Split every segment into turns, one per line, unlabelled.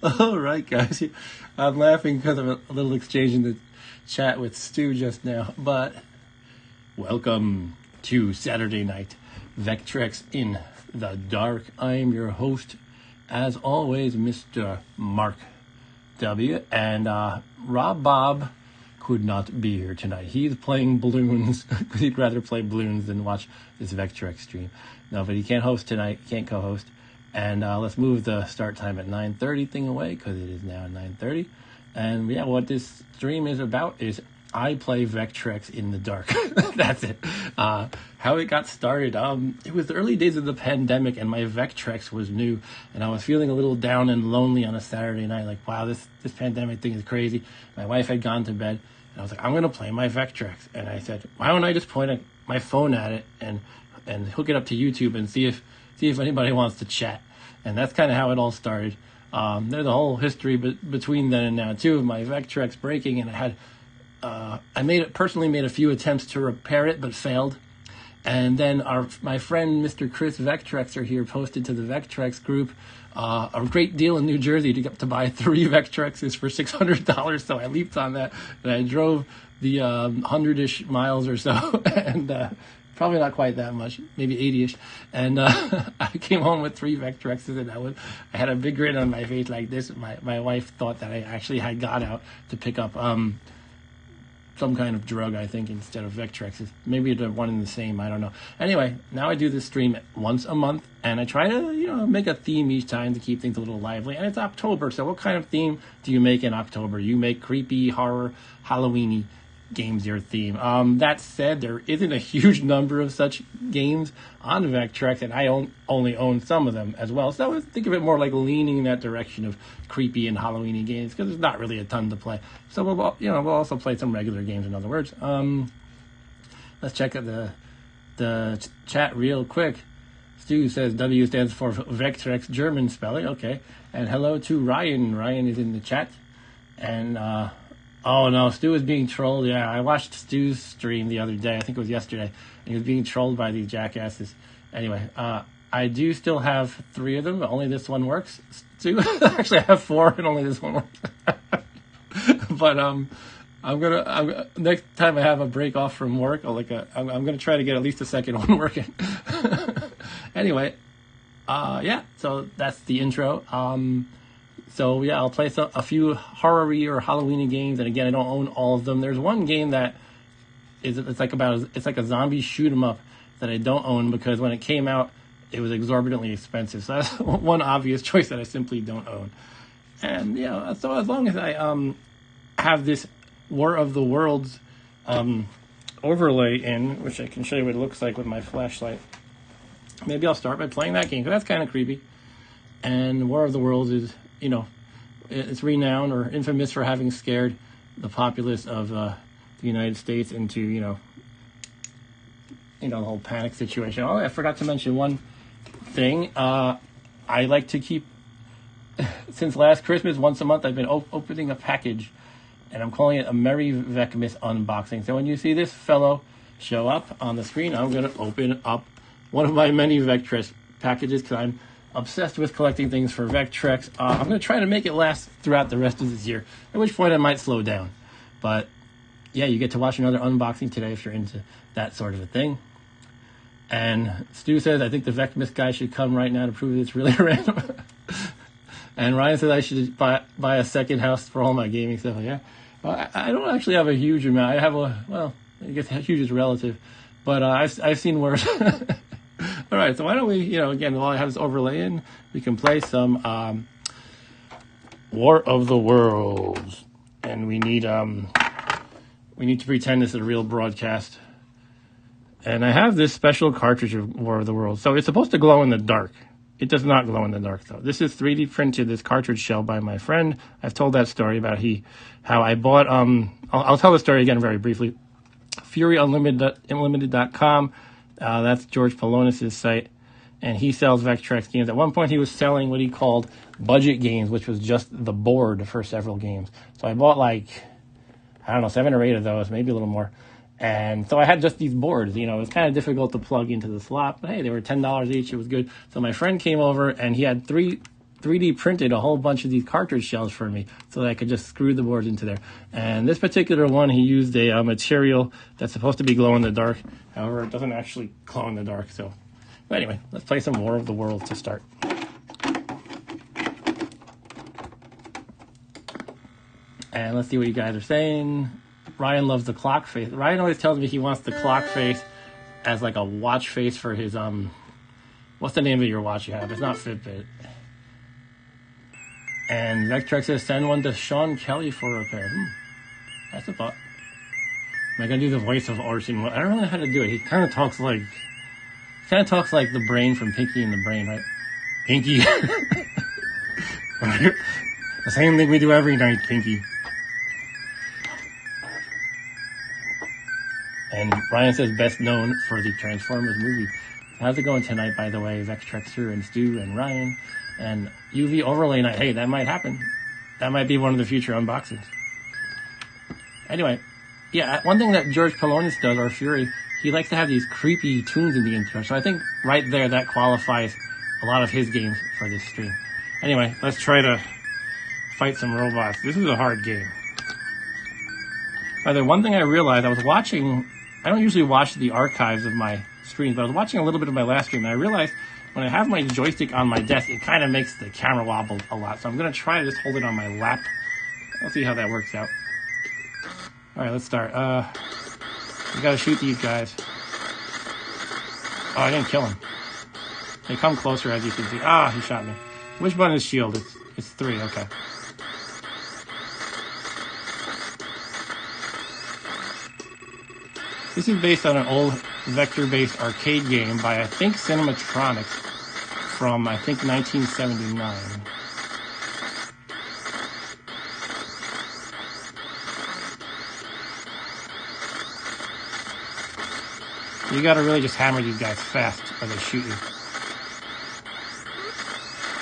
All right, guys. I'm laughing because of a little exchange in the chat with Stu just now. But welcome to Saturday Night Vectrex in the Dark. I am your host, as always, Mr. Mark W. And Rob Bob could not be here tonight. He's playing balloons. He'd rather play balloons than watch this Vectrex stream. No, but he can't host tonight. He can't co-host. And let's move the start time at 9:30 thing away because it is now 9:30. And yeah, what this stream is about is I play Vectrex in the dark. That's it. How it got started. It was the early days of the pandemic, and my Vectrex was new, and I was feeling a little down and lonely on a Saturday night. Like, wow, this pandemic thing is crazy. My wife had gone to bed, and I was like, I'm gonna play my Vectrex. And I said, why don't I just point my phone at it and hook it up to YouTube and see if anybody wants to chat. And that's kind of how it all started. There's a whole history between then and now too of my Vectrex breaking, and I personally made a few attempts to repair it but failed. And then my friend Mr. Chris Vectrexer here posted to the Vectrex group a great deal in New Jersey to buy 3 Vectrexes for $600. So I leaped on that, and I drove the 100-ish miles or so, and probably not quite that much, maybe 80-ish. And I came home with 3 Vectrexes, and I had a big grin on my face like this. My wife thought that I actually had got out to pick up some kind of drug, I think, instead of Vectrexes. Maybe they're one and the same, I don't know. Anyway, now I do this stream once a month, and I try to, make a theme each time to keep things a little lively. And it's October, so what kind of theme do you make in October? You make creepy, horror, Halloweeny games your theme. That said, there isn't a huge number of such games on Vectrex, and I only own some of them as well. So I think of it more like leaning in that direction of creepy and Halloweeny games, because there's not really a ton to play. So we'll also play some regular games, in other words. Let's check out the chat real quick. Stu says W stands for Vectrex, German spelling. Okay. And hello to Ryan. Ryan is in the chat. And oh no, Stu is being trolled. Yeah, I watched Stu's stream the other day. I think it was yesterday. And he was being trolled by these jackasses. Anyway, I do still have 3 of them, but only this one works. Stu, actually I have 4 and only this one works. But I'm gonna next time I have a break off from work, I'm gonna try to get at least a second one working. Anyway, yeah. So that's the intro. So yeah, I'll play a few horror-y or Halloween games, and again, I don't own all of them. There's one game that it's like a zombie shoot 'em up that I don't own because when it came out, it was exorbitantly expensive. So that's one obvious choice that I simply don't own. And so as long as I have this War of the Worlds overlay in, which I can show you what it looks like with my flashlight, maybe I'll start by playing that game because that's kind of creepy. And War of the Worlds is, it's renowned or infamous for having scared the populace of the United States into, the whole panic situation. Oh, I forgot to mention one thing. I like to keep, since last Christmas, once a month, I've been opening a package, and I'm calling it a Merry Vecmas unboxing. So when you see this fellow show up on the screen, I'm going to open up one of my many Vectrex packages because I'm obsessed with collecting things for Vectrex. I'm going to try to make it last throughout the rest of this year, at which point I might slow down. But yeah, you get to watch another unboxing today if you're into that sort of a thing. And Stu says, I think the Vecmas guy should come right now to prove it's really random. And Ryan says I should buy a second house for all my gaming stuff. Yeah, I don't actually have a huge amount. I have I guess huge is relative, but I've seen worse. All right, so why don't we, again, while I have this overlay in, we can play some War of the Worlds, and we need to pretend this is a real broadcast. And I have this special cartridge of War of the Worlds, so it's supposed to glow in the dark. It does not glow in the dark, though. This is 3D printed, this cartridge shell by my friend. I've told that story about how I bought, I'll tell the story again very briefly. FuryUnlimited.com. That's George Polonis' site, and he sells Vectrex games. At one point, he was selling what he called budget games, which was just the board for several games. So I bought 7 or 8 of those, maybe a little more. And so I had just these boards. It was kind of difficult to plug into the slot, but hey, they were $10 each. It was good. So my friend came over, and he had 3 3D printed a whole bunch of these cartridge shells for me so that I could just screw the boards into there. And this particular one, he used a material that's supposed to be glow in the dark. However, it doesn't actually glow in the dark. So, but anyway, let's play some War of the Worlds to start. And let's see what you guys are saying. Ryan loves the clock face. Ryan always tells me he wants the clock face as like a watch face for his, what's the name of your watch you have? It's not Fitbit. And Vectrex says, send one to Sean Kelly for repair. That's a thought. Am I going to do the voice of Orson? I don't know how to do it. He kind of talks like the brain from Pinky and the Brain, right? Pinky. The same thing we do every night, Pinky. And Ryan says, best known for the Transformers movie. How's it going tonight, by the way? Vectrexer and Stu and Ryan. And UV overlay night. Hey, that might happen. That might be one of the future unboxings. Anyway, yeah, one thing that George Polonis does, or Fury, he likes to have these creepy tunes in the intro. So I think right there that qualifies a lot of his games for this stream. Anyway, let's try to fight some robots. This is a hard game. By the way, one thing I realized, I was watching, I don't usually watch the archives of my streams, but I was watching a little bit of my last stream, and I realized when I have my joystick on my desk, it kind of makes the camera wobble a lot. So I'm going to try to just hold it on my lap. Let's see how that works out. All right, let's start. We got to shoot these guys. Oh, I didn't kill him. They come closer, as you can see. Ah, he shot me. Which button is shield? It's 3, okay. This is based on an old vector-based arcade game by, I think, Cinematronics from, I think, 1979. You gotta really just hammer these guys fast or they shoot you.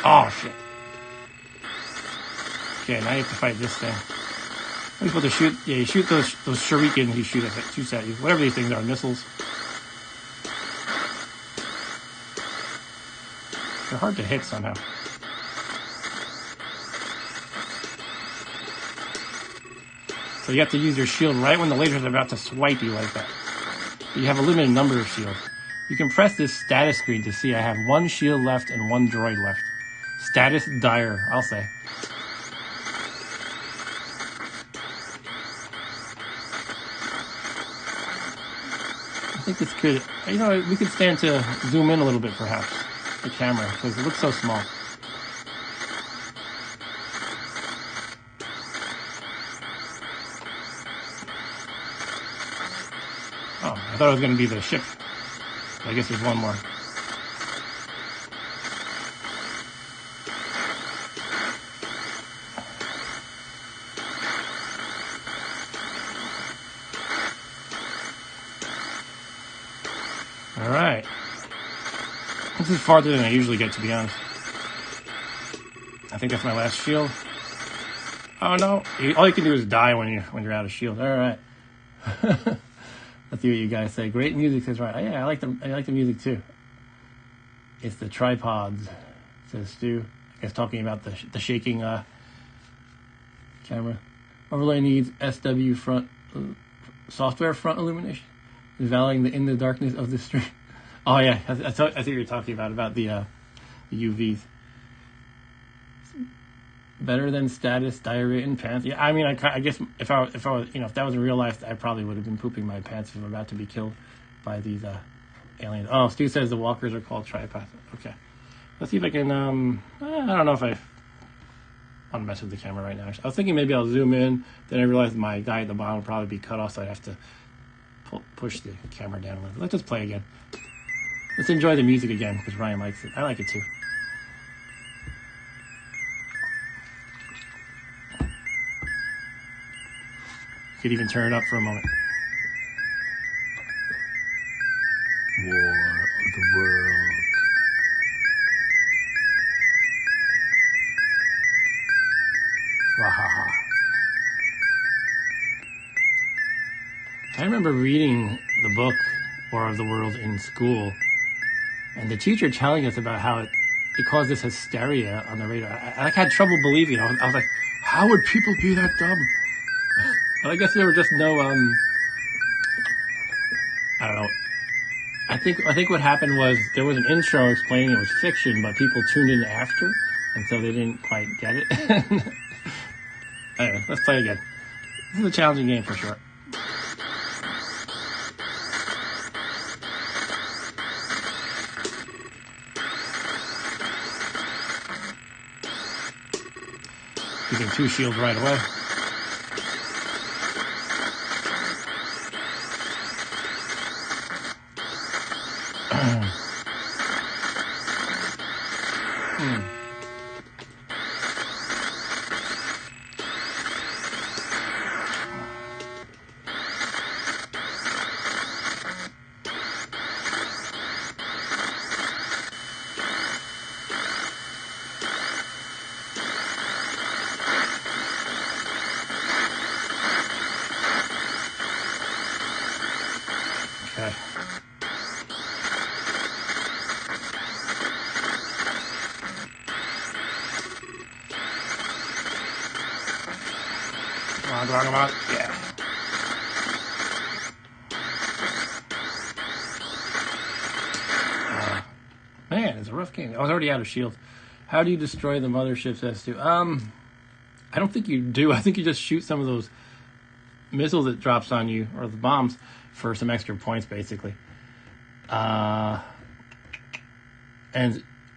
Oh, shit. Okay, now you have to fight this thing. You're supposed to shoot, yeah, you shoot those shurikens he shoots at you. Whatever these things are, missiles. They're hard to hit somehow. So you have to use your shield right when the laser's about to swipe you like that. But you have a limited number of shields. You can press this status screen to see I have 1 shield left and 1 droid left. Status dire, I'll say. I think this could, you know, we could stand to zoom in a little bit perhaps, the camera, because it looks so small. Oh, I thought it was going to be the ship. I guess there's one more. All right. This is farther than I usually get, to be honest. I think that's my last shield. Oh no! All you can do is die when you're out of shield. All right. Let's see what you guys say. Great music, says right. Oh, yeah, I like the music too. It's the tripods, says Stu. I guess talking about the shaking camera. Overlay needs SW front software front illumination. Valuing in the darkness of the stream. Oh yeah, I think you were talking about the UVs. Better than status diarrhea in pants. Yeah, I mean, I guess if I was, you know, if that was in real life, I probably would have been pooping my pants if I'm about to be killed by these aliens. Oh, Stu says the walkers are called tripods. Okay, let's see if I can. I don't know if I want to mess with the camera right now. I was thinking maybe I'll zoom in. Then I realized my guy at the bottom would probably be cut off, so I'd have to push the camera down a little. Let's just play again. Let's enjoy the music again because Ryan likes it. I like it too. Could even turn it up for a moment. War of the Worlds. Wahaha. I remember reading the book War of the Worlds in school, and the teacher telling us about how it caused this hysteria on the radar. I had trouble believing it. I was like, how would people be that dumb? But I guess there were just no, I don't know. I think what happened was there was an intro explaining it was fiction, but people tuned in after, and so they didn't quite get it. Anyway, let's play again. This is a challenging game for sure. Using 2 shields right away. Okay. Come on. Yeah. Man, it's a rough game. I was already out of shield. How do you destroy the mothership's S2? I don't think you do. I think you just shoot some of those missiles it drops on you, or the bombs, for some extra points, basically. And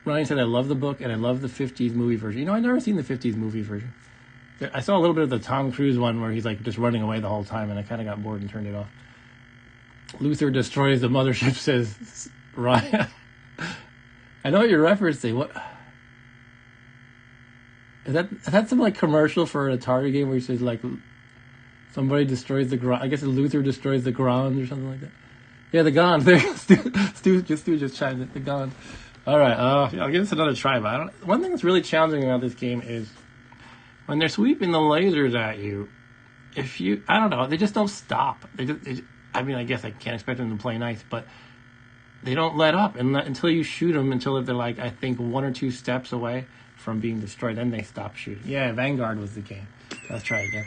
Ryan said, I love the book, and I love the 50s movie version. You know, I've never seen the 50s movie version. I saw a little bit of the Tom Cruise one where he's like just running away the whole time, and I kind of got bored and turned it off. Luther destroys the mothership, says Ryan. I know what you're referencing. What? Is that some like commercial for an Atari game where he says like somebody destroys the ground? I guess Luther destroys the ground or something like that. Yeah, the Gond. There, Stu just chimed in. The Gond. All right, I'll give this another try. But one thing that's really challenging about this game is when they're sweeping the lasers at you. I don't know, they just don't stop. I mean, I guess I can't expect them to play nice, but they don't let up until you shoot them. Until they're like, I think 1 or 2 steps away from being destroyed, then they stop shooting. Yeah, Vanguard was the game. Let's try again.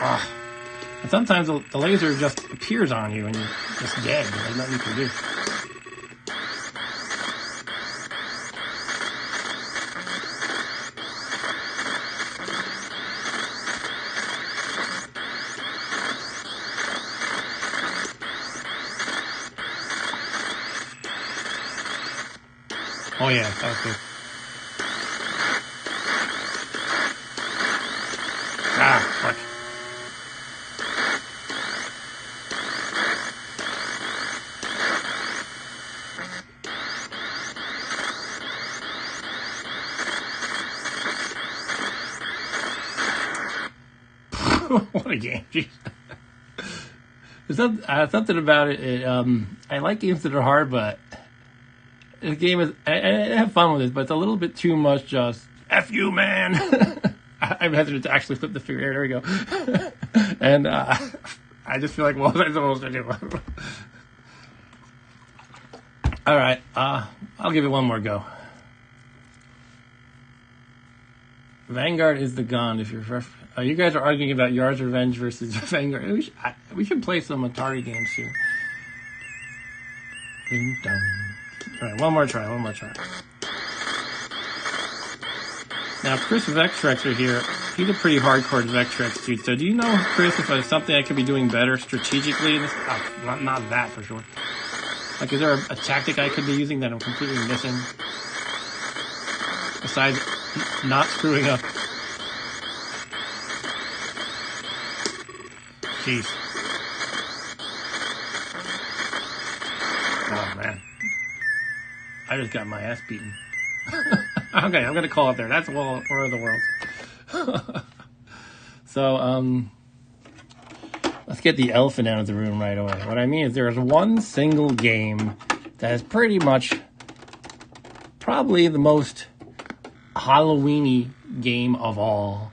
Oh. And sometimes the laser just appears on you and you're just dead. There's nothing you can do. Oh yeah, that was good. Ah, fuck. What a game, jeez. There's something about it. I like games that are hard, but the game is. I have fun with it, but it's a little bit too much. Just F you, man. I'm hesitant to actually flip the figure. There we go. And I just feel like, what was I supposed to do? All right, I'll give it one more go. Vanguard is the Gond. If you're you guys are arguing about Yard's Revenge versus Vanguard. We should play some Atari games here. Ding dong. All right, one more try. Now, Chris Vectrex are here. He's a pretty hardcore Vectrex dude. So do you know, Chris, if there's something I could be doing better strategically in this? Oh, not that for sure. Like, is there a tactic I could be using that I'm completely missing? Besides not screwing up. Jeez. Oh, man. I just got my ass beaten. Okay, I'm going to call it there. That's War of the Worlds. So, let's get the elephant out of the room right away. What I mean is there's one single game that is pretty much probably the most Halloweeny game of all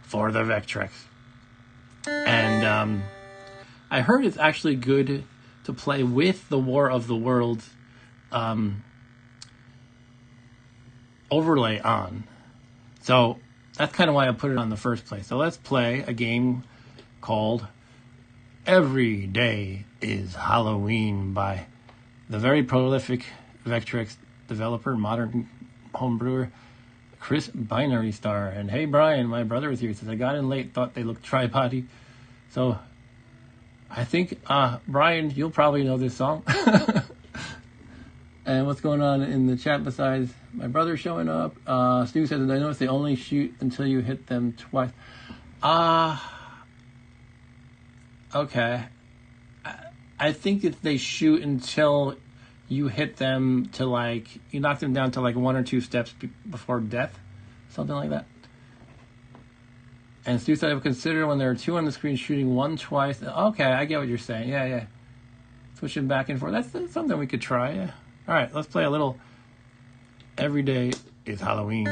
for the Vectrex. And I heard it's actually good to play with the War of the Worlds overlay on. So that's kind of why I put it on the first place. So let's play a game called Every Day is Halloween by the very prolific Vectrex developer, modern homebrewer, Chris Binary Star. And hey, Brian, my brother was here. He says, I got in late, thought they looked tripody. So I think, Brian, you'll probably know this song. And what's going on in the chat besides my brother showing up? Stu says, I noticed they only shoot until you hit them twice. Okay. I think that they shoot until you hit them to like, you knock them down to like 1 or 2 steps before death. Something like that. And Stu said, I would consider when there are 2 on the screen shooting 1 twice. Okay, I get what you're saying. Yeah. Switching back and forth. That's something we could try, yeah. All right, let's play a little Every Day is Halloween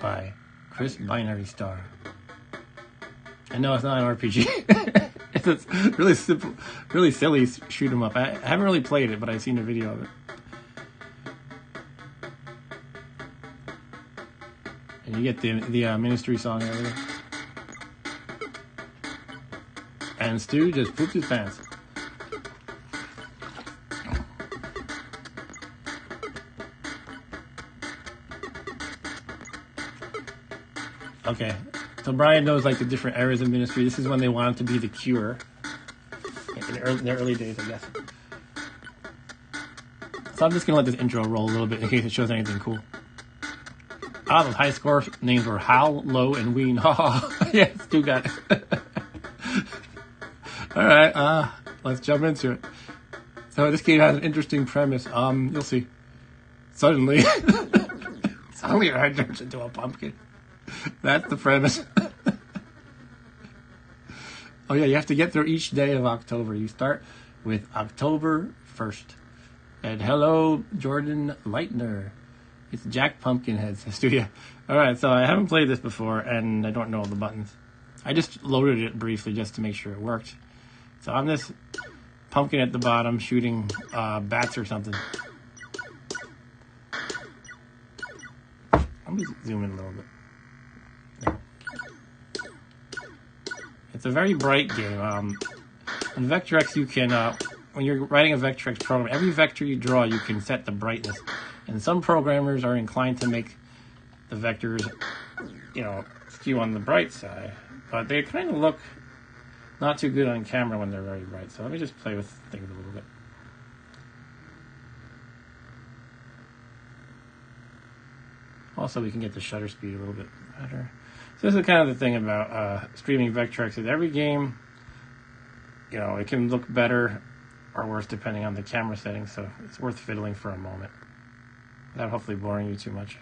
by Chris Binary Star. And no, it's not an RPG. It's a really simple, really silly shoot 'em up. I haven't really played it, but I've seen a video of it. And you get the Ministry song over there. And Stu just pooped his pants. Okay, so Brian knows like the different eras of Ministry. This is when they wanted to be the Cure in their early days, I guess. So I'm just gonna let this intro roll a little bit in case it shows anything cool. The high score names were Hal, Low, and Ween. Yeah, Stu got it. All right, let's jump into it. So this game has an interesting premise. You'll see. Suddenly your head turns into a pumpkin. That's the premise. Oh yeah, you have to get through each day of October. You start with October 1st. And hello, Jordan Leitner. It's Jack Pumpkinhead's studio. Alright, so I haven't played this before, and I don't know all the buttons. I just loaded it briefly just to make sure it worked. So I'm this pumpkin at the bottom shooting bats or something. I'm just zooming a little bit. It's a very bright game. On Vectrex, you can, when you're writing a Vectrex program, every vector you draw, you can set the brightness. And some programmers are inclined to make the vectors, skew on the bright side. But they kind of look not too good on camera when they're very bright. So let me just play with things a little bit. Also, we can get the shutter speed a little bit better. So this is kind of the thing about streaming Vectrex is every game, it can look better or worse depending on the camera settings. So it's worth fiddling for a moment without hopefully boring you too much.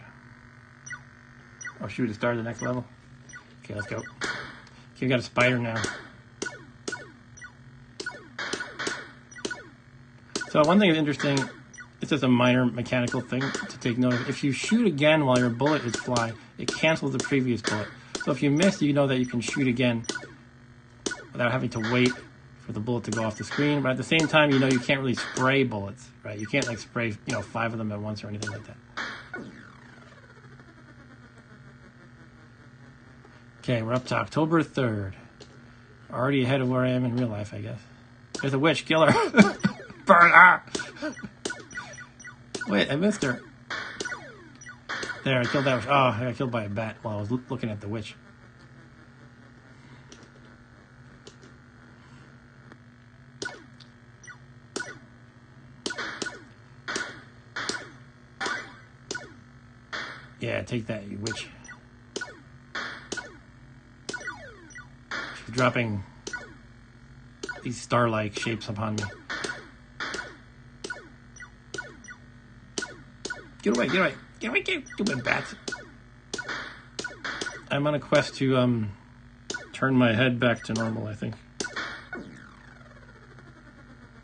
Oh shoot, it started the next level. Okay, let's go. Okay, we got a spider now. So one thing is interesting. It's just a minor mechanical thing to take note of. If you shoot again while your bullet is flying, it cancels the previous bullet. So if you miss, you know that you can shoot again without having to wait for the bullet to go off the screen. But at the same time, you can't really spray bullets, right? You can't like spray, 5 of them at once or anything like that. Okay, we're up to October 3rd. Already ahead of where I am in real life, I guess. There's a witch, kill her. Burn her. Wait, I missed her. There, I killed that witch. Oh, I got killed by a bat while I was looking at the witch. Yeah, take that, you witch. She's dropping these star-like shapes upon me. Get away, get away. Get away, get away, bats. I'm on a quest to turn my head back to normal, I think.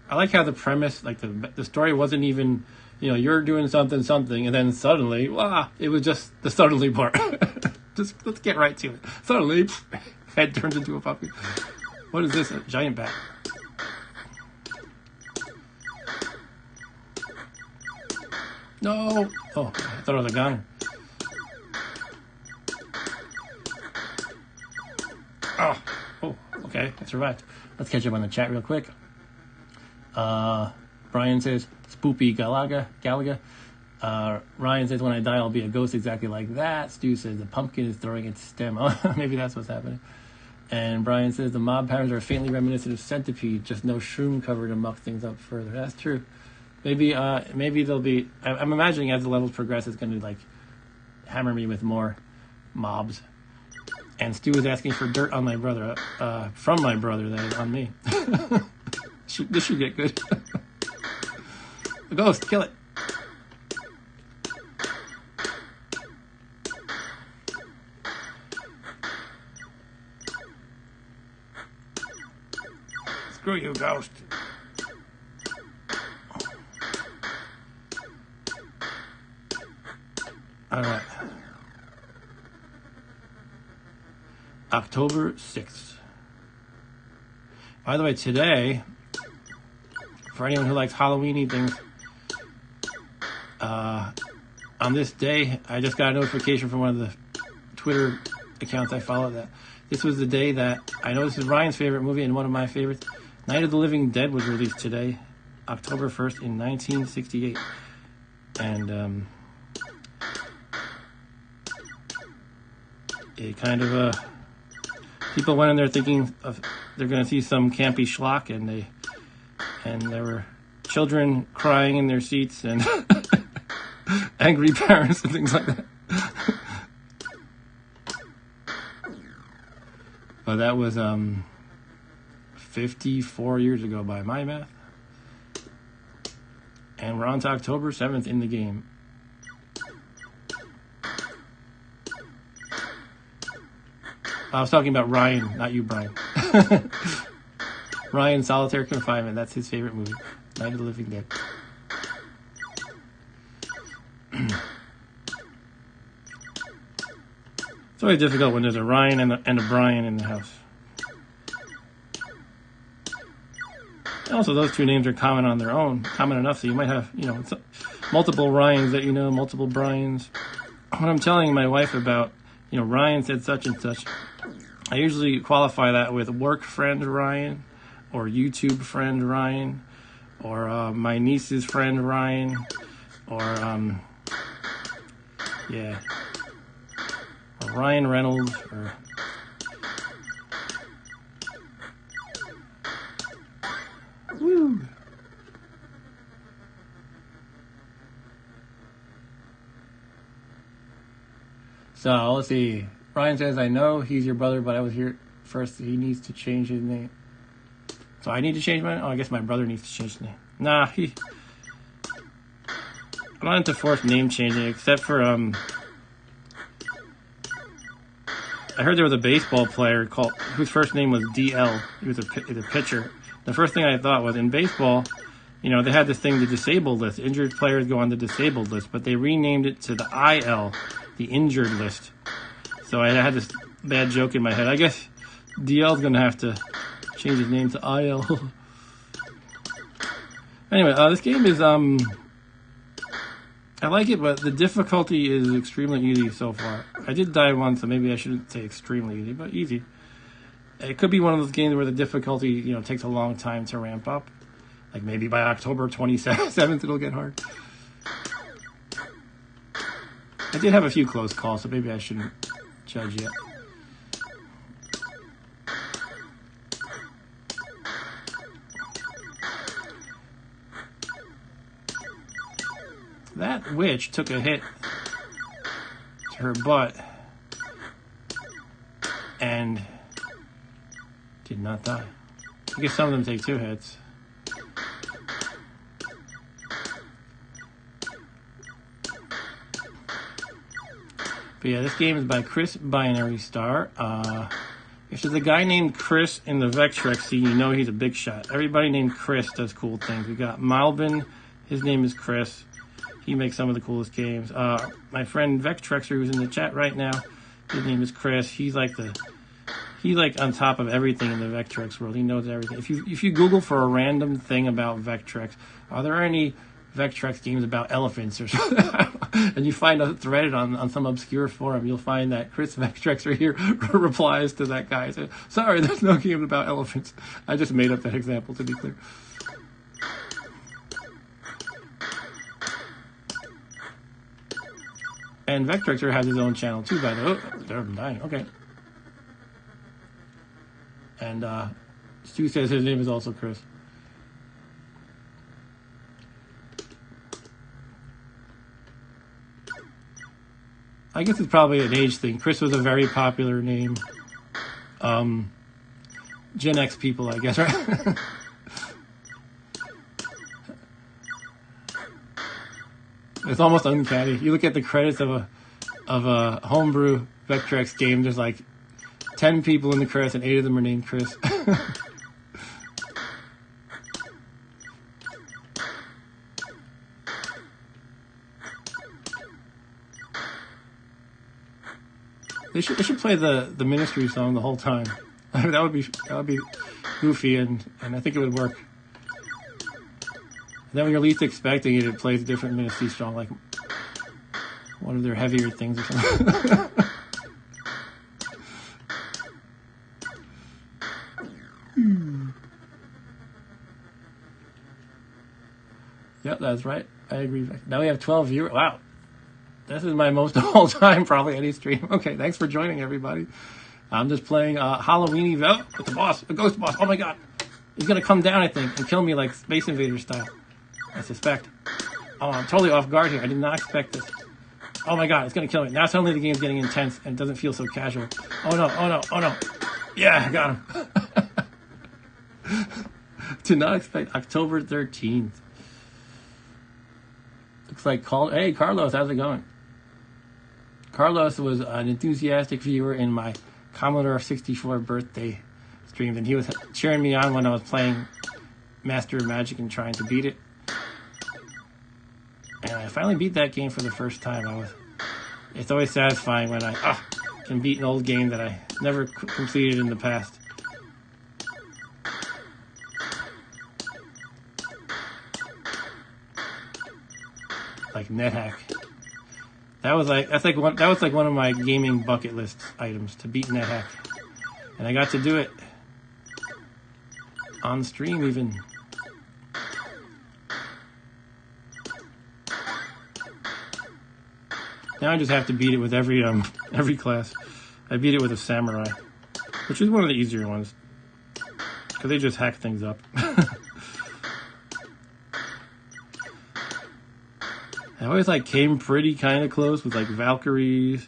I like how the premise, like the story wasn't even you know, you're doing something, and then suddenly, wow, it was just the suddenly part. Just let's get right to it. Suddenly, head turns into a puppy. What is this? A giant bat. No! Oh, I thought it was a goner. Oh, okay, I survived. Let's catch up on the chat real quick. Brian says, Spoopy Galaga. Ryan says, when I die, I'll be a ghost exactly like that. Stu says, the pumpkin is throwing its stem. Maybe that's what's happening. And Brian says, the mob patterns are faintly reminiscent of Centipede, just no shroom cover to muck things up further. That's true. Maybe there'll be... I'm imagining as the levels progress, it's going to, like, hammer me with more mobs. And Stu is asking for dirt on my brother. From my brother, that is, on me. This should get good. A ghost, kill it. Screw you, ghost. All right. October 6th. By the way, today, for anyone who likes Halloweeny things, on this day, I just got a notification from one of the Twitter accounts I follow that this was the day that, I know this is Ryan's favorite movie and one of my favorites, Night of the Living Dead was released today, October 1st in 1968. And it kind of, people went in there thinking of they're going to see some campy schlock, and there were children crying in their seats and angry parents and things like that. But that was 54 years ago by my math. And we're on to October 7th in the game. I was talking about Ryan, not you, Brian. Ryan, Solitary Confinement. That's his favorite movie. Night of the Living Dead. It's always difficult when there's a Ryan and a Brian in the house. And also, those two names are common on their own. Common enough so you might have, you know, multiple Ryans that you know, multiple Brians. When I'm telling my wife about, you know, Ryan said such and such, I usually qualify that with work friend Ryan, or YouTube friend Ryan, or my niece's friend Ryan, or yeah, or Ryan Reynolds, or woo. So let's see. Ryan says, I know he's your brother, but I was here first. He needs to change his name. So I need to change my name? Oh, I guess my brother needs to change his name. Nah, I'm not into forced name changing, except for, I heard there was a baseball player whose first name was DL. He was a pitcher. The first thing I thought was, in baseball, you know, they had this thing, the disabled list. Injured players go on the disabled list, but they renamed it to the IL, the injured list. So I had this bad joke in my head. I guess DL's going to have to change his name to IL. Anyway, this game is, I like it, but the difficulty is extremely easy so far. I did die once, so maybe I shouldn't say extremely easy, but easy. It could be one of those games where the difficulty, you know, takes a long time to ramp up. Like maybe by October 27th it'll get hard. I did have a few close calls, so maybe I shouldn't judge yet. That witch took a hit to her butt and did not die. I guess some of them take 2 hits. But yeah, this game is by Chris Binary Star. If there's a guy named Chris in the Vectrex scene, you know he's a big shot. Everybody named Chris does cool things. We got Malvin, his name is Chris. He makes some of the coolest games. My friend Vectrexer, who's in the chat right now, his name is Chris. He's like on top of everything in the Vectrex world. He knows everything. If you Google for a random thing about Vectrex, are there any Vectrex games about elephants or something? And you find a thread on some obscure forum, you'll find that Chris Vectrexer here replies to that guy. Says, sorry, there's no game about elephants. I just made up that example, to be clear. And Vectrexer has his own channel too, by the way. Oh, they're dying. Okay. And Stu says his name is also Chris. I guess it's probably an age thing. Chris was a very popular name. Gen X people, I guess, right? It's almost uncanny. You look at the credits of a homebrew Vectrex game, there's like 10 people in the credits and 8 of them are named Chris. They should play the Ministry song the whole time. that would be goofy and I think it would work. And then when you're least expecting it, it plays a different Ministry song, like one of their heavier things or something. Yep, that's right. I agree. Now we have 12 viewers. Wow. This is my most of all time, probably, any stream. Okay, thanks for joining, everybody. I'm just playing Halloweenier with the boss, the ghost boss. Oh my god. He's going to come down, I think, and kill me like Space Invader style. I suspect. Oh, I'm totally off guard here. I did not expect this. Oh my god, it's going to kill me. Now suddenly the game's getting intense and doesn't feel so casual. Oh no, oh no, oh no. Yeah, I got him. Did not expect October 13th. Looks like hey, Carlos, how's it going? Carlos was an enthusiastic viewer in my Commodore 64 birthday stream, and he was cheering me on when I was playing Master of Magic and trying to beat it. And I finally beat that game for the first time. It's always satisfying when I can beat an old game that I never completed in the past. Like NetHack. That was like one of my gaming bucket list items, to beat NetHack. And I got to do it on stream even. Now I just have to beat it with every class. I beat it with a samurai, which is one of the easier ones, because they just hack things up. I always came pretty kind of close with Valkyries,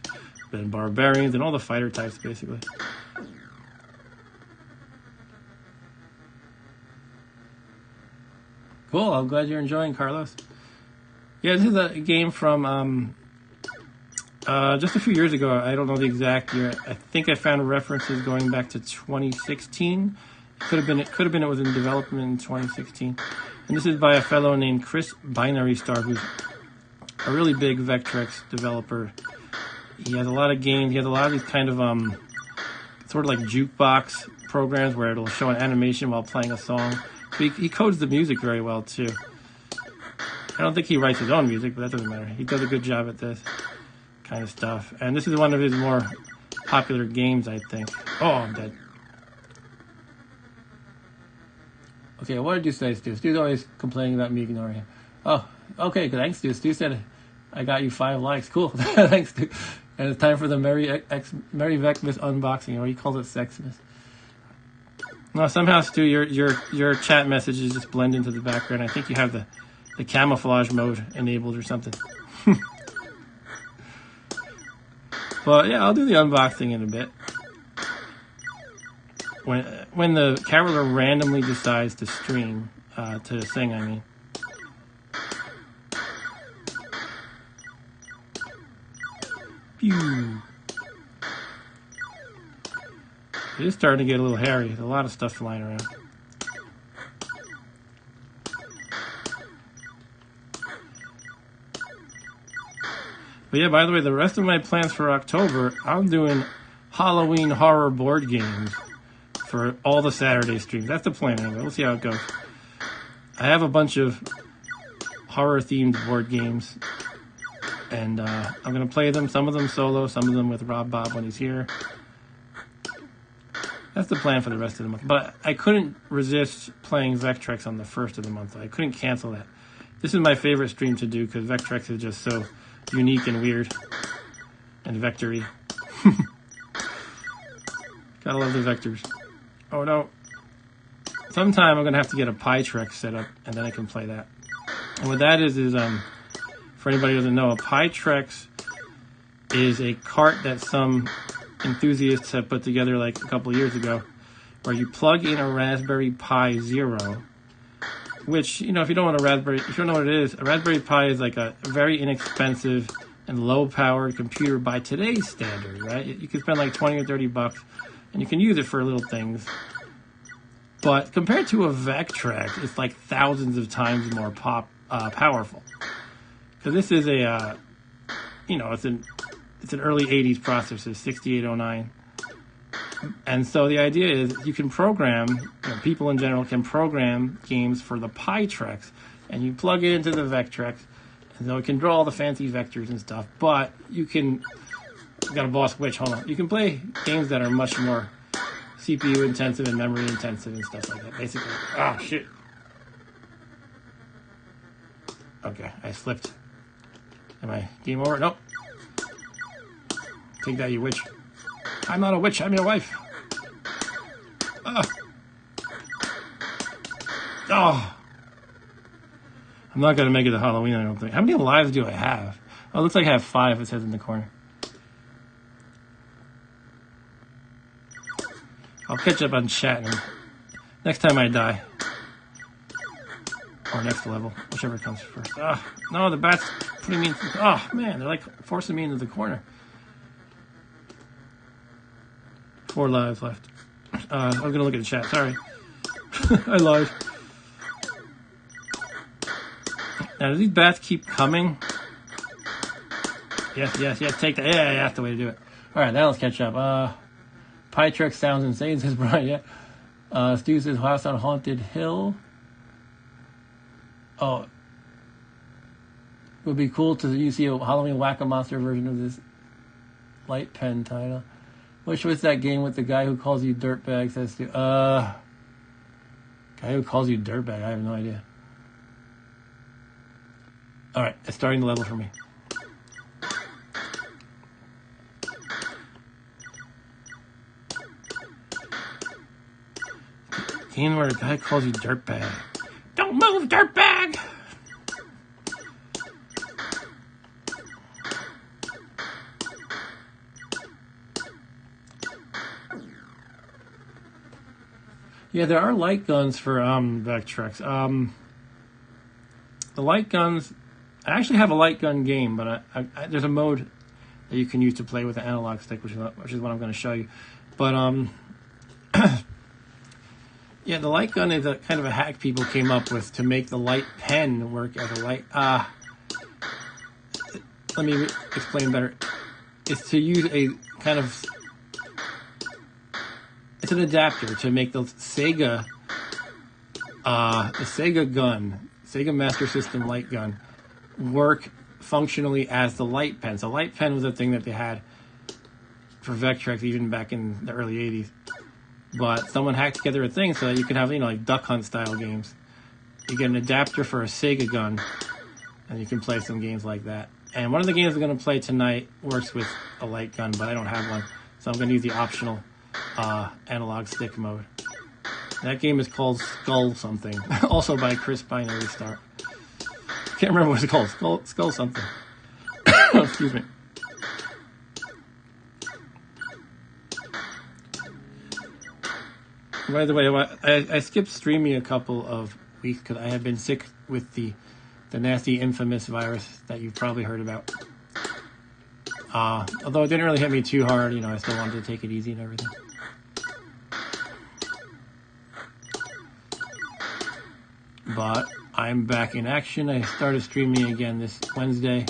then barbarians, and all the fighter types basically. Cool, I'm glad you're enjoying, Carlos. Yeah, this is a game from just a few years ago. I don't know the exact year. I think I found references going back to 2016. Could have been it was in development in 2016. And this is by a fellow named Chris Binary Star, who's a really big Vectrex developer. He has a lot of games. He has a lot of these kind of sort of like jukebox programs where it'll show an animation while playing a song. So he codes the music very well too. I don't think he writes his own music, but that doesn't matter. He does a good job at this kind of stuff. And this is one of his more popular games, I think. Oh, I'm dead. Okay, what did you say, Stu? Stu's always complaining about me ignoring him. Oh, okay, thanks, Stu. Stu said I got you 5 likes. Cool. Thanks, Stu. And it's time for the Merry Vecmas unboxing, or he calls it Sexmas. No, somehow, Stu, your chat messages just blend into the background. I think you have the camouflage mode enabled or something. But yeah, I'll do the unboxing in a bit. When the caroler randomly decides to stream, to sing, I mean. Pew. It is starting to get a little hairy. There's a lot of stuff flying around. But yeah, by the way, the rest of my plans for October, I'm doing Halloween horror board games for all the Saturday streams. That's the plan anyway. We'll see how it goes. I have a bunch of horror-themed board games, and I'm going to play them, some of them solo, some of them with Rob Bob when he's here. That's the plan for the rest of the month. But I couldn't resist playing Vectrex on the first of the month. I couldn't cancel that. This is my favorite stream to do because Vectrex is just so unique and weird and vectory. Gotta love the vectors. Oh no. Sometime I'm going to have to get a PyTrex set up, and then I can play that. And what that is for anybody who doesn't know, a PyTrex is a cart that some enthusiasts have put together like a couple of years ago, where you plug in a Raspberry Pi Zero, which, you know, if you don't know what it is, a Raspberry Pi is like a very inexpensive and low-powered computer by today's standard, right? You can spend like 20 or 30 bucks, and you can use it for little things. But compared to a Vectrex, it's like thousands of times more powerful. Because this is a, it's an early 80s processor, 6809. And so the idea is you can program, people in general can program games for the PyTrex, and you plug it into the Vectrex, and so it can draw all the fancy vectors and stuff. But you can, got a boss glitch, hold on. You can play games that are much more CPU intensive and memory intensive and stuff like that. Basically, oh shit. Okay, I slipped. Am I game over? Nope. Take that, you witch. I'm not a witch, I'm your wife. Oh. I'm not going to make it to Halloween, I don't think. How many lives do I have? Oh, it looks like I have 5, it says in the corner. I'll catch up on chat next time I die. Or next level, whichever comes first. No, the bat's putting me... Oh, man, they're like forcing me into the corner. 4 lives left. I'm going to look at the chat, sorry. I lied. Now, do these bats keep coming? Yes, take that. Yeah, that's the way to do it. Alright, now let's catch up. PyTrex sounds insane, says Brian, yeah. Stu says, House on Haunted Hill. Oh. It would be cool to see a Halloween Whack-A-Monster version of this light pen title. Which was that game with the guy who calls you dirtbag, says Stu. Guy who calls you dirtbag, I have no idea. Alright, it's starting the level for me. Game where a guy calls you dirtbag. Don't move, dirtbag! Yeah, there are light guns for Vectrex. The light guns... I actually have a light gun game, but there's a mode that you can use to play with an analog stick, which is what I'm going to show you. But yeah, the light gun is a kind of a hack people came up with to make the light pen work as a light. Let me explain better. It's to use a kind of... It's an adapter to make the Sega gun, Sega Master System light gun, work functionally as the light pen. So light pen was a thing that they had for Vectrex even back in the early 80s. But someone hacked together a thing so that you can have, like Duck Hunt style games. You get an adapter for a Sega gun, and you can play some games like that. And one of the games I'm going to play tonight works with a light gun, but I don't have one. So I'm going to use the optional analog stick mode. That game is called Skull something. Also by Chris Binary Star. Can't remember what it's called. Skull something. Excuse me. By the way, I skipped streaming a couple of weeks because I had been sick with the nasty infamous virus that you've probably heard about. Although it didn't really hit me too hard, I still wanted to take it easy and everything. But I'm back in action. I started streaming again this Wednesday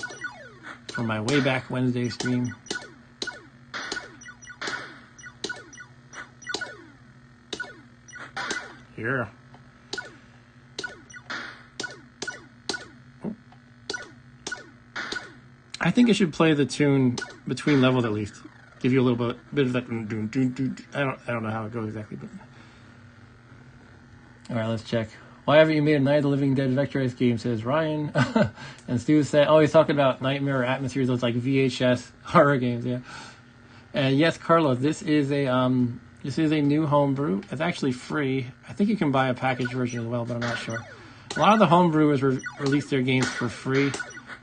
for my way back Wednesday stream. Yeah. I think I should play the tune between levels at least. Give you a little bit of that. I don't know how it goes exactly, but all right, let's check. Why haven't you made a Night of the Living Dead Vectrex game? Says Ryan. And Stu said, oh, he's talking about Nightmare Atmospheres, those like VHS horror games, yeah. And yes, Carlos, this is a new homebrew. It's actually free. I think you can buy a packaged version as well, but I'm not sure. A lot of the homebrewers release their games for free,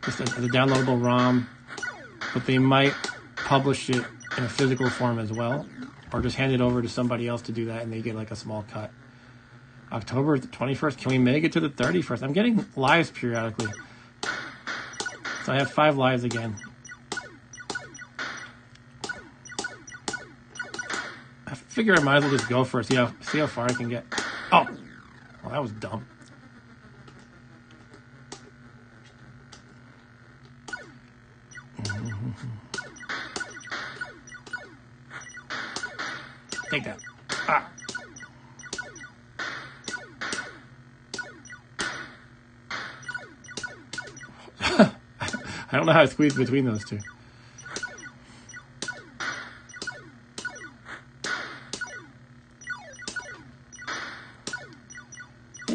just as a downloadable ROM, but they might publish it in a physical form as well, or just hand it over to somebody else to do that, and they get like a small cut. October 21st, can we make it to the 31st? I'm getting lives periodically. So I have 5 lives again. I figure I might as well just go for it, see how far I can get. Oh, well, that was dumb. Take that. Ah. I don't know how I squeezed between those two.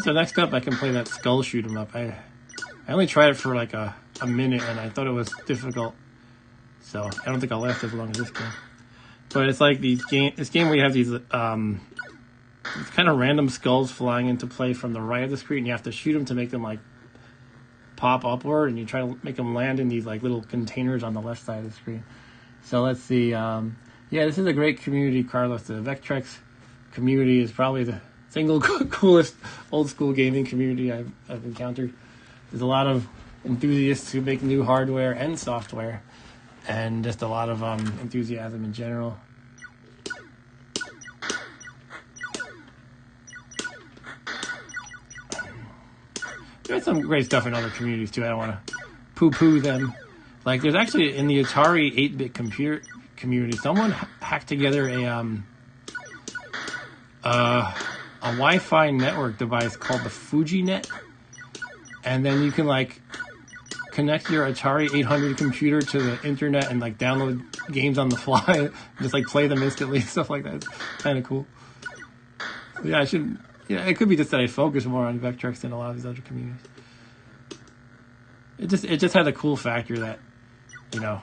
So next up, I can play that skull shoot 'em up. I only tried it for like a minute, and I thought it was difficult. So I don't think I'll last as long as this game. But it's like this game where you have these kind of random skulls flying into play from the right of the screen. You have to shoot them to make them like pop upward, and you try to make them land in these like little containers on the left side of the screen. So let's see. Yeah, this is a great community, Carlos. The Vectrex community is probably the single coolest old school gaming community I've encountered. There's a lot of enthusiasts who make new hardware and software, and just a lot of enthusiasm in general. There's some great stuff in other communities too. I don't want to poo-poo them. Like there's actually in the Atari 8-bit computer community, someone hacked together a Wi-Fi network device called the FujiNet, and then you can like connect your Atari 800 computer to the internet and like download games on the fly, and just like play them instantly, stuff like that. It's kind of cool. So, yeah, it could be just that I focus more on Vectrex than a lot of these other communities. It just has a cool factor that, you know,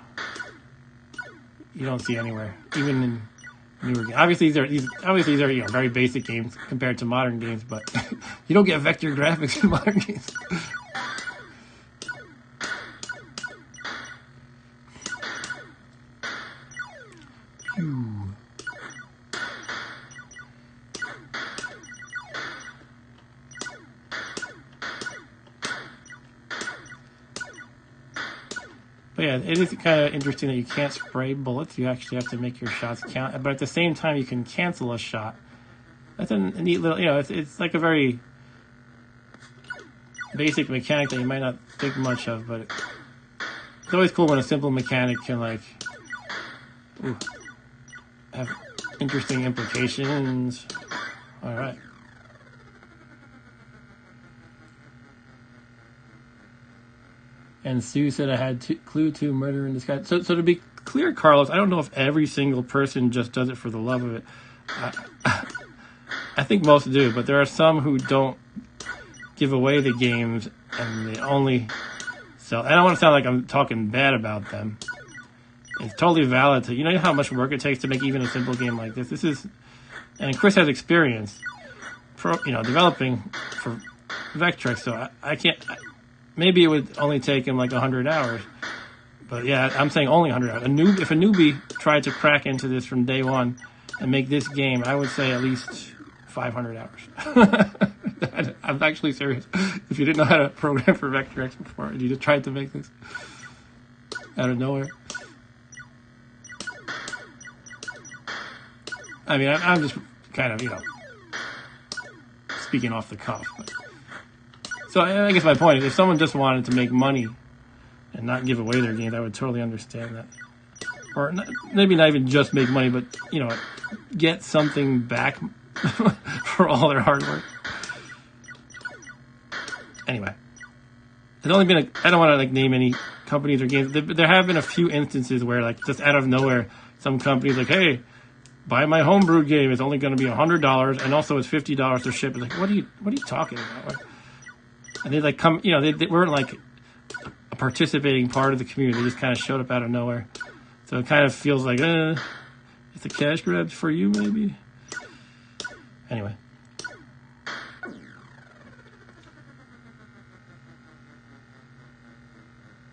you don't see anywhere, even in newer games. Obviously these are you know, very basic games compared to modern games, but you don't get vector graphics in modern games. But yeah, it is kind of interesting that you can't spray bullets. You actually have to make your shots count. But at the same time, you can cancel a shot. That's a neat little, you know, it's like a very basic mechanic that you might not think much of, but it's always cool when a simple mechanic can like have interesting implications. All right. And Sue said I had clue to Murder in the Sky. So to be clear, Carlos, I don't know if every single person just does it for the love of it. I think most do, but there are some who don't give away the games, and they only sell. I don't want to sound like I'm talking bad about them. It's totally valid to, you know how much work it takes to make even a simple game like this. This is, and Chris has experience, developing for Vectrex, so I can't. Maybe it would only take him like 100 hours. But yeah, I'm saying only 100 hours. If a newbie tried to crack into this from day one and make this game, I would say at least 500 hours. I'm actually serious. If you didn't know how to program for Vectrex before and you just tried to make this out of nowhere. I mean, I'm just kind of, speaking off the cuff. But. So I guess my point is, if someone just wanted to make money and not give away their games, I would totally understand that. Or not, maybe not even just make money, but, you know, get something back for all their hard work. Anyway, there's only been I don't want to like name any companies or games. There have been a few instances where like just out of nowhere, some companies like, hey, buy my homebrew game. It's only going to be $100, and also it's $50 to ship. It's like, what are you talking about? And they like come, you know, they weren't like a participating part of the community. They just kind of showed up out of nowhere. So it kind of feels like, it's a cash grab for you, maybe. Anyway.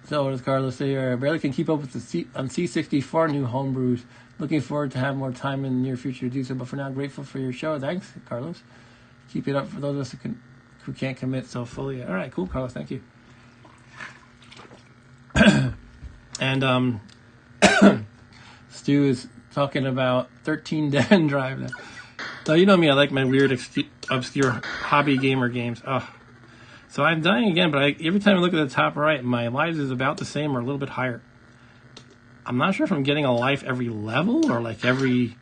So what does Carlos say here? I barely can keep up with the C64 new homebrews. Looking forward to have more time in the near future to do so, but for now, grateful for your show. Thanks, Carlos. Keep it up for those of us who can't commit so fully. All right, cool, Carlos. Thank you. And Stu is talking about 13 Dead Drive now. So you know me, I like my weird, obscure hobby gamer games. Oh. So I'm dying again, but every time I look at the top right, my lives is about the same or a little bit higher. I'm not sure if I'm getting a life every level or like every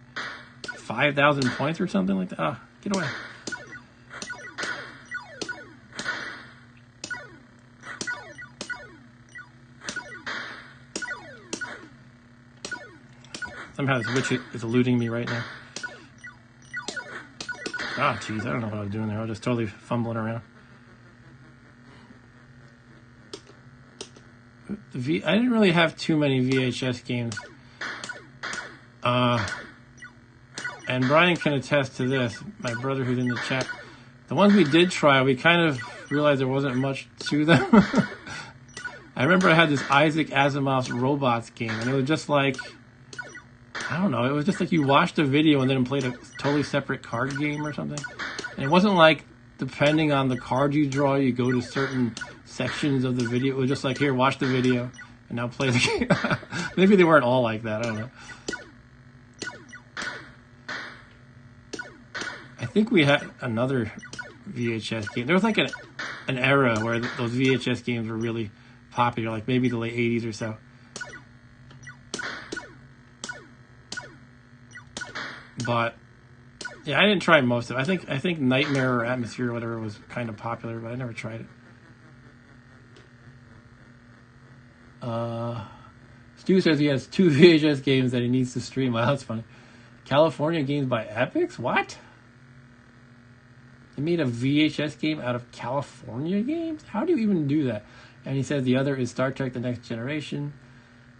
5,000 points or something like that. Oh, get away. Somehow this witch is eluding me right now. Ah, jeez, I don't know what I was doing there. I was just totally fumbling around. I didn't really have too many VHS games. And Brian can attest to this, my brother who's in the chat. The ones we did try, we kind of realized there wasn't much to them. I remember I had this Isaac Asimov's Robots game, and it was just like, I don't know, it was just like you watched a video and then played a totally separate card game or something. And it wasn't like, depending on the card you draw, you go to certain sections of the video. It was just like, here, watch the video, and now play the game. Maybe they weren't all like that, I don't know. I think we had another VHS game. There was like an era where those VHS games were really popular, like maybe the late 80s or so. But yeah, I didn't try most of it. I think Nightmare or Atmosphere or whatever was kind of popular, but I never tried it. Stu says he has 2 VHS games that he needs to stream. Wow, that's funny. California games by Epix? What? They made a VHS game out of California games? How do you even do that? And he says the other is Star Trek The Next Generation.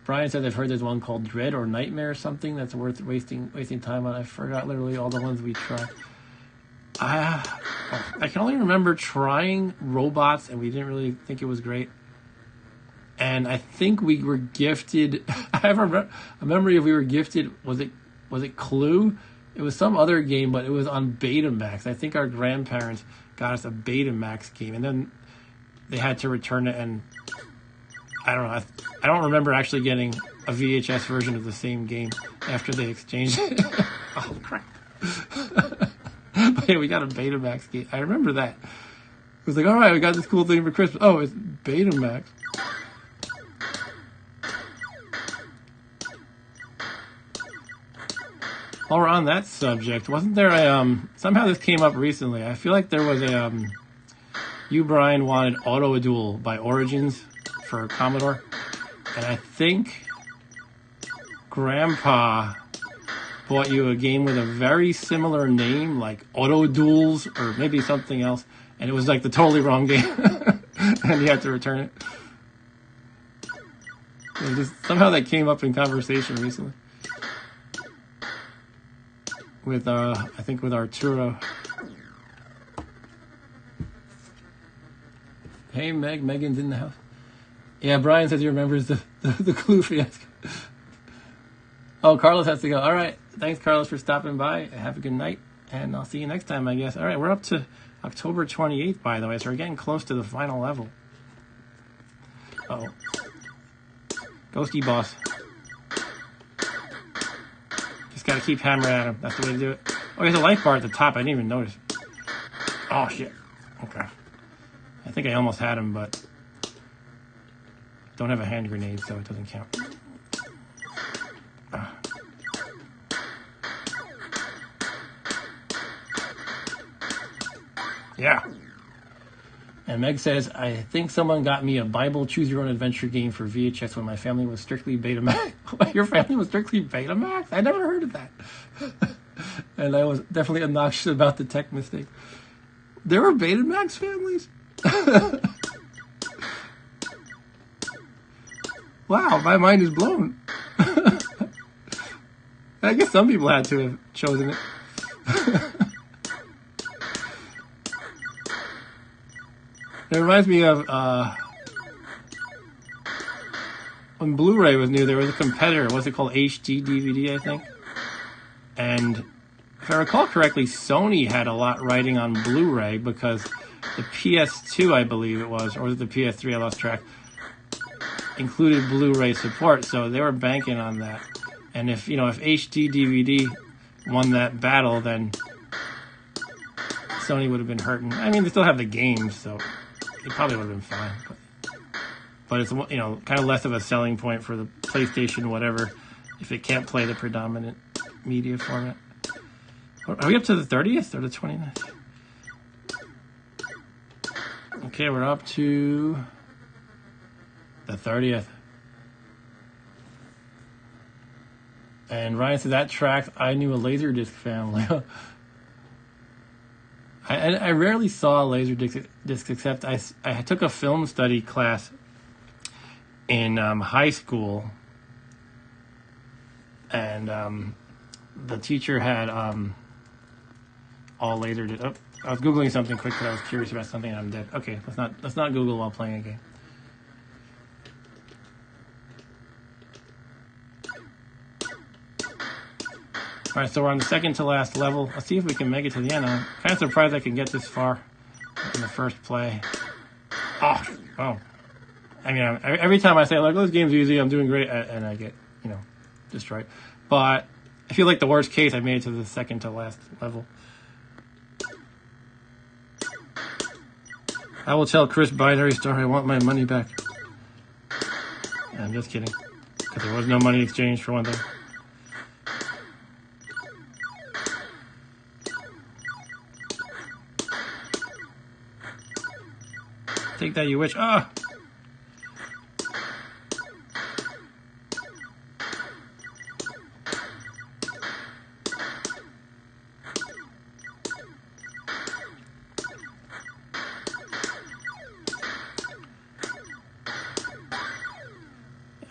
Brian says I've heard there's one called Dread or Nightmare or something that's worth wasting time on. I forgot literally all the ones we tried. I can only remember trying Robots, and we didn't really think it was great. And I think we were gifted. I have a memory of we were gifted. Was it Clue? It was some other game, but it was on Betamax. I think our grandparents got us a Betamax game, and then they had to return it. And I don't know. I don't remember actually getting a VHS version of the same game after they exchanged it. Oh crap! But yeah, we got a Betamax game. I remember that. It was like, all right, we got this cool thing for Christmas. Oh, it's Betamax. While we're on that subject, wasn't there a, somehow this came up recently. I feel like there was a, you, Brian, wanted Auto Duel by Origins for Commodore. And I think Grandpa bought you a game with a very similar name, like Auto Duels, or maybe something else. And it was like the totally wrong game. And you had to return it. Somehow that came up in conversation recently. With I think with Arturo. Hey Megan's in the house. Yeah, Brian says he remembers the Clue fiasco. Oh, Carlos has to go. All right, thanks Carlos for stopping by. Have a good night, and I'll see you next time, I guess. All right, we're up to October 28th, by the way, so we're getting close to the final level. Uh-oh. Ghosty boss. Just gotta keep hammering at him. That's the way to do it. Oh, there's a life bar at the top. I didn't even notice. Oh, shit. Okay. I think I almost had him, but Don't have a hand grenade, so it doesn't count. Yeah. And Meg says, I think someone got me a Bible Choose Your Own Adventure game for VHS when my family was strictly Betamax. Your family was strictly Betamax? I never heard of that. And I was definitely obnoxious about the tech mistake. There were Betamax families? Wow, my mind is blown. I guess some people had to have chosen it. It reminds me of when Blu-ray was new, there was a competitor. What's it called? HD DVD, I think. And if I recall correctly, Sony had a lot riding on Blu-ray because the PS2, I believe it was, or was it the PS3? I lost track. Included Blu-ray support, so they were banking on that. And if HD DVD won that battle, then Sony would have been hurting. I mean, they still have the games, so it probably would have been fine. But it's kind of less of a selling point for the PlayStation, whatever, if it can't play the predominant media format. Are we up to the 30th or the 29th? Okay, we're up to the 30th. And Ryan said that tracks. I knew a Laserdisc family. I rarely saw Laserdiscs except I took a film study class in high school, and the teacher had all Laserdiscs. Oh, I was Googling something quick because I was curious about something and I'm dead. Okay, let's not Google while playing a game. All right, so we're on the second to last level. Let's see if we can make it to the end. I'm kind of surprised I can get this far in the first play. Oh. I mean, every time I say, like, this game's easy, I'm doing great, and I get, destroyed. But I feel like the worst case, I made it to the second to last level. I will tell Chris Binary Star I want my money back. I'm just kidding. Because there was no money exchanged for one thing. Take that, you witch. Ah!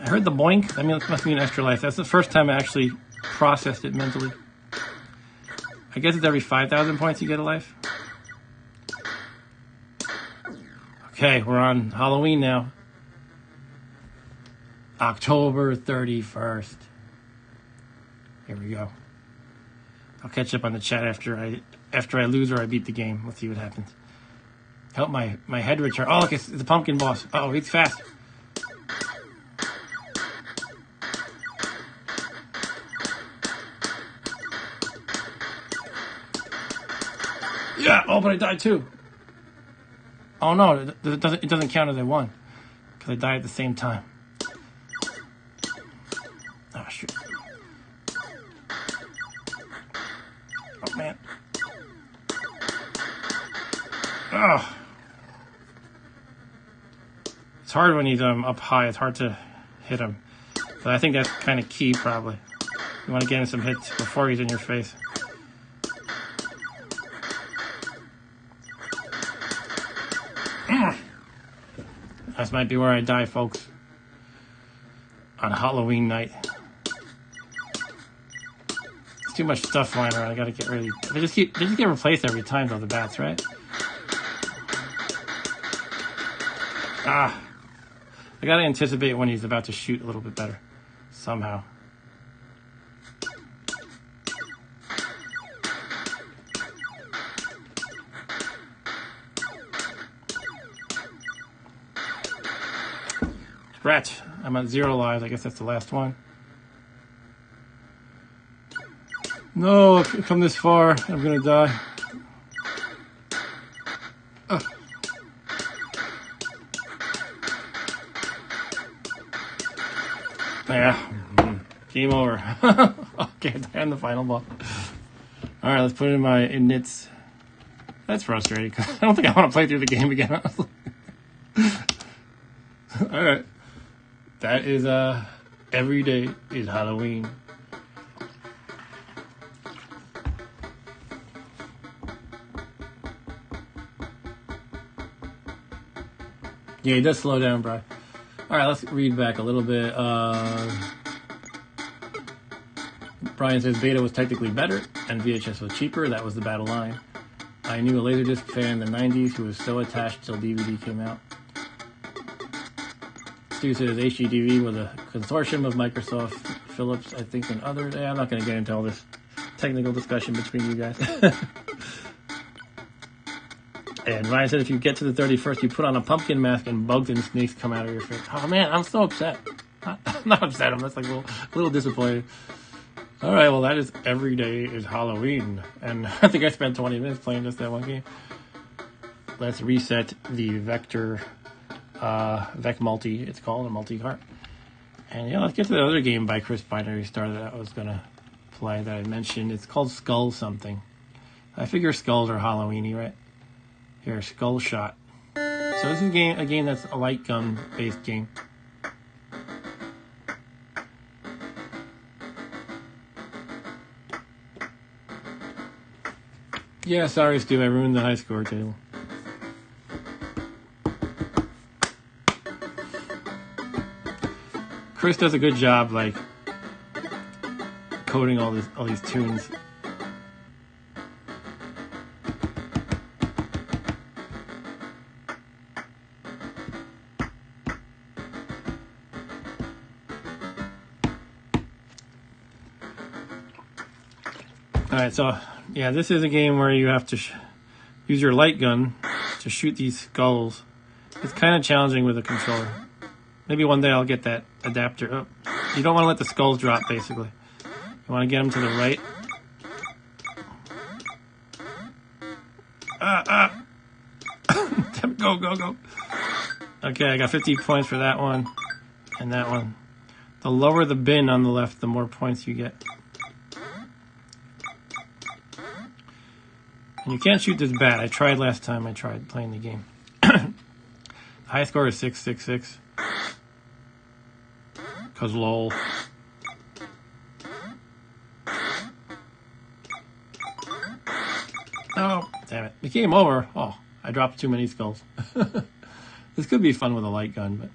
I heard the boink. I mean, it must be an extra life. That's the first time I actually processed it mentally. I guess it's every 5,000 points you get a life. Okay, we're on Halloween now. October 31st. Here we go. I'll catch up on the chat after I lose or I beat the game. Let's see what happens. Help my head return. Oh, look, it's the pumpkin boss. Oh, he's fast. Yeah. Oh, but I died too. Oh no, it doesn't count as I won because I died at the same time. Oh shoot! Oh man! Oh, it's hard when he's up high. It's hard to hit him, but I think that's kind of key. Probably you want to get in some hits before he's in your face. This might be where I die, folks. On Halloween night. There's too much stuff flying around. I gotta get ready. They just get replaced every time, though, the bats, right? I gotta anticipate when he's about to shoot a little bit better. Somehow. Scratch. I'm at 0 lives. I guess that's the last one. No, I've come this far. I'm gonna die. Yeah. Game over. Okay, I'm the final boss. Alright, let's put in my inits. That's frustrating, because I don't think I want to play through the game again. Alright. That is, every day is Halloween. Yeah, he does slow down, bro. Alright, let's read back a little bit. Brian says beta was technically better and VHS was cheaper. That was the battle line. I knew a Laserdisc fan in the 90s who was so attached till DVD came out. Stu says HDTV was a consortium of Microsoft, Philips, I think, and others. I'm not going to get into all this technical discussion between you guys. And Ryan said if you get to the 31st, you put on a pumpkin mask and bugs and snakes come out of your face. Oh man, I'm so upset. I'm not upset, I'm just like a little disappointed. Alright, well that is every day is Halloween. And I think I spent 20 minutes playing just that one game. Let's reset the Vector, Vec Multi, it's called, a multi-cart. And yeah, let's get to the other game by Chris Binary Star that I was going to play that I mentioned. It's called Skull something. I figure skulls are Halloweeny, right? Here, Skull Shot. So this is a game that's a light gun based game. Yeah, sorry Stu, I ruined the high score table. Chris does a good job, like, coding all these tunes. Alright, so, yeah, this is a game where you have to use your light gun to shoot these skulls. It's kind of challenging with a controller. Maybe one day I'll get that adapter. Oh, you don't want to let the skulls drop, basically. You want to get them to the right. Go, go, go. Okay, I got 50 points for that one and that one. The lower the bin on the left, the more points you get. And you can't shoot this bad. I tried last time I tried playing the game. The high score is 666. Cause lol. Oh, damn it. The game over. Oh, I dropped too many skulls. This could be fun with a light gun, but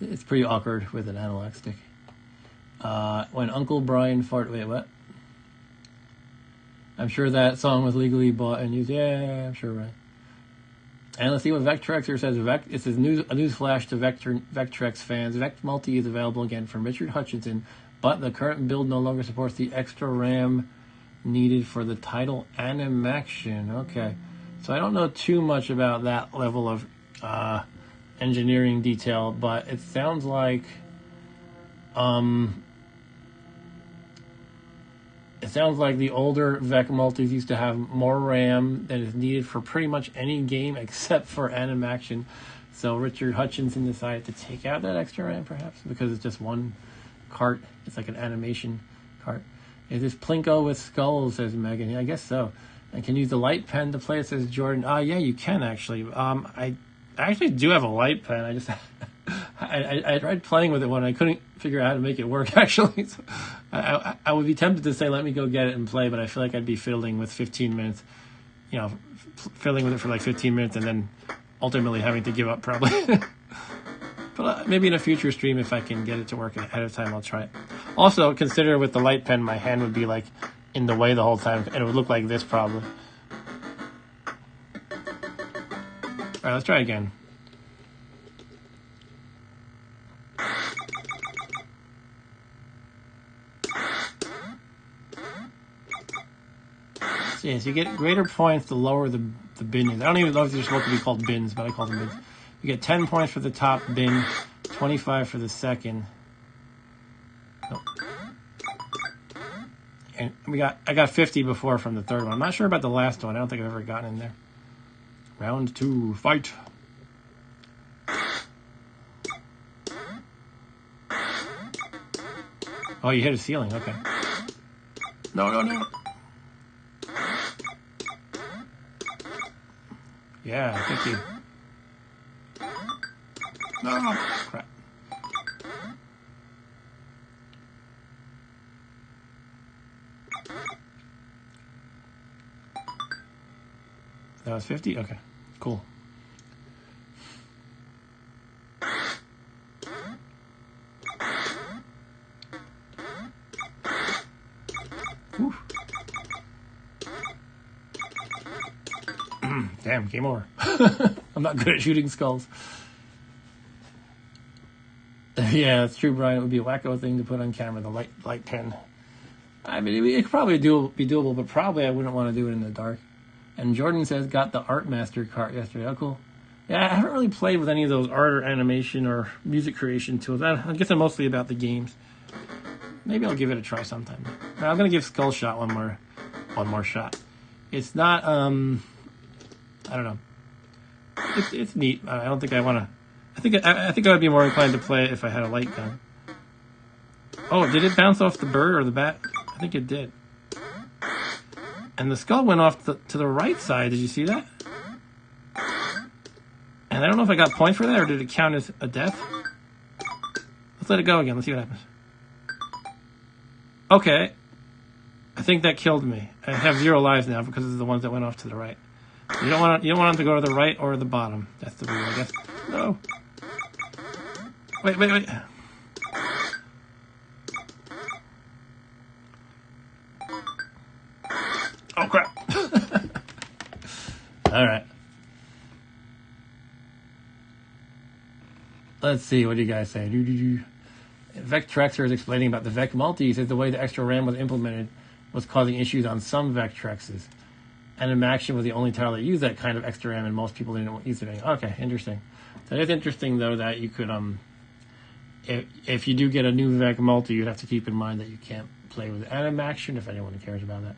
it's pretty awkward with an analog stick. When Uncle Brian fart... Wait, what? I'm sure that song was legally bought and used. Yeah, I'm sure, right. And let's see what Vectrexer says. It says a news flash to Vectrex fans. Vec Multi is available again from Richard Hutchinson, but the current build no longer supports the extra RAM needed for the title animation. Okay, so I don't know too much about that level of engineering detail, but it sounds like the older Vec Multis used to have more RAM than is needed for pretty much any game except for Animaction. So Richard Hutchinson decided to take out that extra RAM, perhaps, because it's just one cart. It's like an animation cart. Is this Plinko with skulls, says Megan. Yeah, I guess so. And can use the light pen to play it, says Jordan. Yeah, you can, actually. I actually do have a light pen. I just... I tried playing with it when I couldn't figure out how to make it work, actually. So I would be tempted to say, let me go get it and play, but I feel like I'd be fiddling with 15 minutes, fiddling with it for like 15 minutes and then ultimately having to give up, probably. But maybe in a future stream, if I can get it to work ahead of time, I'll try it. Also, consider with the light pen, my hand would be like in the way the whole time, and it would look like this, probably. All right, let's try again. Yes, you get greater points the lower the bin is. I don't even know if they're supposed to be called bins, but I call them bins. You get 10 points for the top bin, 25 for the second. Oh. And I got 50 before from the third one. I'm not sure about the last one. I don't think I've ever gotten in there. Round 2, fight. Oh, you hit a ceiling. Okay. No, no, no. Yeah, I think you... No, crap. That was 50? Okay, cool. Whew. Damn, game over. I'm not good at shooting skulls. Yeah, it's true, Brian. It would be a wacko thing to put on camera, the light pen. I mean, it could probably be doable, but probably I wouldn't want to do it in the dark. And Jordan says, got the Art Master cart yesterday. Oh, cool. Yeah, I haven't really played with any of those art or animation or music creation tools. I guess I'm mostly about the games. Maybe I'll give it a try sometime. I'm going to give Skull Shot one more shot. It's not, I don't know. It's neat. I don't think I want to. I think I would be more inclined to play it if I had a light gun. Oh, did it bounce off the bird or the bat? I think it did. And the skull went off to the right side. Did you see that? And I don't know if I got points for that or did it count as a death? Let's let it go again. Let's see what happens. Okay. I think that killed me. I have 0 lives now because it's the ones that went off to the right. You don't want them to go to the right or the bottom. That's the rule, I guess. No. Wait. Oh, crap. All right. Let's see. What do you guys say? Vectrexer is explaining about the Vec multi. He says the way the extra RAM was implemented was causing issues on some Vectrexes. Animaction was the only title that used that kind of extra RAM, and most people didn't use it anymore. Okay, interesting. That is interesting, though, that you could, if you do get a new Vec multi, you'd have to keep in mind that you can't play with Animaction, if anyone cares about that.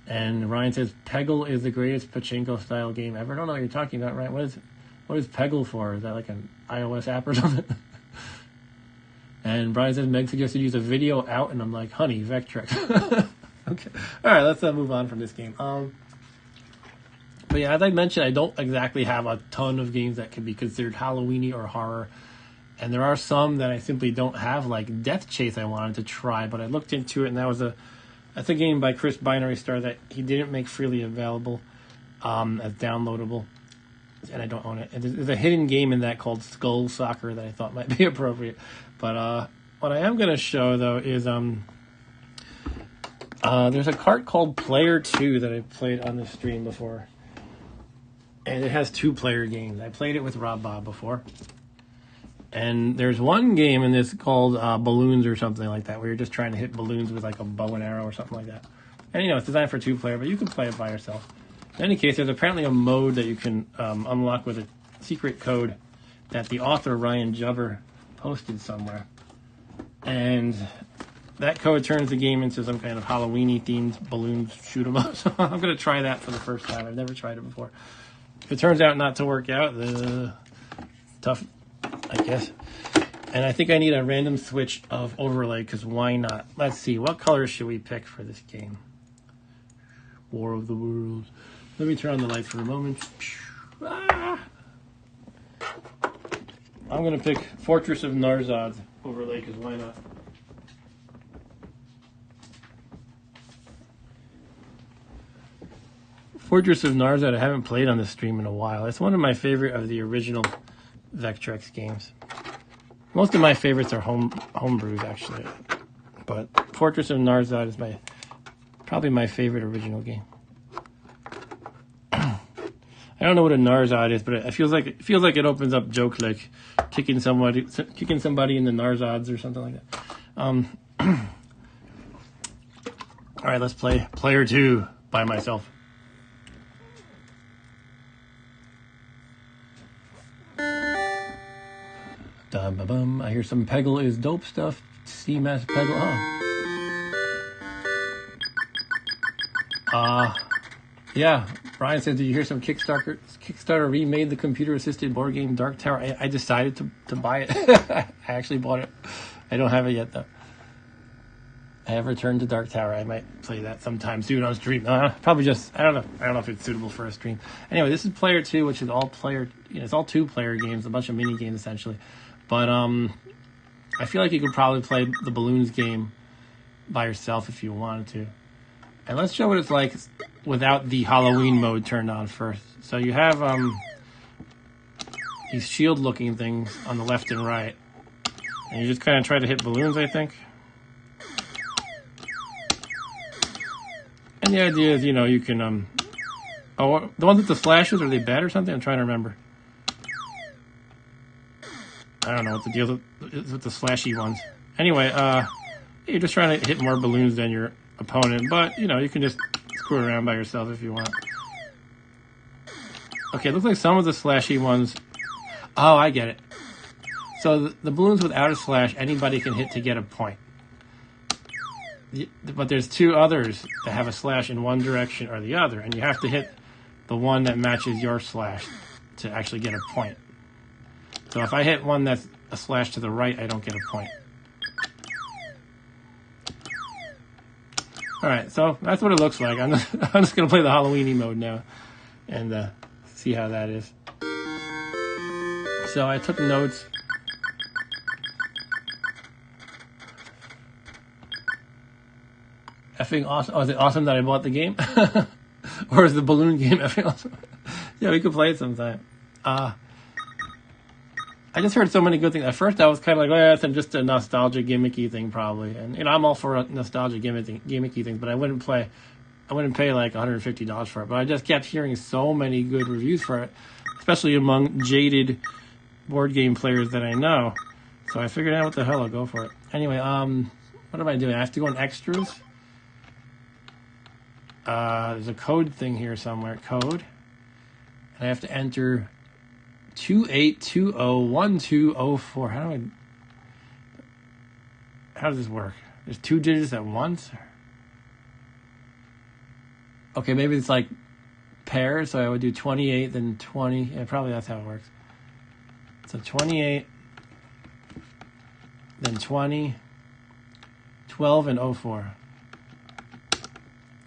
And Ryan says, Peggle is the greatest pachinko-style game ever. I don't know what you're talking about, Ryan. What is Peggle for? Is that like an iOS app or something? And Brian says, Meg suggested use a video out, and I'm like, honey, Vectrex. Okay. All right, let's move on from this game. But yeah, as I mentioned, I don't exactly have a ton of games that could be considered Halloweenier or horror. And there are some that I simply don't have, like Death Chase I wanted to try, but I looked into it, and that's a game by Chris Binary Star that he didn't make freely available as downloadable, and I don't own it. And there's a hidden game in that called Skull Soccer that I thought might be appropriate. But what I am going to show, though, is there's a cart called Player 2 that I played on the stream before. And it has 2-player games. I played it with Rob Bob before. And there's one game in this called Balloons or something like that, where you're just trying to hit balloons with like a bow and arrow or something like that. And it's designed for 2-player, but you can play it by yourself. In any case, there's apparently a mode that you can unlock with a secret code that the author, Ryan Jubber, posted somewhere. And that code turns the game into some kind of Halloween-themed balloon shoot 'em up. So I'm going to try that for the first time. I've never tried it before. If it turns out not to work out, tough, I guess. And I think I need a random switch of overlay, because why not? Let's see, what colors should we pick for this game? War of the Worlds. Let me turn on the lights for a moment. Ah! I'm going to pick Fortress of Narzad overlay, because why not? Fortress of Narzad I haven't played on the stream in a while. It's one of my favorite of the original Vectrex games. Most of my favorites are homebrews, actually. But Fortress of Narzad is probably my favorite original game. I don't know what a Narzad is, but it feels like it opens up jokes like kicking somebody in the Narzads or something like that. All right, let's play Player 2 by myself. I hear some Peggle is dope stuff. CMAS Peggle. Yeah. Brian said, did you hear some Kickstarter remade the computer-assisted board game Dark Tower? I decided to buy it. I actually bought it. I don't have it yet, though. I have Returned to Dark Tower. I might play that sometime soon on stream. Probably just, I don't know. I don't know if it's suitable for a stream. Anyway, this is Player 2, which is all player, it's all 2-player games, a bunch of mini games essentially. But I feel like you could probably play the balloons game by yourself if you wanted to. And let's show what it's like without the Halloween mode turned on first. So you have these shield-looking things on the left and right. And you just kind of try to hit balloons, I think. And the idea is, you can, oh, the ones with the flashes, are they bad or something? I'm trying to remember. I don't know what the deal is with the slashy ones. Anyway, you're just trying to hit more balloons than your opponent, but, you can just screw around by yourself if you want. Okay, it looks like some of the slashy ones... Oh, I get it. So the balloons without a slash, anybody can hit to get a point. But there's 2 others that have a slash in one direction or the other, and you have to hit the one that matches your slash to actually get a point. So if I hit one that's a slash to the right, I don't get a point. Alright, so that's what it looks like. I'm just going to play the Halloweeny mode now and see how that is. So I took notes. Effing awesome. Oh, is it awesome that I bought the game? Or is the balloon game effing awesome? Yeah, we could play it sometime. I just heard so many good things. At first I was kind of like, oh, that's just a nostalgia gimmicky thing probably. And, I'm all for nostalgia gimmicky things, but I wouldn't pay like $150 for it. But I just kept hearing so many good reviews for it, especially among jaded board game players that I know. So I figured out what the hell, I'll go for it. Anyway, what am I doing? I have to go in extras. There's a code thing here somewhere. Code. And I have to enter 28201204. How does this work? There's 2 digits at once? Okay, maybe it's like pairs, so I would do 28, then 20. Yeah, probably that's how it works. So 28, then 20, 12, and 04.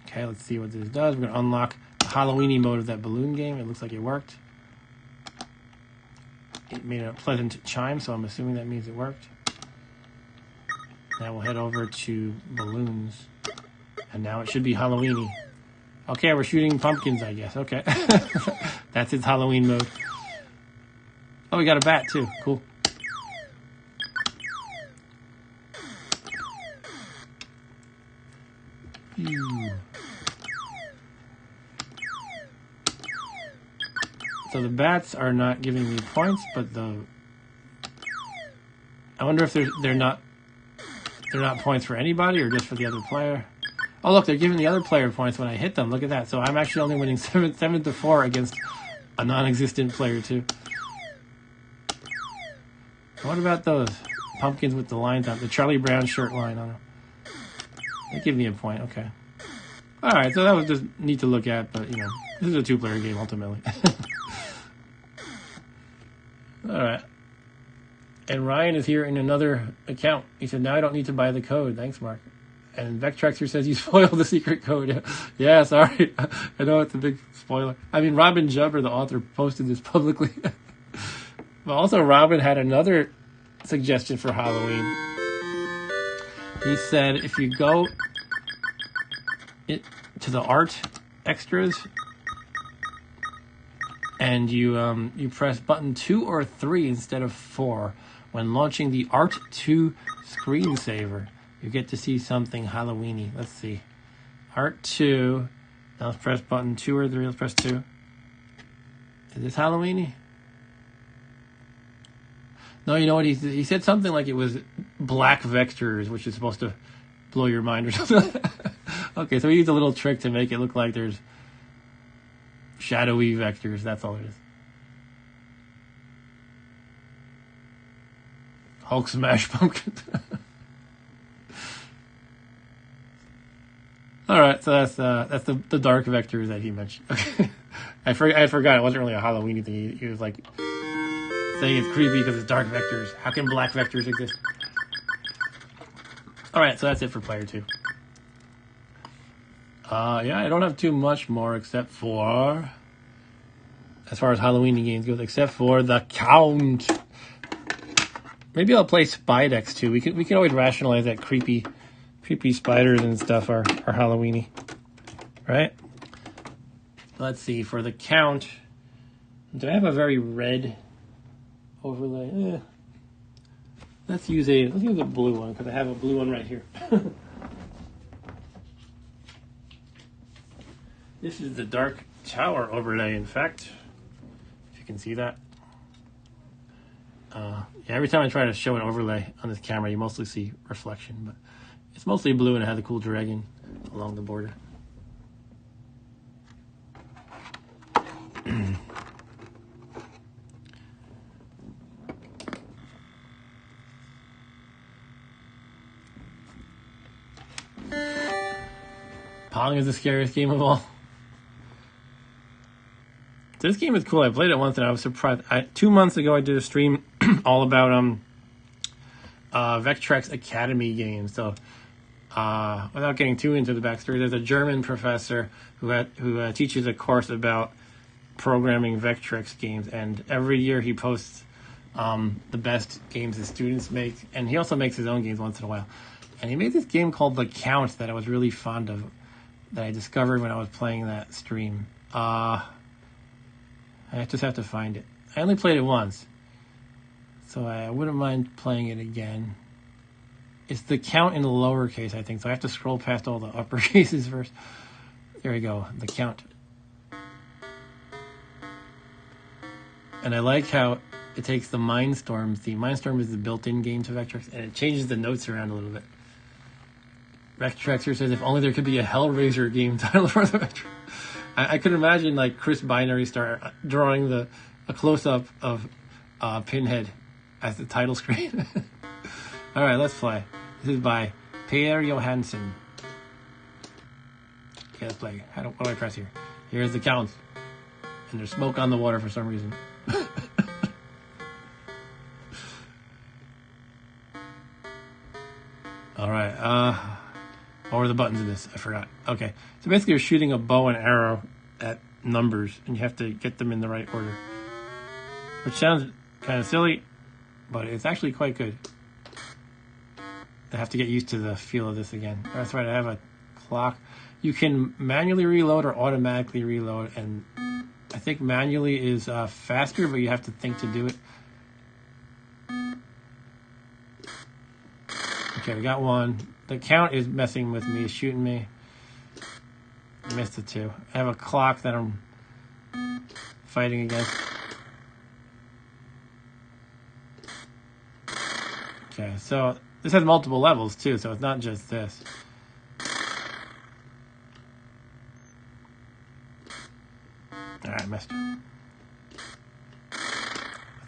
Okay, let's see what this does. We're going to unlock the Halloweeny mode of that balloon game. It looks like it worked. It made a pleasant chime, so I'm assuming that means it worked. Now we'll head over to balloons. And now it should be Halloweeny. Okay, we're shooting pumpkins, I guess. Okay. That's its Halloween mode. Oh, we got a bat, too. Cool. So the bats are not giving me points, but I wonder if they're not points for anybody or just for the other player. Oh, look, they're giving the other player points when I hit them. Look at that. So I'm actually only winning 7-4 against a non-existent player, too. What about those pumpkins with the lines on the Charlie Brown shirt line on them? They give me a point. Okay. All right. So that was just neat to look at, but this is a 2-player game ultimately. All right. And Ryan is here in another account. He said, now I don't need to buy the code. Thanks, Mark. And Vectrexer says you spoiled the secret code. Yeah, sorry. I know it's a big spoiler. I mean, Robin Jubber, the author, posted this publicly. But also, Robin had another suggestion for Halloween. He said if you go to the art extras and you press button 2 or 3 instead of 4 when launching the Art 2 screensaver, you get to see something Halloweeny. Let's see. Art 2. Now let's press button 2 or 3. Let's press 2. Is this Halloweeny? No, you know what? He said something like it was black vectors, which is supposed to blow your mind or something. Okay, so he used a little trick to make it look like there's shadowy vectors. That's all it is. Hulk smash pumpkin. All right, so that's the dark vectors that he mentioned. Okay, I forgot it wasn't really a Halloweeny thing. He was like saying it's creepy because it's dark vectors. How can black vectors exist? Alright, so that's it for player 2. Yeah, I don't have too much more except for, as far as Halloween games goes, except for the count. Maybe I'll play SpideX too. We can always rationalize that creepy spiders and stuff are Halloweeny, right? Let's see, for the count, do I have a very red overlay? Let's use a blue one, because I have a blue one right here. This is the Dark Tower overlay, in fact, if you can see that. Yeah, every time I try to show an overlay on this camera, you mostly see reflection, but it's mostly blue and it has a cool dragon along the border. Pong is the scariest game of all. This game is cool. I played it once and I was surprised. 2 months ago I did a stream all about Vectrex Academy games. So without getting too into the backstory, there's a German professor who teaches a course about programming Vectrex games, and every year he posts the best games his students make, and he also makes his own games once in a while. And he made this game called The Count that I was really fond of, that I discovered when I was playing that stream. I just have to find it. I only played it once, so I wouldn't mind playing it again. It's The Count in the lowercase, I think, so I have to scroll past all the upper cases first. There we go, The Count. And I like how it takes the Mindstorms. The Mindstorm is the built-in game to Vectrex, and it changes the notes around a little bit. Vectrexer says, if only there could be a Hellraiser game title for the Vectrex. I could imagine like Chris Binary Star drawing a close-up of Pinhead as the title screen. All right, let's play. This is by Per Johansson. Okay, let's play. What do I press here? Here's the count. And there's smoke on the water for some reason. All right. What were the buttons in this? I forgot. Okay. So basically you're shooting a bow and arrow at numbers, and you have to get them in the right order. Which sounds kind of silly, but it's actually quite good. I have to get used to the feel of this again. That's right, I have a clock. You can manually reload or automatically reload, and I think manually is faster, but you have to think to do it. Okay, we got one. The count is messing with me, shooting me. I missed it too. I have a clock that I'm fighting against. Okay, so this has multiple levels too, so it's not just this. Alright, I missed. I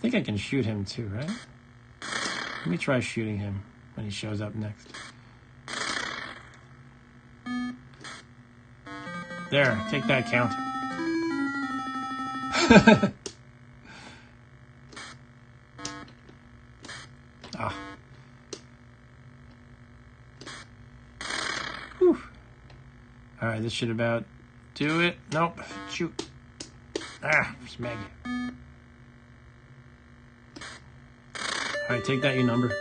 think I can shoot him too, right? Let me try shooting him when he shows up next. There, take that count. Ah. Whew. Alright, this should about do it. Nope. Shoot. Ah, smeg. Alright, take that, you number.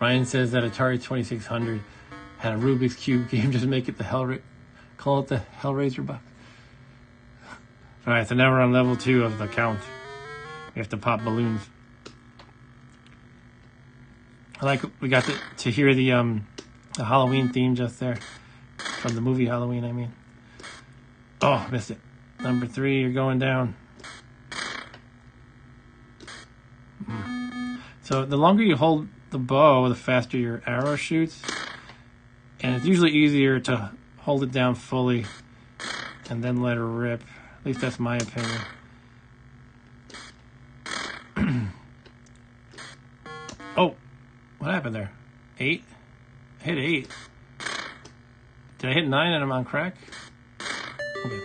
Ryan says that Atari 2600 had a Rubik's Cube game. Just make it call it the Hellraiser box. Alright, so now we're on level 2 of the count. We have to pop balloons. I like we got to hear the Halloween theme just there. From the movie Halloween, I mean. Oh, missed it. Number 3, you're going down. So the longer you hold the bow, the faster your arrow shoots, and it's usually easier to hold it down fully and then let her rip. At least that's my opinion. Oh, what happened there? 8? I hit 8. Did I hit 9 and I'm on crack? Okay.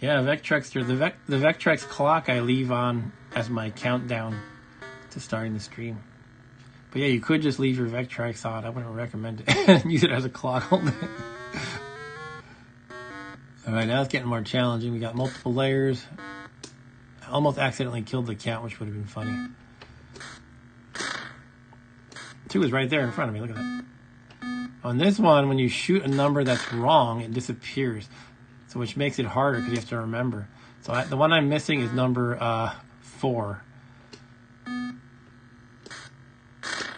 Yeah, Vectrexter. The Vectrex clock I leave on as my countdown to starting the stream. But yeah, you could just leave your Vectrex on. I wouldn't recommend it. And use it as a clock all day. Alright, now it's getting more challenging. We got multiple layers. I almost accidentally killed the count, which would have been funny. 2 is right there in front of me. Look at that. On this one, when you shoot a number that's wrong, it disappears. So which makes it harder because you have to remember. So the one I'm missing is number 4.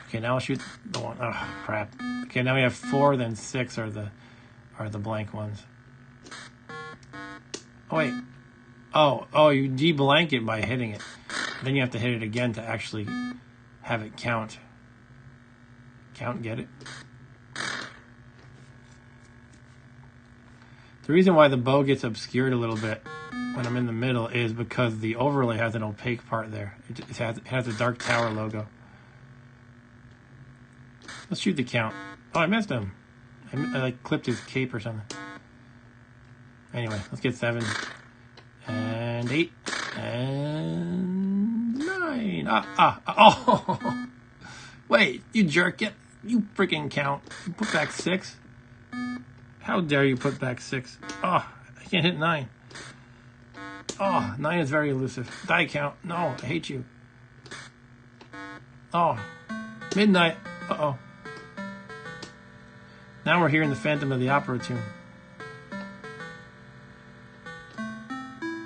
Okay, now I'll shoot the one. Oh, crap. Okay, now we have 4, then 6 are the blank ones. Oh, wait. Oh, you de-blank it by hitting it. Then you have to hit it again to actually have it count. Get it? The reason why the bow gets obscured a little bit when I'm in the middle is because the overlay has an opaque part there. It has a Dark Tower logo. Let's shoot the count. Oh, I missed him. I like clipped his cape or something. Anyway, let's get 7 and 8 and 9. Oh! Wait, you jerk it! You freaking count! You put back 6. How dare you put back 6? Oh, I can't hit 9. Oh, 9 is very elusive. Die count. No, I hate you. Oh, midnight. Uh-oh. Now we're hearing the Phantom of the Opera tune.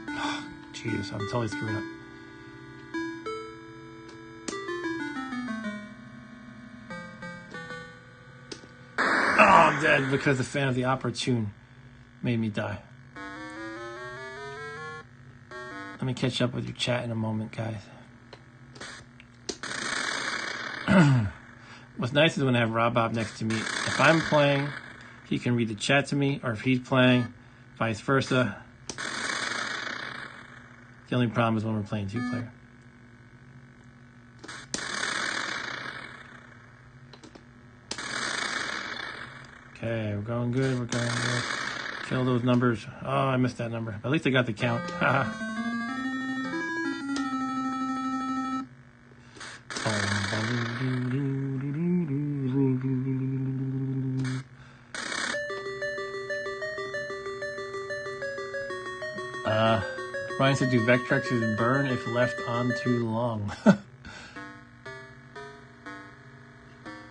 Oh, Jesus, I'm totally screwing up. Oh, I'm dead because the Phantom of the Opera tune made me die. Let me catch up with your chat in a moment, guys. What's nice is when I have Rob next to me. If I'm playing, he can read the chat to me, or if he's playing, vice versa. The only problem is when we're playing 2-player. Okay, we're going good, Kill those numbers. Oh, I missed that number. At least I got the count. Haha. Brian said, do Vectrexes burn if left on too long?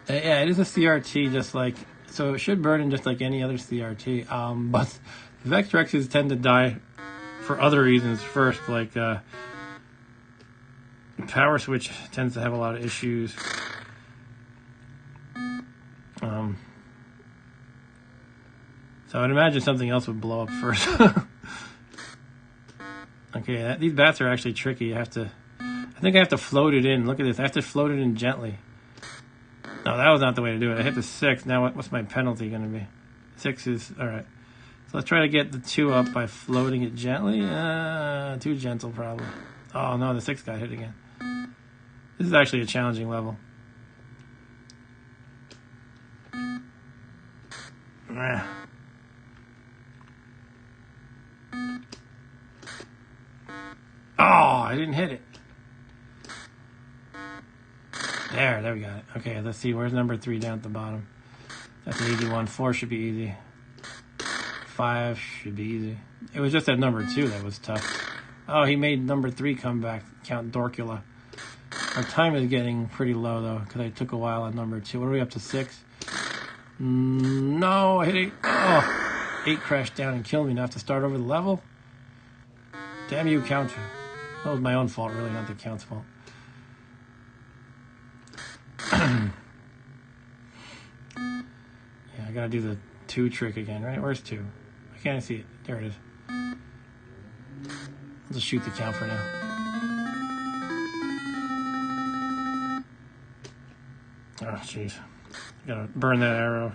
Yeah, it is a CRT, just like, so it should burn in just like any other CRT. But Vectrexes tend to die for other reasons first, like power switch tends to have a lot of issues. So I'd imagine something else would blow up first. Okay, these bats are actually tricky. I think I have to float it in. Look at this. I have to float it in gently. No, that was not the way to do it. I hit the 6. Now what's my penalty going to be? 6 is... Alright. So let's try to get the 2 up by floating it gently. Too gentle, probably. Oh, no, the 6 got hit again. This is actually a challenging level. Oh, I didn't hit it. There we got it. Okay, let's see. Where's number 3 down at the bottom? That's an easy one. 4 should be easy. 5 should be easy. It was just that number 2 that was tough. Oh, he made number 3 come back. Count Dorcula. Our time is getting pretty low, though, because I took a while on number 2. What are we up to, 6? No, I hit 8. Oh, 8 crashed down and killed me. Now I have to start over the level? Damn you, Count. That was my own fault, really, not the Count's fault. Yeah, I gotta do the 2 trick again, right? Where's 2? I can't see it. There it is. I'll just shoot the count for now. Oh, jeez. Gotta burn that arrow.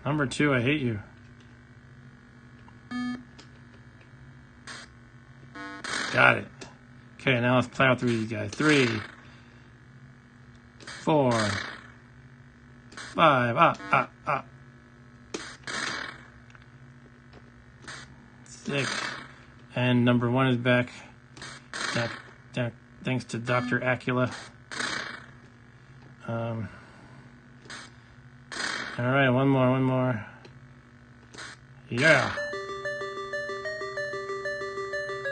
Number 2, I hate you. Got it. Okay, now let's plow through these guys. 3, 4, 5, 6, and number 1 is back. Thanks to Dr. Acula. All right, one more. Yeah.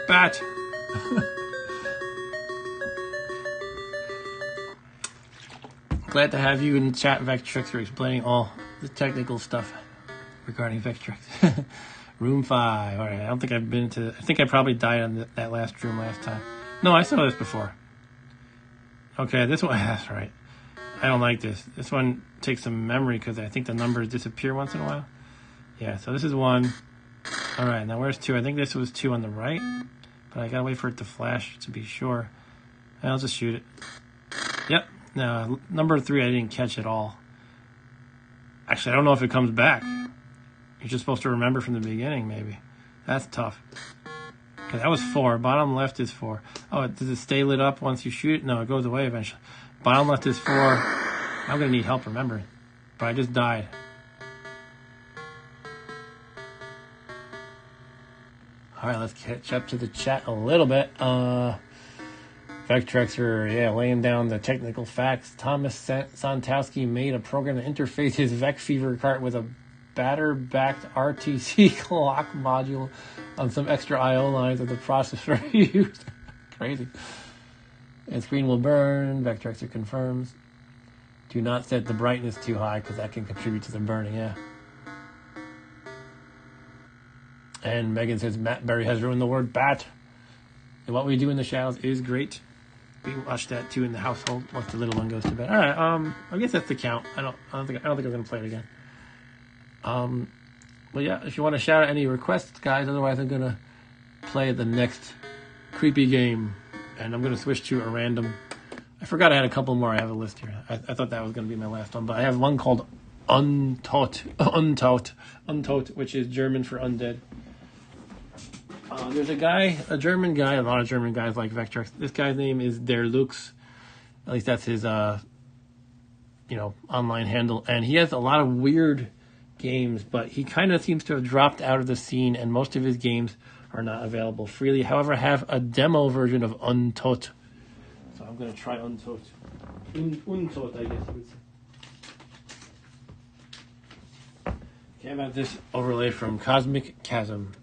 Bat. Glad to have you in the chat, Vectrex, for explaining all the technical stuff regarding Vectrex. Room 5. All right, I don't think I've been to... I think I probably died on that last room last time. No, I saw this before. Okay, this one... That's right. I don't like this. This one takes some memory because I think the numbers disappear once in a while. Yeah, so this is 1. All right, now where's 2? I think this was 2 on the right, but I gotta wait for it to flash to be sure. I'll just shoot it. Yep. Now, number 3 I didn't catch at all. Actually, I don't know if it comes back. You're just supposed to remember from the beginning, maybe. That's tough. Okay, that was 4. Bottom left is 4. Oh, does it stay lit up once you shoot it? No, it goes away eventually. Bottom left is 4. I'm going to need help remembering. But I just died. All right, let's catch up to the chat a little bit. Vectrex are, laying down the technical facts. Thomas Santowski made a program to interface his VecFever cart with a batter-backed RTC clock module on some extra I/O lines of the processor used. Crazy. And screen will burn. Vectrex confirms. Do not set the brightness too high because that can contribute to the burning, yeah. And Megan says Matt Berry has ruined the word bat. And what we do in the shadows is great. We watch that too in the household once the little one goes to bed. All right, I guess that's the count. I don't think I'm gonna play it again. Well, yeah, if you want to shout out any requests, guys, otherwise I'm gonna play the next creepy game, and I'm gonna switch to a random. I forgot I had a couple more. I have a list here. I thought that was gonna be my last one, but I have one called Untot, which is German for undead. There's a German guy, a lot of German guys like Vectrex. This guy's name is Der Lux. At least that's his, online handle. And he has a lot of weird games, but he kind of seems to have dropped out of the scene, and most of his games are not available freely. However, I have a demo version of Untot. So I'm going to try Untot. Untot, I guess you would say. Okay, I got this overlay from Cosmic Chasm.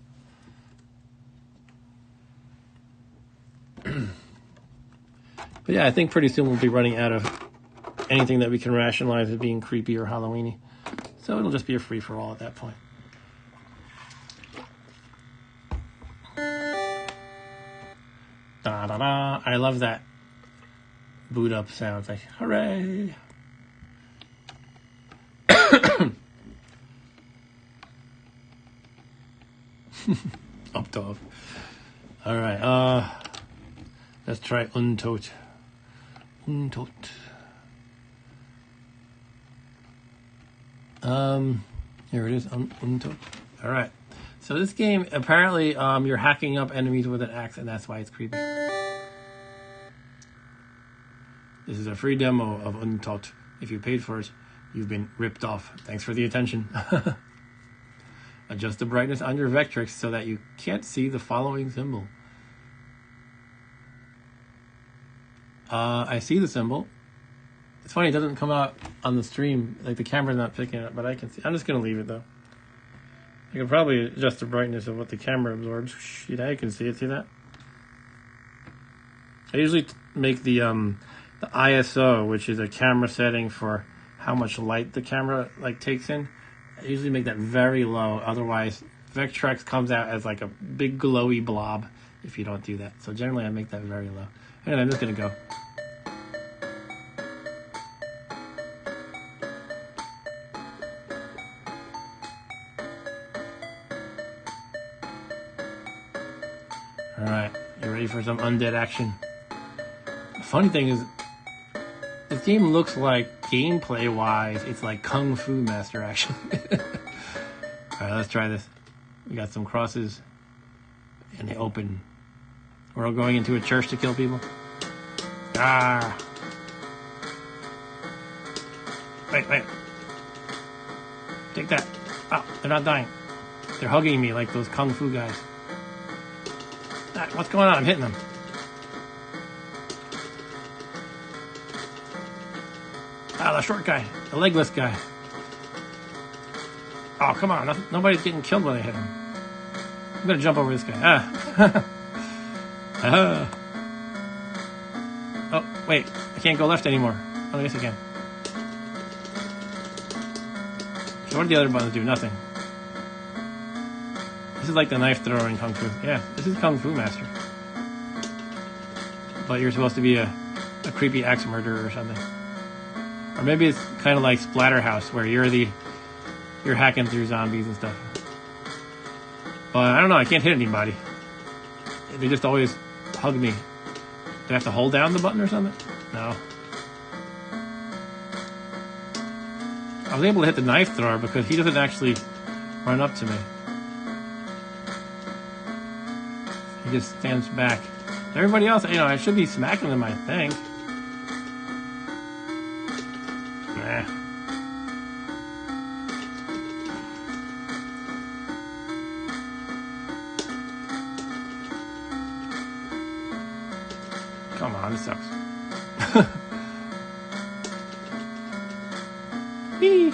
But yeah, I think pretty soon we'll be running out of anything that we can rationalize as being creepy or Halloweeny. So it'll just be a free-for-all at that point. Da-da-da. I love that boot up sound. It's like, hooray! Up dog. All right, let's try Untot. Untot. Here it is, Untot. All right. So this game, apparently, you're hacking up enemies with an axe, and that's why it's creepy. This is a free demo of Untot. If you paid for it, you've been ripped off. Thanks for the attention. Adjust the brightness on your Vectrex so that you can't see the following symbol. I see the symbol. It's funny, it doesn't come out on the stream. Like, the camera's not picking it up, but I can see. I'm just going to leave it, though. I can probably adjust the brightness of what the camera absorbs. Shit, I can see it. See that? I usually make the ISO, which is a camera setting for how much light the camera takes in. I usually make that very low. Otherwise, Vectrex comes out as like a big glowy blob if you don't do that. So generally, I make that very low. And I'm just going to go. Alright, you ready for some undead action? The funny thing is, this game looks like, gameplay-wise, it's like Kung Fu Master action. Alright, let's try this. We got some crosses, and they open. We're all going into a church to kill people. Ah. Wait. Take that. Oh, they're not dying. They're hugging me like those kung fu guys. Ah, what's going on? I'm hitting them. Ah, the short guy. The legless guy. Oh, come on. Nobody's getting killed when I hit him. I'm going to jump over this guy. Ah. Oh, wait. I can't go left anymore. Oh, I guess I can. Okay, what do the other buttons do? Nothing. This is like the knife thrower in Kung Fu. Yeah, this is Kung Fu Master. But you're supposed to be a creepy axe murderer or something. Or maybe it's kind of like Splatterhouse, where you're hacking through zombies and stuff. But I don't know, I can't hit anybody. They just always hug me. Do I have to hold down the button or something? No. I was able to hit the knife thrower because he doesn't actually run up to me. He just stands back. Everybody else, I should be smacking them, I think. Nah. Come on, this sucks. Whee!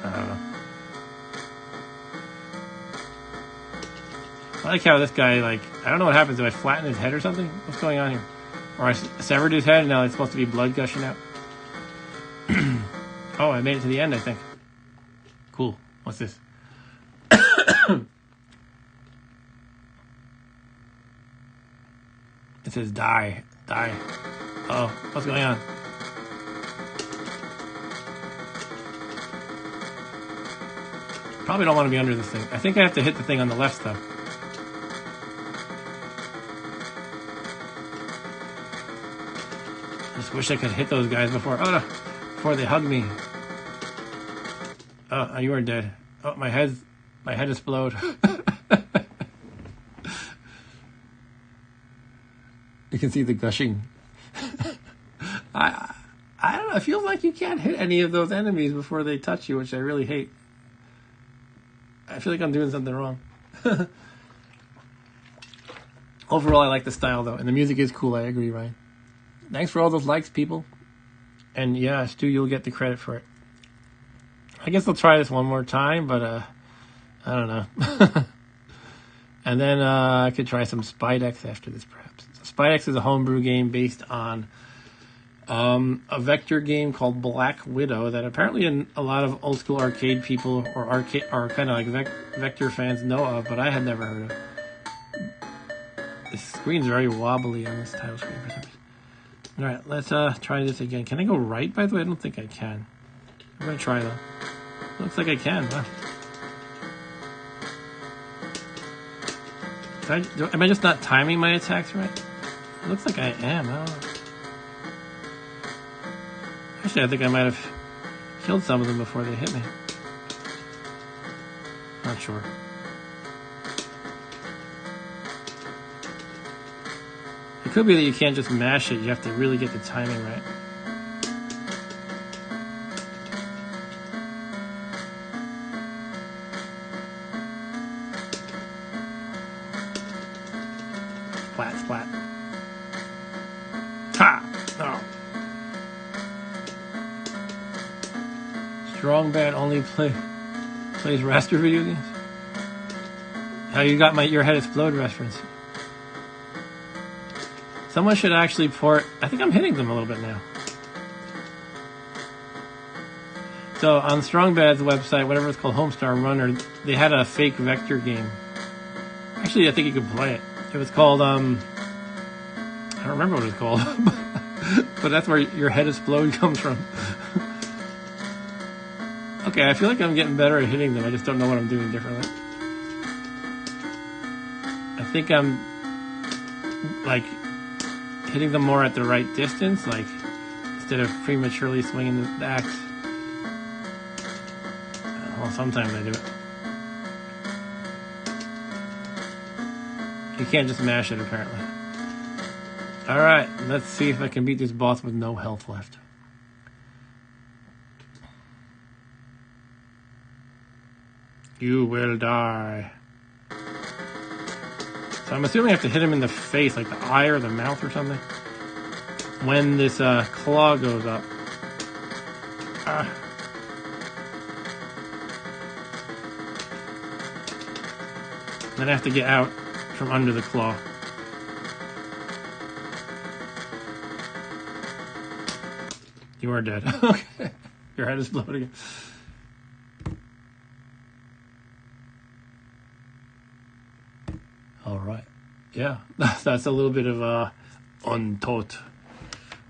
I don't know. I like how this guy, I don't know what happens. Do I flatten his head or something? What's going on here? Or I severed his head and now it's supposed to be blood gushing out. Oh, I made it to the end, I think. Cool. What's this? It says die. Die. Oh, what's going on? Probably don't want to be under this thing. I think I have to hit the thing on the left, though. I just wish I could hit those guys before they hug me. Oh, you are dead. Oh, my head exploded. You can see the gushing. I don't know. It feels like you can't hit any of those enemies before they touch you, which I really hate. I feel like I'm doing something wrong. Overall, I like the style, though. And the music is cool. I agree, Ryan. Thanks for all those likes, people. And yeah, Stu, you'll get the credit for it. I guess I'll try this one more time, but I don't know. And then I could try some SpideX after this, perhaps. So SpideX is a homebrew game based on a vector game called Black Widow that apparently a lot of old school arcade people or kind of like vector fans know of, but I had never heard of. The screen's very wobbly on this title screen for some reason. All right, let's try this again. Can I go right, by the way? I don't think I can. I'm going to try, though. Looks like I can, huh? Am I just not timing my attacks right? It looks like I am. I don't know. Actually, I think I might have killed some of them before they hit me. Not sure. It could be that you can't just mash it. You have to really get the timing right. Splat. Ha! Oh. Strong Bad only plays raster video games? How you got your head explode reference? Someone should actually port... I think I'm hitting them a little bit now. So on Strong Bad's website, whatever it's called, Homestar Runner, they had a fake vector game. Actually, I think you could play it. It was called, I don't remember what it was called. But that's where your head explode comes from. Okay, I feel like I'm getting better at hitting them. I just don't know what I'm doing differently. I think I'm, hitting them more at the right distance, instead of prematurely swinging the axe. Well, sometimes I do it. You can't just mash it, apparently. Alright, let's see if I can beat this boss with no health left. You will die. So I'm assuming I have to hit him in the face, like the eye or the mouth or something, when this claw goes up. Then I have to get out from under the claw. You are dead. Okay. Your head is exploding. Alright. Yeah. That's a little bit of Untot.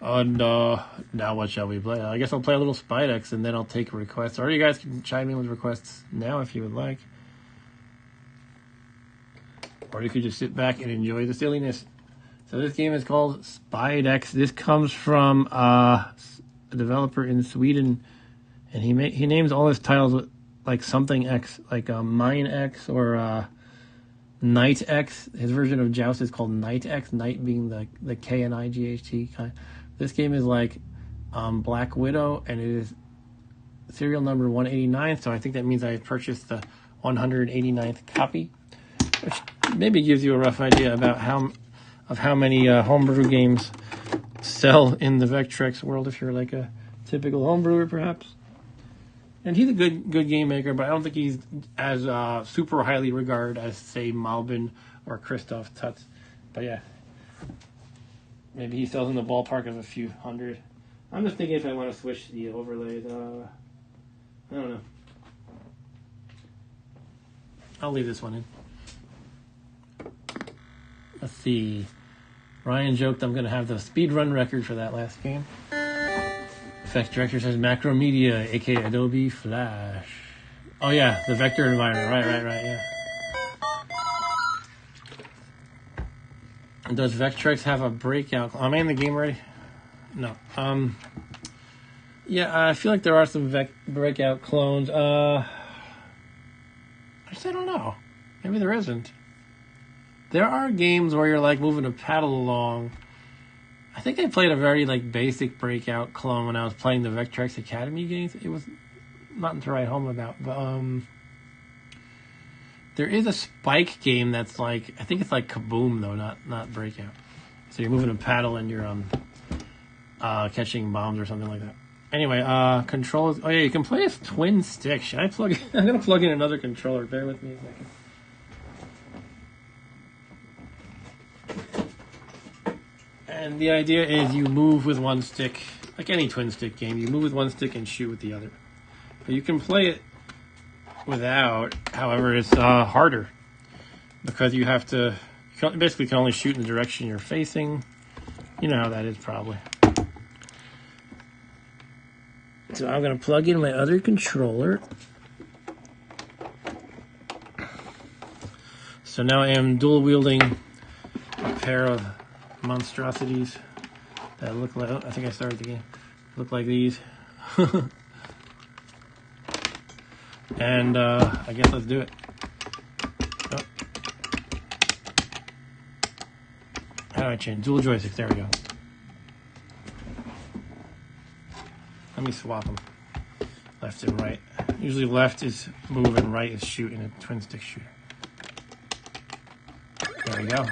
And now what shall we play? I guess I'll play a little SpideX and then I'll take requests. Or you guys can chime in with requests now if you would like. Or you could just sit back and enjoy the silliness. So this game is called SpideX. This comes from a developer in Sweden, and he names all his titles with like something X, like Mine X or Night X. His version of Joust is called Night X. Night being the K-N-I-G-H-T kind. This game is like Black Widow, and it is serial number 189. So I think that means I purchased the 189th copy, which maybe gives you a rough idea about how many homebrew games sell in the Vectrex world if you're like a typical homebrewer, perhaps. And he's a good game maker, but I don't think he's as super highly regarded as, say, Malbin or Christoph Tutz. But yeah, maybe he sells in the ballpark of a few hundred. I'm just thinking if I want to switch the overlays. I don't know. I'll leave this one in. Let's see. Ryan joked I'm going to have the speedrun record for that last game. Effects director says Macromedia, aka Adobe Flash. Oh yeah, the vector environment. Right, yeah. Does Vectrex have a breakout? Am I in the game already? No. Yeah, I feel like there are some breakout clones. I don't know. Maybe there isn't. There are games where you're like moving a paddle along. I think I played a very like basic breakout clone when I was playing the Vectrex Academy games. It was nothing to write home about, but there is a Spike game that's like, I think it's like Kaboom though, not breakout. So you're moving a paddle and you're catching bombs or something like that. Anyway, controls. Oh yeah, you can play as twin stick. Should I plug? I'm gonna plug in another controller. Bear with me a second. And the idea is you move with one stick, like any twin stick game. You move with one stick and shoot with the other. But you can play it without. However, it's harder because you have to. You basically can only shoot in the direction you're facing. You know how that is probably. So I'm going to plug in my other controller. So now I am dual wielding a pair of monstrosities that look like, oh, I think I started the game, look like these. And I guess let's do it. Oh. How do I change? Dual joysticks, there we go. Let me swap them. Left and right. Usually left is move and right is shoot in a twin stick shooter. There we go.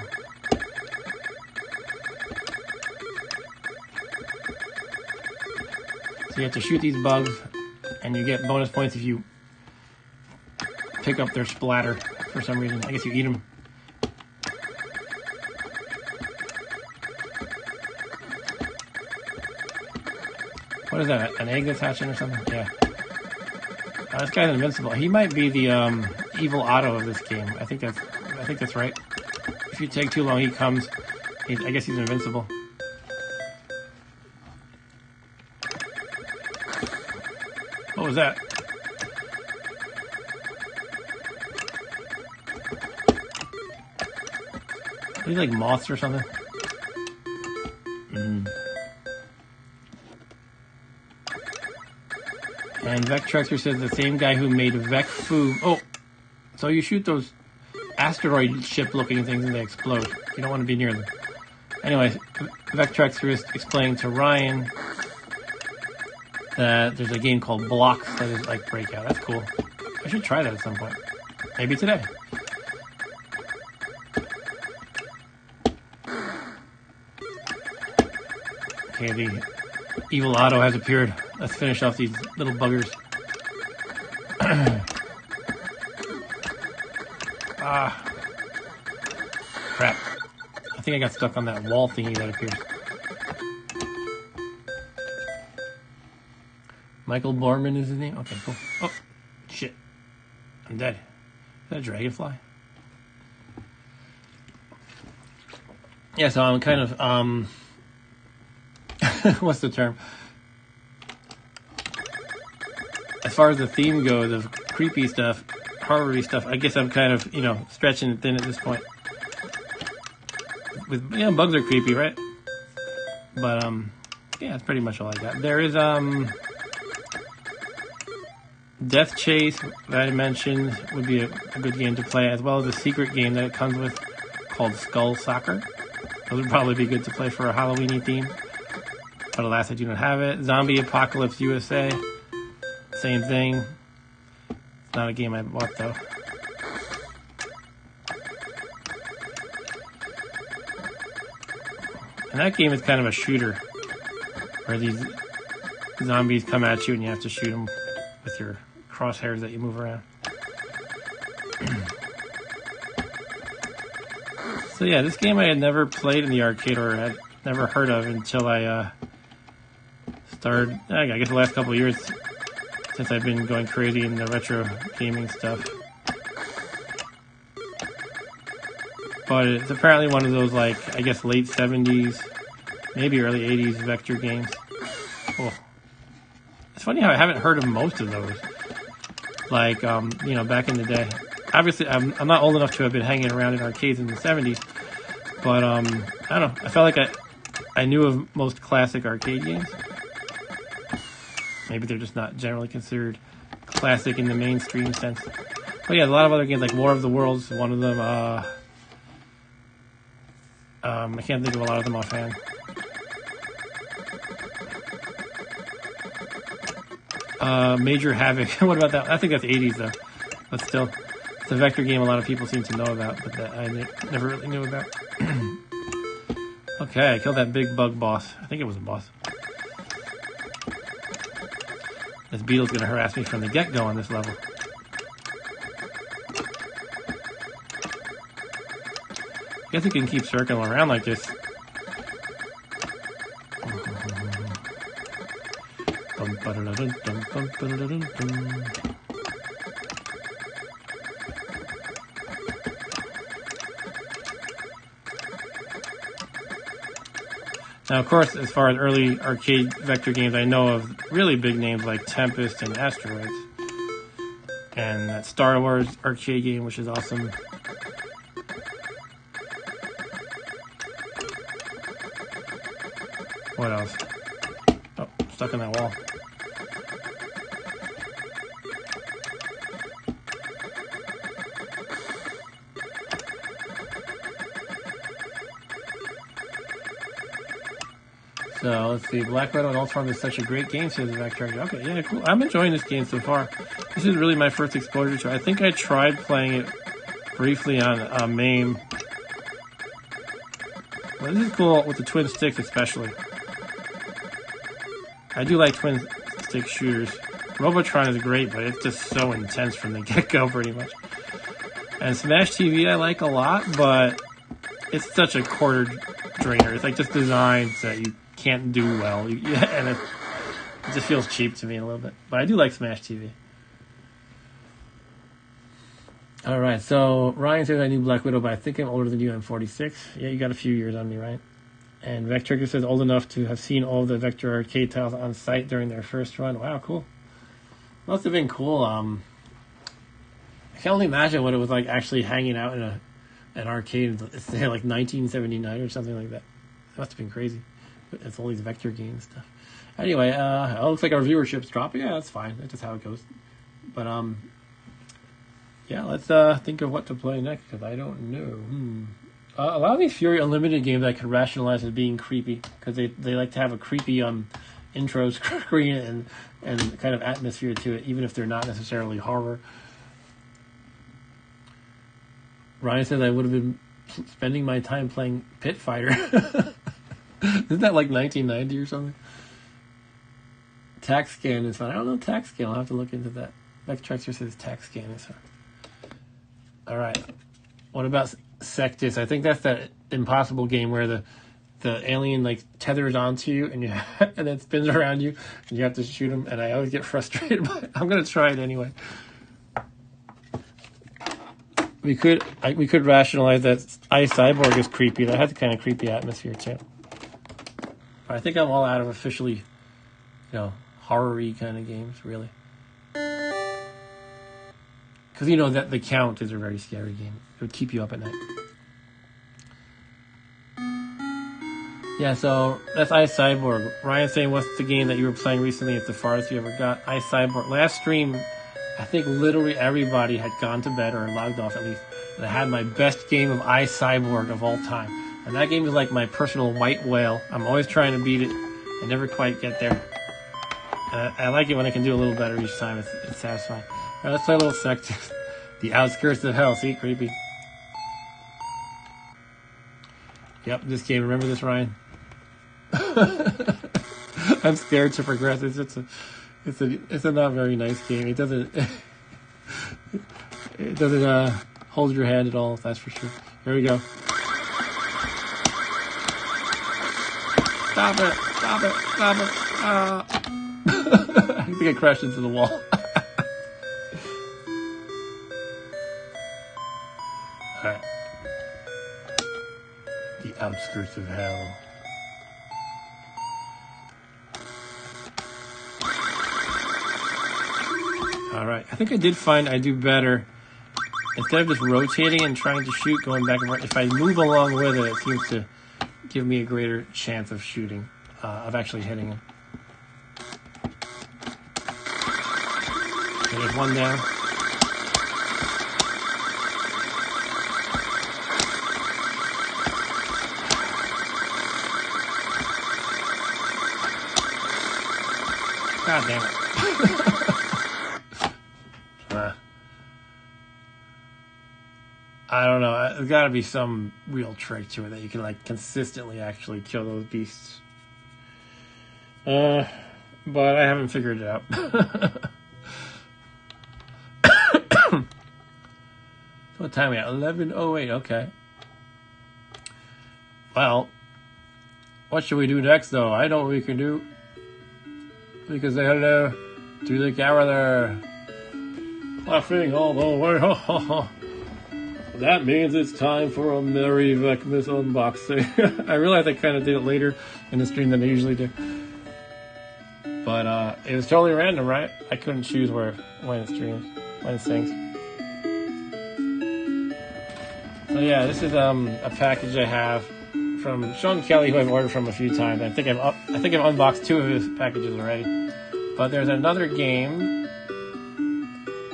So you have to shoot these bugs, and you get bonus points if you pick up their splatter for some reason. I guess you eat them. What is that? An egg that's hatching or something? Yeah. This guy's invincible. He might be the evil Otto of this game. I think that's right. If you take too long, he comes. I guess he's invincible. What was that? Are these like moths or something? And Vectrexer says the same guy who made Vec Fu. Oh, so you shoot those asteroid ship looking things and they explode. You don't want to be near them. Anyway, Vectrex was explaining to Ryan that there's a game called Blocks that is like Breakout. That's cool. I should try that at some point. Maybe today. Okay, the evil Otto has appeared. Let's finish off these little buggers. Ah. Crap. I think I got stuck on that wall thingy that appears. Michael Borman is his name? Okay, cool. Oh, shit. I'm dead. Is that a dragonfly? Yeah, so I'm kind of, what's the term? As far as the theme goes of creepy stuff, horror-y stuff, I guess I'm kind of, you know, stretching it thin at this point. With, you know, bugs are creepy, right? But, yeah, that's pretty much all I got. There is, Death Chase, that I mentioned, would be a good game to play, as well as a secret game that it comes with called Skull Soccer. Those would probably be good to play for a Halloweeny theme. But alas, I do not have it. Zombie Apocalypse USA, same thing. It's not a game I bought, though. And that game is kind of a shooter, where these zombies come at you and you have to shoot them with your crosshairs that you move around. So yeah, this game I had never played in the arcade or had never heard of until I started, I guess the last couple of years since I've been going crazy in the retro gaming stuff. But it's apparently one of those, like, I guess late 70s, maybe early 80s vector games. Oh. It's funny how I haven't heard of most of those. Like, you know, back in the day. Obviously, I'm not old enough to have been hanging around in arcades in the 70s. But, I don't know. I felt like I knew of most classic arcade games. Maybe they're just not generally considered classic in the mainstream sense. But yeah, a lot of other games, like War of the Worlds, one of them. I can't think of a lot of them offhand. Major Havoc. What about that? I think that's 80s though. But still, it's a vector game a lot of people seem to know about, but that I never really knew about. Okay, I killed that big bug boss. I think it was a boss. This beetle's going to harass me from the get-go on this level. I guess you can keep circling around like this. Now, of course, as far as early arcade vector games, I know of really big names like Tempest and Asteroids. And that Star Wars arcade game, which is awesome. What else? Oh, stuck in that wall. So let's see. Black Widow and Ultron is such a great game, says Vectrex. Okay, yeah, cool. I'm enjoying this game so far. This is really my first exposure to it. I think I tried playing it briefly on MAME. Well, this is cool with the twin sticks, especially. I do like twin stick shooters. Robotron is great, but it's just so intense from the get-go, pretty much. And Smash TV I like a lot, but it's such a quarter drainer. It's like just designed so that you can't do well, and it just feels cheap to me a little bit. But I do like Smash TV. All right, so Ryan says I knew Black Widow, but I think I'm older than you. I'm 46. Yeah, you got a few years on me, right? And Vectrex says old enough to have seen all of the Vector arcade titles on site during their first run. Wow, cool. Must have been cool. I can only imagine what it was like actually hanging out in an arcade, say like 1979 or something like that. It must have been crazy. It's all these vector games stuff. Anyway, it looks like our viewership's dropping. Yeah, that's fine. That's just how it goes. But Yeah, let's think of what to play next, because I don't know. A lot of these Fury Unlimited games I could rationalize as being creepy, because they like to have a creepy intro screen and kind of atmosphere to it, even if they're not necessarily horror. Ryan says I would have been spending my time playing Pit Fighter. Isn't that like 1990 or something? Tax Scan is fun. I don't know Tax Scan. I'll have to look into that. Vectrexer says Tax Scan is fun. All right. What about Sectis? I think that's that impossible game where the alien like tethers onto you and and then spins around you and you have to shoot him. And I always get frustrated, but I'm gonna try it anyway. We could rationalize that Cyborg is creepy. That has a kind of creepy atmosphere too. But I think I'm all out of officially, horror-y kind of games, really. Because that the Count is a very scary game. It would keep you up at night. Yeah, so that's Cyborg. Ryan's saying, what's the game that you were playing recently? It's the farthest you ever got. Cyborg. Last stream, I think literally everybody had gone to bed or logged off at least. And I had my best game of Cyborg of all time. And that game is like my personal white whale. I'm always trying to beat it. I never quite get there. I like it when I can do a little better each time. It's satisfying. All right, let's play a little Sectis. The Outskirts of Hell. See, creepy. Yep, this game. Remember this, Ryan? I'm scared to progress. It's a not very nice game. It doesn't hold your hand at all. That's for sure. Here we go. Stop it! Stop it! Stop it! I think I crashed into the wall. Alright. The Outskirts of Hell. Alright, I think I did find I do better. Instead of just rotating and trying to shoot, going back and forth, if I move along with it, it seems to give me a greater chance of shooting, of actually hitting him. Okay, there's one down. God damn it. I don't know. There's got to be some real trick to it that you can consistently actually kill those beasts. But I haven't figured it out. What time are we at? 11:08. Okay. Well, what should we do next, though? I know what we can do. We can say hello to the camera there. Laughing all the way. Ho, ho, ho. That means it's time for a Merry Vecmas unboxing. I realized I kind of did it later in the stream than I usually do. But it was totally random, right? I couldn't choose when it streams, when it sings. So yeah, this is a package I have from Sean Kelly, who I've ordered from a few times. I think I've unboxed 2 of his packages already. But there's another game,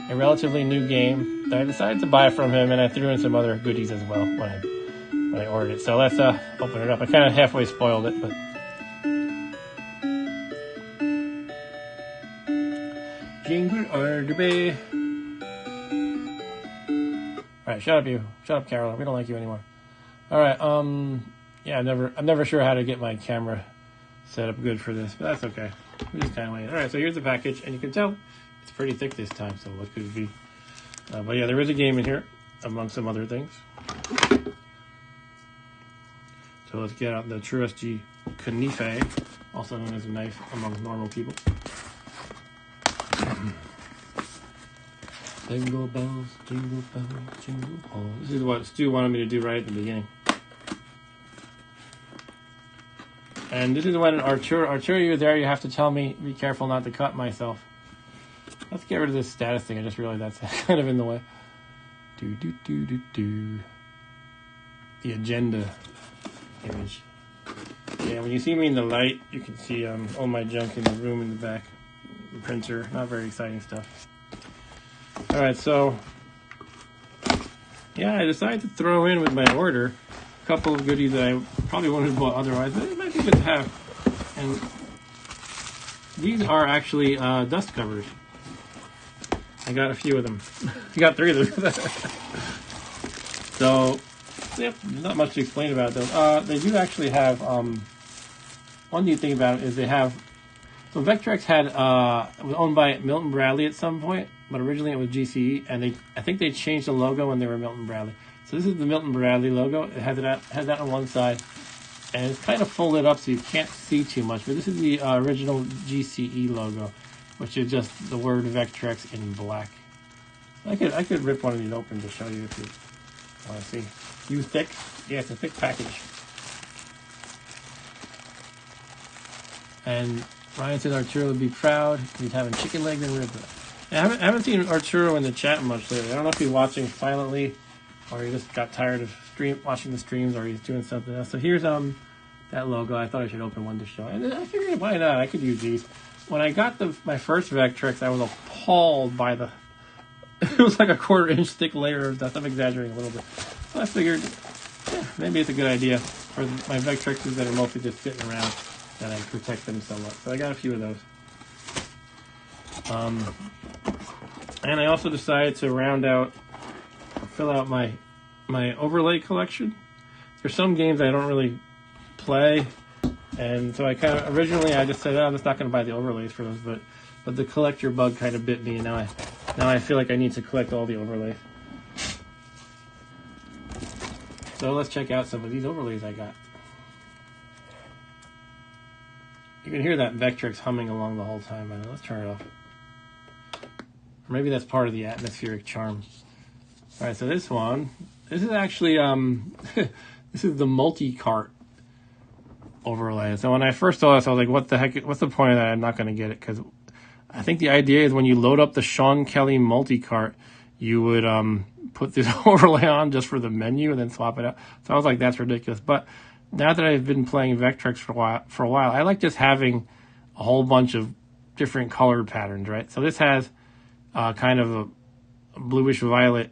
a relatively new game, that I decided to buy from him, and I threw in some other goodies as well when I ordered it. So let's open it up. I kind of halfway spoiled it, but jingle all the way. All right, shut up, you. Shut up, Carol. We don't like you anymore. All right. Yeah, I'm never sure how to get my camera set up good for this, but that's okay. We just kind of wait. All right, so here's the package, and you can tell it's pretty thick this time. So what could it be? But yeah, there is a game in here, among some other things. So let's get out the trusty knife, also known as a knife among normal people. Jingle bells, jingle bells, jingle bells. This is what Stu wanted me to do right at the beginning. And this is when Arturo, you're there, you have to tell me, be careful not to cut myself. Let's get rid of this status thing. I just realized that's kind of in the way. The agenda image. Yeah, when you see me in the light, you can see all my junk in the room in the back. The printer, not very exciting stuff. Alright, so yeah, I decided to throw in with my order a couple of goodies that I probably wouldn't have bought otherwise, but it might be good to have. And these are actually dust covers. I got a few of them. I got 3 of them. So, yep, not much to explain about those. They do actually have, one neat thing about it is they have, so Vectrex had, it was owned by Milton Bradley at some point, but originally it was GCE, and I think they changed the logo when they were Milton Bradley. So this is the Milton Bradley logo. It has that on one side, and it's kind of folded up so you can't see too much, but this is the original GCE logo, which is just the word Vectrex in black. I could rip one of these open to show you if you want to see. You thick? Yeah, it's a thick package. And Ryan said Arturo would be proud. He's having chicken legs and ribs. I haven't seen Arturo in the chat much lately. I don't know if he's watching silently, or he just got tired of watching the streams, or he's doing something else. So here's that logo. I thought I should open one to show. And I figured, why not? I could use these. When I got my first Vectrex, I was appalled by the. It was like a 1/4 inch thick layer of dust. I'm exaggerating a little bit. So I figured, yeah, maybe it's a good idea for my Vectrexes that are mostly just sitting around, that I protect them somewhat. So I got a few of those. And I also decided to fill out my overlay collection. There's some games I don't really play, and so I originally I just said, I'm just not going to buy the overlays for those, but the collector bug kind of bit me, and now I feel like I need to collect all the overlays. So let's check out some of these overlays I got. You can hear that Vectrex humming along the whole time. Let's turn it off. Or maybe that's part of the atmospheric charm. All right, so this is actually this is the multi-cart overlay. So when I first saw this, I was like, what the heck? What's the point of that? I'm not going to get it, because I think the idea is when you load up the Sean Kelly multi-cart, you would put this overlay on just for the menu and then swap it out. So I was like, that's ridiculous. But now that I've been playing Vectrex for a while, I like just having a whole bunch of different colored patterns, right? So this has kind of a bluish violet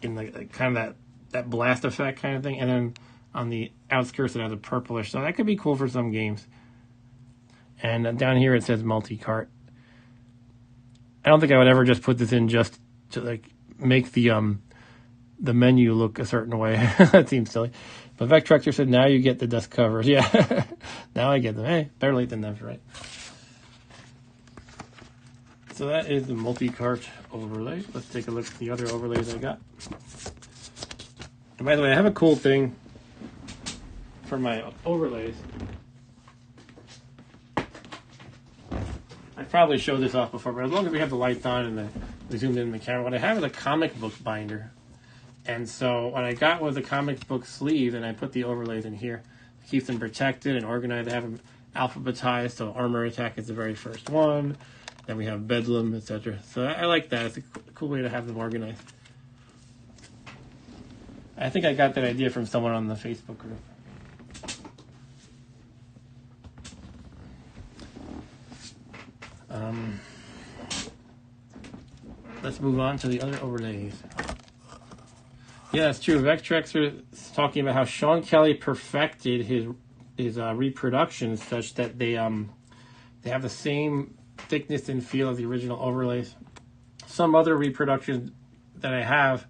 in the kind of that blast effect kind of thing, and then on the outskirts it has a purplish. So that could be cool for some games. And down here it says multi-cart. I don't think I would ever just put this in just to like make the menu look a certain way. That seems silly. But Vectrexer said, now you get the dust covers. Yeah, now I get them. Hey, better late than never, right? So that is the multi-cart overlay. Let's take a look at the other overlays I got. And by the way, I have a cool thing for my overlays. I probably showed this off before, but as long as we have the lights on and we zoomed in the camera, what I have is a comic book binder. And so what I got was a comic book sleeve, and I put the overlays in here. It keeps them protected and organized. I have them alphabetized, so Armor Attack is the very first one. Then we have Bedlam, etc. So I like that. It's a cool way to have them organized. I think I got that idea from someone on the Facebook group. Let's move on to the other overlays. Yeah, it's true. Vectrex is talking about how Sean Kelly perfected his reproductions such that they have the same thickness and feel as the original overlays. Some other reproductions that I have,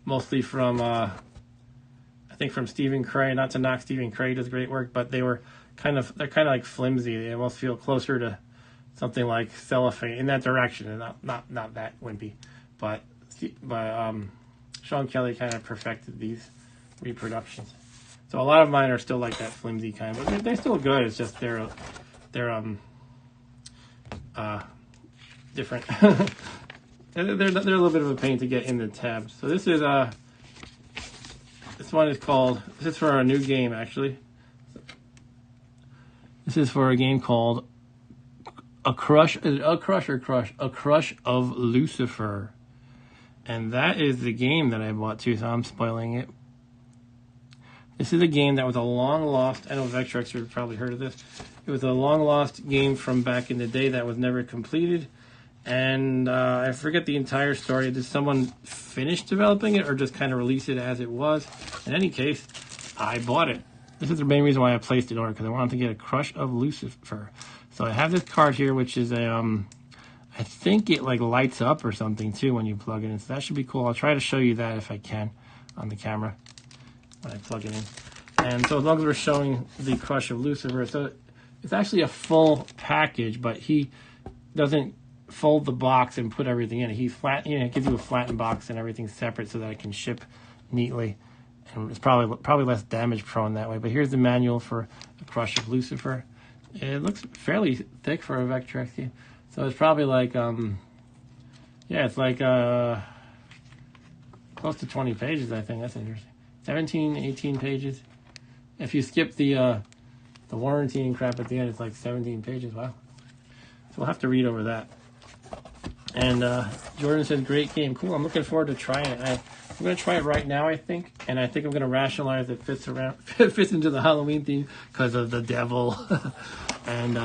mostly from I think from Stephen Cray. Not to knock Stephen Cray, does great work, but they're kind of like flimsy. They almost feel closer to something like cellophane in that direction, and not that wimpy, but Sean Kelly kind of perfected these reproductions. So a lot of mine are still like that flimsy kind, but they're still good. It's just they're different. they're a little bit of a pain to get in the tabs. So this is this one is called. This is for a new game actually. This is for a game called A Crush of Lucifer. And that is the game that I bought too, so I'm spoiling it. This is a game that was a long lost, I know Vectrex, you've probably heard of this. It was a long lost game from back in the day that was never completed. And I forget the entire story. Did someone finish developing it or just kind of release it as it was? In any case, I bought it. This is the main reason why I placed it in order, because I wanted to get a Crush of Lucifer. So I have this card here, which is a, I think it like lights up or something too when you plug it in. So that should be cool. I'll try to show you that if I can on the camera when I plug it in. And so as long as we're showing the Crush of Lucifer, so it's actually a full package, but he doesn't fold the box and put everything in it. He it gives you a flattened box and everything separate so that it can ship neatly. And it's probably less damage prone that way. But here's the manual for the Crush of Lucifer. It looks fairly thick for a Vectrex game. So it's probably like, yeah, it's like close to 20 pages, I think. That's interesting. 17, 18 pages. If you skip the warranty and crap at the end, it's like 17 pages. Wow. So we'll have to read over that. And Jordan said, great game. Cool. I'm looking forward to trying it. I'm going to try it right now, I think. And I think I'm going to rationalize it fits into the Halloween theme because of the devil. And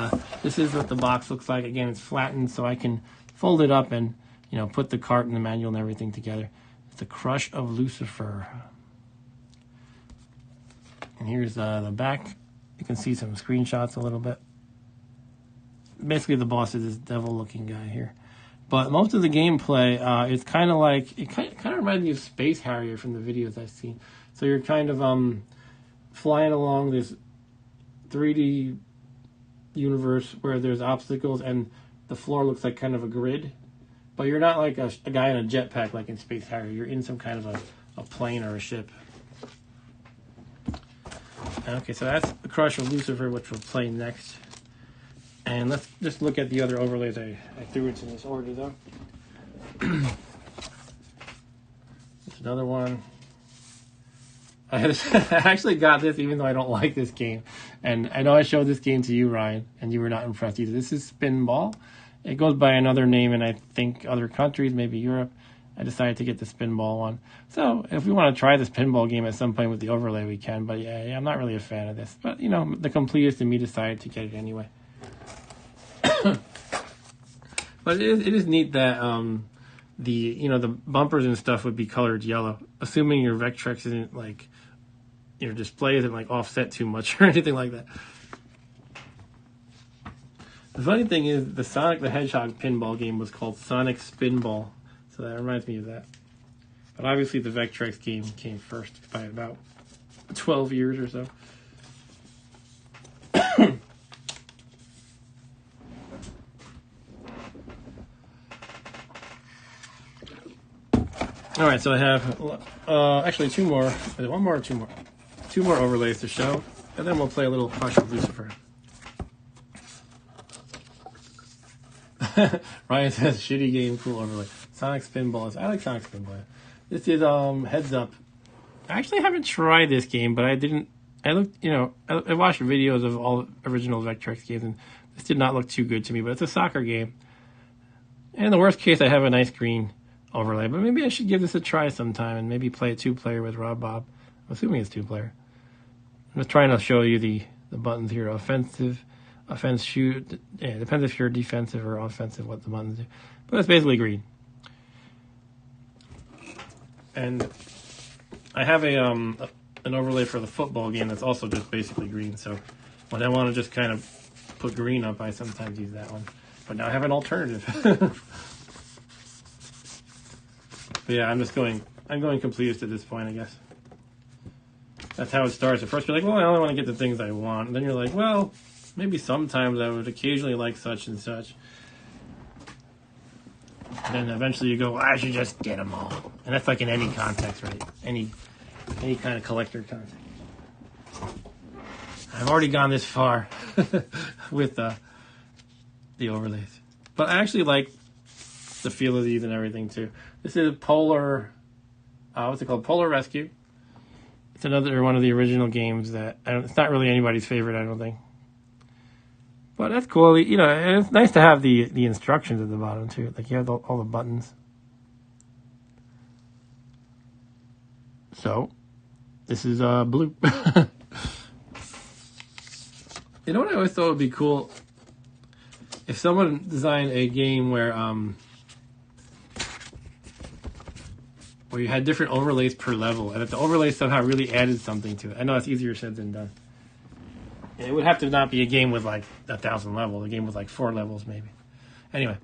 this is what the box looks like. Again, it's flattened so I can fold it up and, you know, put the cart and the manual and everything together. It's the Crush of Lucifer. And here's the back. You can see some screenshots a little bit. Basically, the boss is this devil-looking guy here. But most of the gameplay, it's kind of like, it kind of reminds me of Space Harrier from the videos I've seen. So you're kind of flying along this 3D universe where there's obstacles and the floor looks like kind of a grid. But you're not like a guy in a jetpack like in Space Harrier. You're in some kind of a plane or a ship. Okay, so that's the Crush of Lucifer, which we'll play next. And let's just look at the other overlays. I threw it in this order, though. There's another one. I actually got this even though I don't like this game. And I know I showed this game to you, Ryan, and you were not impressed either. This is Spinball. It goes by another name in, I think, other countries, maybe Europe. I decided to get the Spinball one. So if we want to try this pinball game at some point with the overlay, we can. But yeah, I'm not really a fan of this. But, you know, the completist in me decided to get it anyway. But it is neat that the bumpers and stuff would be colored yellow, assuming your Vectrex isn't like your display isn't like offset too much or anything like that. The funny thing is the Sonic the Hedgehog pinball game was called Sonic Spinball, so that reminds me of that. But obviously the Vectrex game came first by about 12 years or so. All right, so I have actually two more. Is it one more or two more? Two more overlays to show, and then we'll play a little Crush of Lucifer. Ryan says, shitty game, cool overlay. Sonic Spinball. I like Sonic Spinball. This is Heads Up. I actually haven't tried this game, but I looked, I watched videos of all original Vectrex games, and this did not look too good to me, but it's a soccer game. And in the worst case, I have a nice green overlay, but maybe I should give this a try sometime and maybe play a two-player with Rob Bob. I'm assuming it's two-player. I'm just trying to show you the buttons here. Offensive, offense, shoot. Yeah, it depends if you're defensive or offensive what the buttons do. But it's basically green. And I have an overlay for the football game that's also just basically green. So when I want to just kind of put green up, I sometimes use that one. But now I have an alternative. But yeah, I'm going completist at this point, I guess. That's how it starts. At first you're like, well, I only want to get the things I want. And then you're like, well, maybe sometimes I would occasionally like such and such. And then eventually you go, well, I should just get them all. And that's like in any context, right? Any kind of collector context. I've already gone this far with the overlays. But I actually like the feel of these and everything too. This is Polar, what's it called? Polar Rescue. It's another one of the original games that it's not really anybody's favorite, I don't think. But that's cool. And it's nice to have the instructions at the bottom too. Like you have all the buttons. So this is blue. You know what I always thought would be cool if someone designed a game where you had different overlays per level, and if the overlay somehow really added something to it. I know it's easier said than done. It would have to not be a game with like 1,000 levels, a game with like 4 levels maybe. Anyway,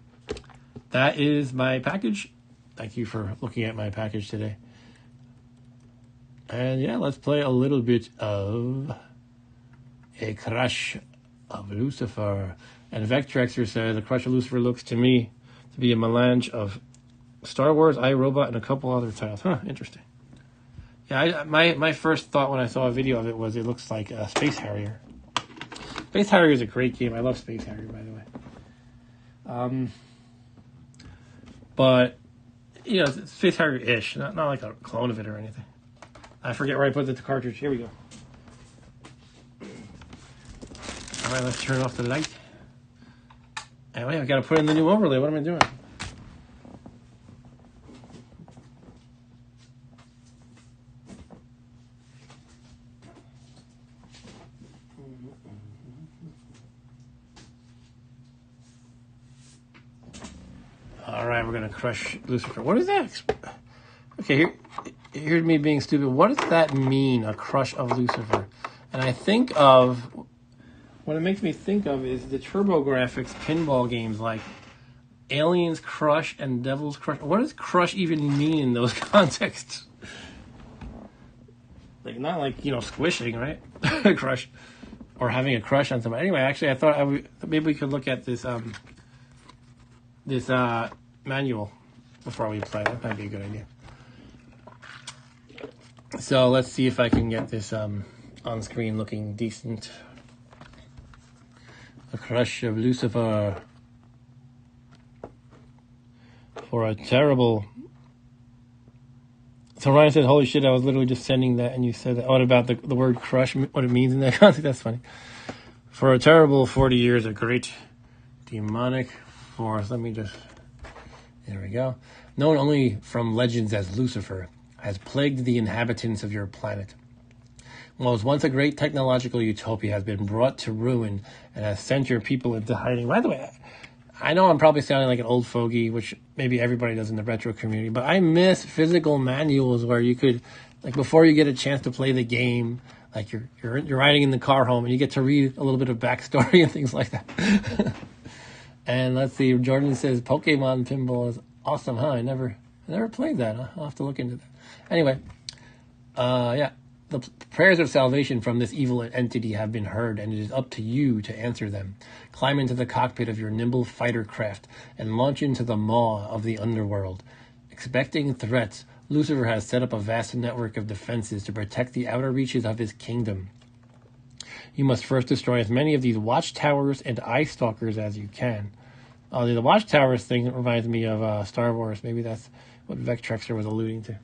that is my package. Thank you for looking at my package today. And yeah, let's play a little bit of a Crush of Lucifer. And Vectrexer says the Crush of Lucifer looks to me to be a melange of Star Wars, iRobot, and a couple other titles. Huh, interesting. Yeah, my first thought when I saw a video of it was it looks like Space Harrier. Space Harrier is a great game. I love Space Harrier, by the way. But, you know, it's Space Harrier-ish, not like a clone of it or anything. I forget where I put the cartridge. Here we go. All right, let's turn off the light. And wait, I got to put in the new overlay. What am I doing? All right, we're going to crush Lucifer. What is that? Okay, here's me being stupid. What does that mean, a crush of Lucifer? And I think of, what it makes me think of is the TurboGrafx pinball games like Aliens Crush and Devil's Crush. What does crush even mean in those contexts? Like, not like, you know, squishing, right? Crush. Or having a crush on somebody. Anyway, actually, I thought maybe we could look at this manual before we play. That might be a good idea. So let's see if I can get this on screen looking decent. The Crush of Lucifer. For a terrible... So Ryan said, holy shit, I was literally just sending that and you said that. What about the word crush, what it means in that context? That's funny. For a terrible 40 years, a great demonic force. Let me just... There we go. Known only from legends as Lucifer, has plagued the inhabitants of your planet. What was once a great technological utopia has been brought to ruin and has sent your people into hiding. By the way, I know I'm probably sounding like an old fogey, which maybe everybody does in the retro community, but I miss physical manuals where you could, like before you get a chance to play the game, like you're riding in the car home and you get to read a little bit of backstory and things like that. And let's see, Jordan says Pokemon Pinball is awesome, huh? I never played that. I'll have to look into that. Anyway, yeah. The prayers of salvation from this evil entity have been heard, and it is up to you to answer them. Climb into the cockpit of your nimble fighter craft and launch into the maw of the underworld. Expecting threats, Lucifer has set up a vast network of defenses to protect the outer reaches of his kingdom. You must first destroy as many of these watchtowers and eye stalkers as you can. The watchtowers thing reminds me of Star Wars. Maybe that's what Vectrexer was alluding to.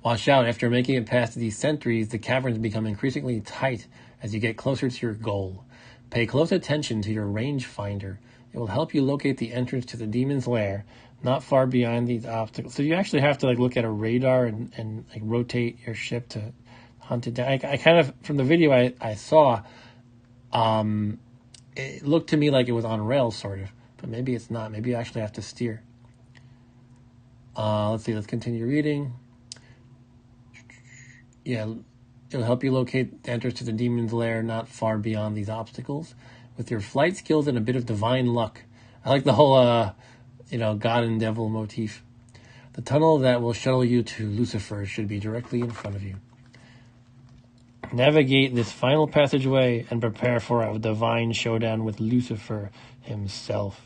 Watch out, after making it past these sentries, the caverns become increasingly tight as you get closer to your goal. Pay close attention to your rangefinder. It will help you locate the entrance to the demon's lair, not far beyond these obstacles. So you actually have to look at a radar and rotate your ship to hunt it down. I kind of, from the video I saw, it looked to me like it was on rails, sort of. But maybe it's not. Maybe you actually have to steer. Let's see, let's continue reading. Yeah, it'll help you locate the entrance to the demon's lair not far beyond these obstacles. With your flight skills and a bit of divine luck. I like the whole, God and devil motif. The tunnel that will shuttle you to Lucifer should be directly in front of you. Navigate this final passageway and prepare for a divine showdown with Lucifer himself.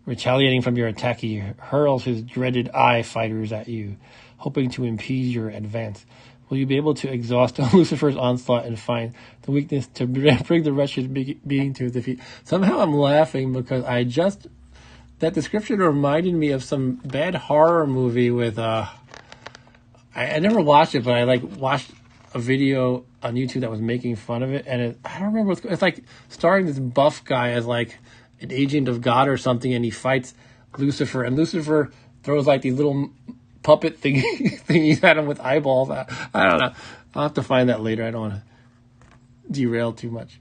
Retaliating from your attack, he hurls his dreaded eye fighters at you, hoping to impede your advance. Will you be able to exhaust Lucifer's onslaught and find the weakness to bring the wretched being to defeat? Somehow I'm laughing because that description reminded me of some bad horror movie with, I never watched it, but I watched a video on YouTube that was making fun of it, and I don't remember it's like starring this buff guy as an agent of God or something, and he fights Lucifer, and Lucifer throws these little puppet thingies at him with eyeballs. I don't know. I'll have to find that later. I don't want to derail too much.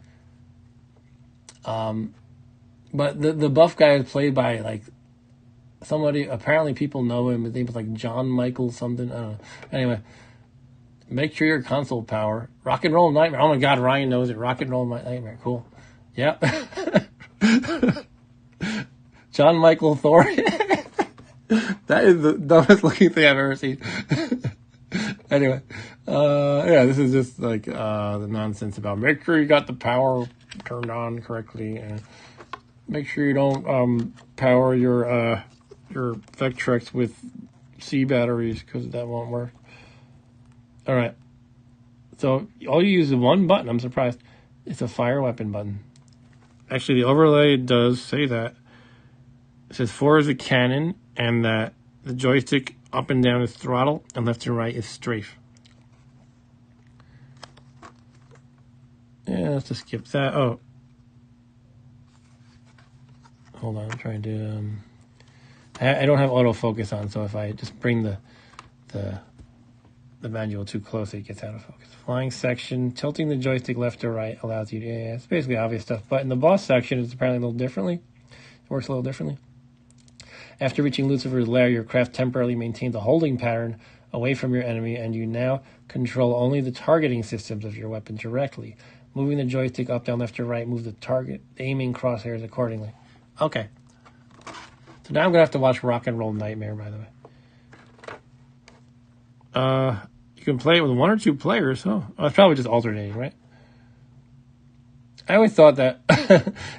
But the buff guy is played by like somebody. Apparently, people know him. His name is like John Michael something. I don't know. Anyway, make sure your console power. Rock and Roll Nightmare. Oh my God, Ryan knows it. Rock and Roll Nightmare. Cool. Yep. John Michael Thor. That is the dumbest looking thing I've ever seen. Anyway, yeah, this is just like the nonsense about make sure you got the power turned on correctly, and make sure you don't power your Vectrex with C batteries because that won't work. All right, so all you use is one button. I'm surprised. It's a fire weapon button. Actually, the overlay does say that. It says 4 is a cannon, and that the joystick up and down is throttle, and left and right is strafe. Yeah, let's just skip that. Oh. Hold on, I'm trying to... I don't have autofocus on, so if I just bring the manual too close, it gets out of focus. Flying section, tilting the joystick left or right allows you to... Yeah, it's basically obvious stuff. But in the boss section, it's apparently a little differently. It works a little differently. After reaching Lucifer's lair, your craft temporarily maintains a holding pattern away from your enemy, and you now control only the targeting systems of your weapon directly. Moving the joystick up, down, left, or right moves the target aiming crosshairs accordingly. Okay. So now I'm going to have to watch Rock and Roll Nightmare, by the way. You can play it with 1 or 2 players. Oh, it's probably just alternating, right? I always thought that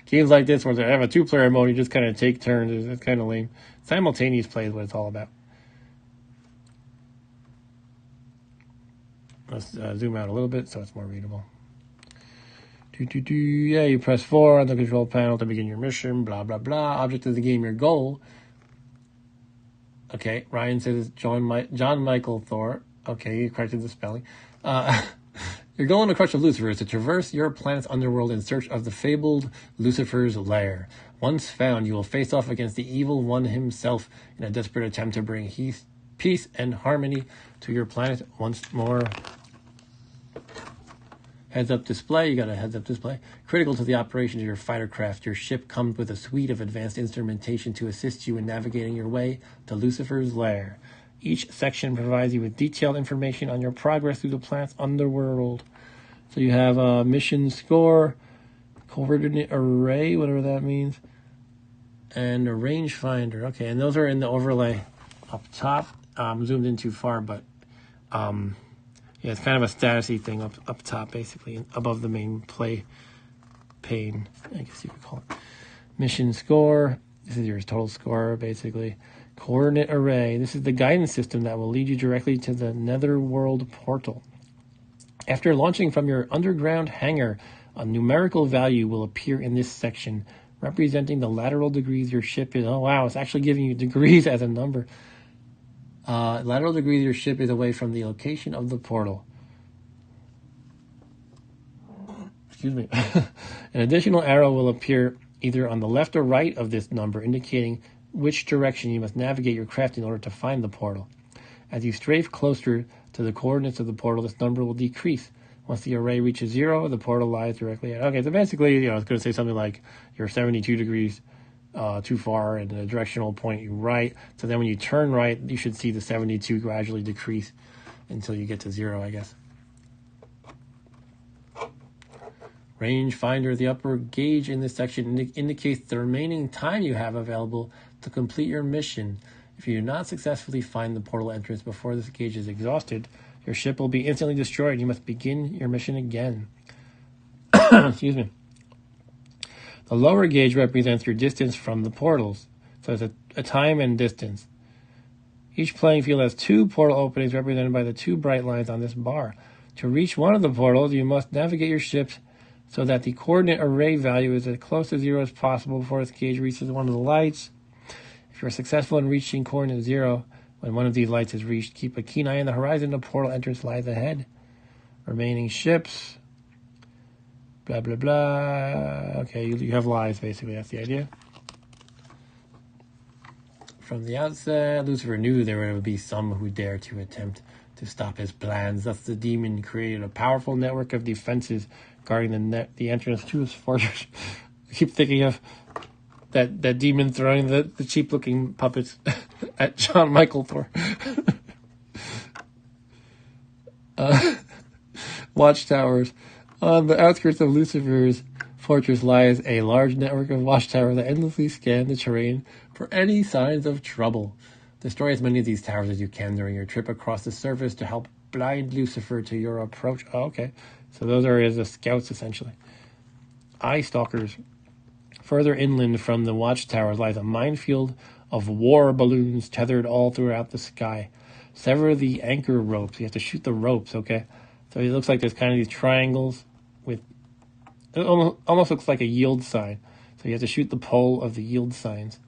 games like this, where they have a 2-player mode, you just kind of take turns. It's kind of lame. Simultaneous play is what it's all about. Let's zoom out a little bit so it's more readable. Yeah, you press 4 on the control panel to begin your mission, blah, blah, blah. Object of the game, your goal. Okay, Ryan says John Michael Thor. Okay, you corrected the spelling. Your goal in the Crush of Lucifer is to traverse your planet's underworld in search of the fabled Lucifer's lair. Once found, you will face off against the evil one himself in a desperate attempt to bring peace and harmony to your planet once more. Heads-up display. You got a heads-up display. Critical to the operation of your fighter craft, your ship comes with a suite of advanced instrumentation to assist you in navigating your way to Lucifer's lair. Each section provides you with detailed information on your progress through the planet's underworld. So you have a mission score, coordinate array, whatever that means, and a rangefinder. Okay, and those are in the overlay up top. Zoomed in too far, but yeah, it's kind of a statusy thing up top, basically, above the main play pane, I guess you could call it. Mission score. This is your total score, basically. Coordinate array. This is the guidance system that will lead you directly to the Netherworld portal. After launching from your underground hangar, a numerical value will appear in this section, representing the lateral degrees your ship is. Oh, wow, it's actually giving you degrees as a number. Lateral degrees your ship is away from the location of the portal. Excuse me. An additional arrow will appear either on the left or right of this number, indicating which direction you must navigate your craft in order to find the portal. As you strafe closer to the coordinates of the portal, this number will decrease. Once the array reaches 0, the portal lies directly at... Okay, so basically, it's going to say something like you're 72 degrees too far and the directional point you right. So then when you turn right, you should see the 72 gradually decrease until you get to 0, I guess. Range finder. The upper gauge in this section indicates the remaining time you have available to complete your mission. If you do not successfully find the portal entrance before this gauge is exhausted, your ship will be instantly destroyed. You must begin your mission again. Excuse me. The lower gauge represents your distance from the portals. So it's a time and distance. Each playing field has 2 portal openings represented by the 2 bright lines on this bar. To reach one of the portals, you must navigate your ships so that the coordinate array value is as close to 0 as possible before this gauge reaches one of the lights. If you're successful in reaching coordinate 0, when one of these lights is reached, keep a keen eye on the horizon. The portal entrance lies ahead. Remaining ships. Blah, blah, blah. Okay, you have lives, basically. That's the idea. From the outset, Lucifer knew there would be some who dared to attempt to stop his plans. Thus, the demon created a powerful network of defenses guarding the entrance to his fortress. I keep thinking of that demon throwing the cheap-looking puppets at John Michael Thor. Watchtowers. On the outskirts of Lucifer's fortress lies a large network of watchtowers that endlessly scan the terrain for any signs of trouble. Destroy as many of these towers as you can during your trip across the surface to help blind Lucifer to your approach. Oh, okay. So those are his scouts, essentially. Eye stalkers. Further inland from the watchtowers lies a minefield of war balloons tethered all throughout the sky. Sever the anchor ropes. You have to shoot the ropes, okay? So it looks like there's kind of these triangles with... It almost looks like a yield sign. So you have to shoot the pole of the yield signs.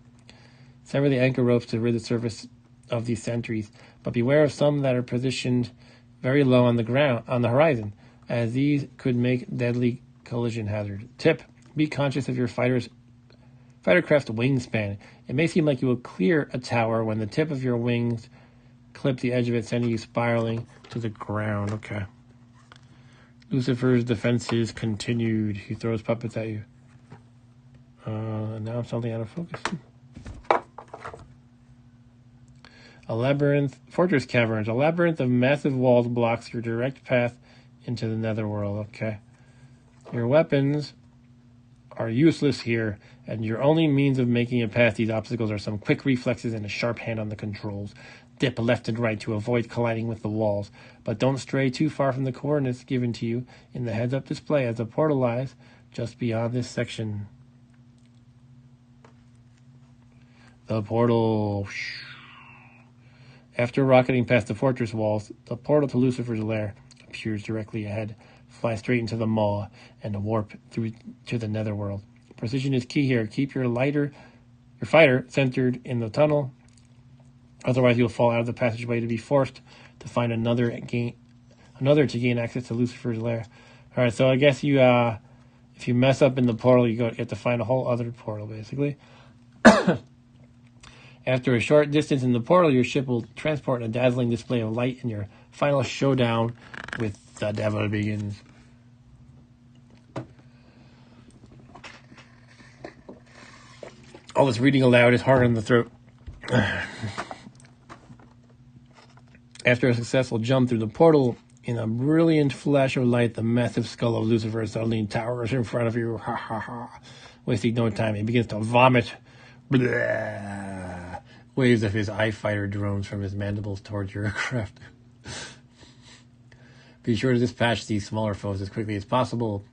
Sever the anchor ropes to rid the surface of these sentries, but beware of some that are positioned very low on the ground, on the horizon, as these could make deadly collision hazard. Tip: be conscious of your fightercraft's wingspan. It may seem like you will clear a tower when the tip of your wings clip the edge of it, sending you spiraling to the ground. Okay. Lucifer's defenses continued. He throws puppets at you. Now I'm something out of focus. A labyrinth, fortress caverns. A labyrinth of massive walls blocks your direct path into the netherworld. Okay. Your weapons are useless here, and your only means of making it past these obstacles are some quick reflexes and a sharp hand on the controls. Dip left and right to avoid colliding with the walls, but don't stray too far from the coordinates given to you in the heads-up display, as the portal lies just beyond this section. The portal. After rocketing past the fortress walls, the portal to Lucifer's lair appears directly ahead. Fly straight into the maw and warp through to the netherworld. Precision is key here. Keep your fighter centered in the tunnel. Otherwise, you'll fall out of the passageway to be forced to find another to gain access to Lucifer's lair. All right, so I guess you, if you mess up in the portal, you have to find a whole other portal, basically. After a short distance in the portal, your ship will transport a dazzling display of light, and your final showdown with the devil begins. All this reading aloud is hard on the throat. After a successful jump through the portal, in a brilliant flash of light, the massive skull of Lucifer suddenly towers in front of you. Ha ha ha. Wasting no time, he begins to vomit. Blah. Waves of his eye fighter drones from his mandibles towards your aircraft. Be sure to dispatch these smaller foes as quickly as possible.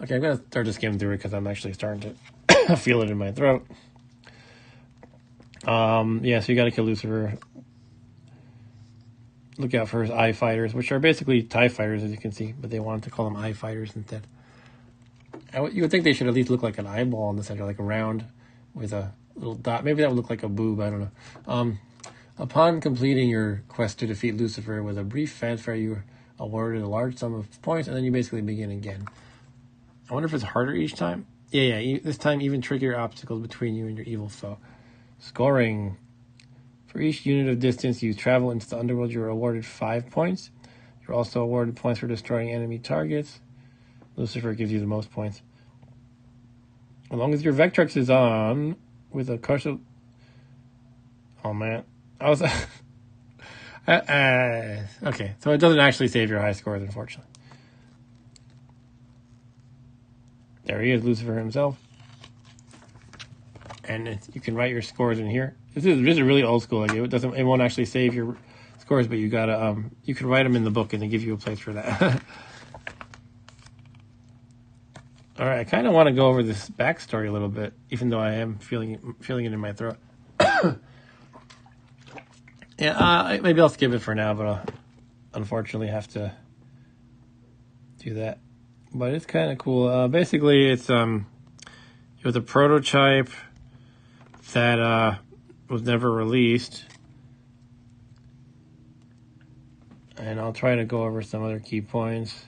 Okay, I'm going to start to skim through it because I'm actually starting to feel it in my throat. Yeah, so you got to kill Lucifer. Look out for his eye fighters, which are basically TIE fighters, as you can see, but they wanted to call them eye fighters instead. You would think they should at least look like an eyeball in the center, like a round with a little dot. Maybe that would look like a boob, I don't know. Upon completing your quest to defeat Lucifer with a brief fanfare, you are awarded a large sum of points, and then you basically begin again. I wonder if it's harder each time? Yeah, this time even trickier obstacles between you and your evil foe. Scoring. For each unit of distance you travel into the underworld, you're awarded 5 points. You're also awarded points for destroying enemy targets. Lucifer gives you the most points. As long as your Vectrex is on with a Crush of... Oh, man. I was... okay, so it doesn't actually save your high scores, unfortunately. There he is, Lucifer himself. And you can write your scores in here. This is really old school. Like it won't actually save your scores, but you gotta you can write them in the book, and they give you a place for that. All right, I kind of want to go over this backstory a little bit, even though I am feeling it in my throat. Yeah, maybe I'll skip it for now, but I'll unfortunately have to do that. But it's kind of cool. Basically, it's was a prototype that was never released, and I'll try to go over some other key points.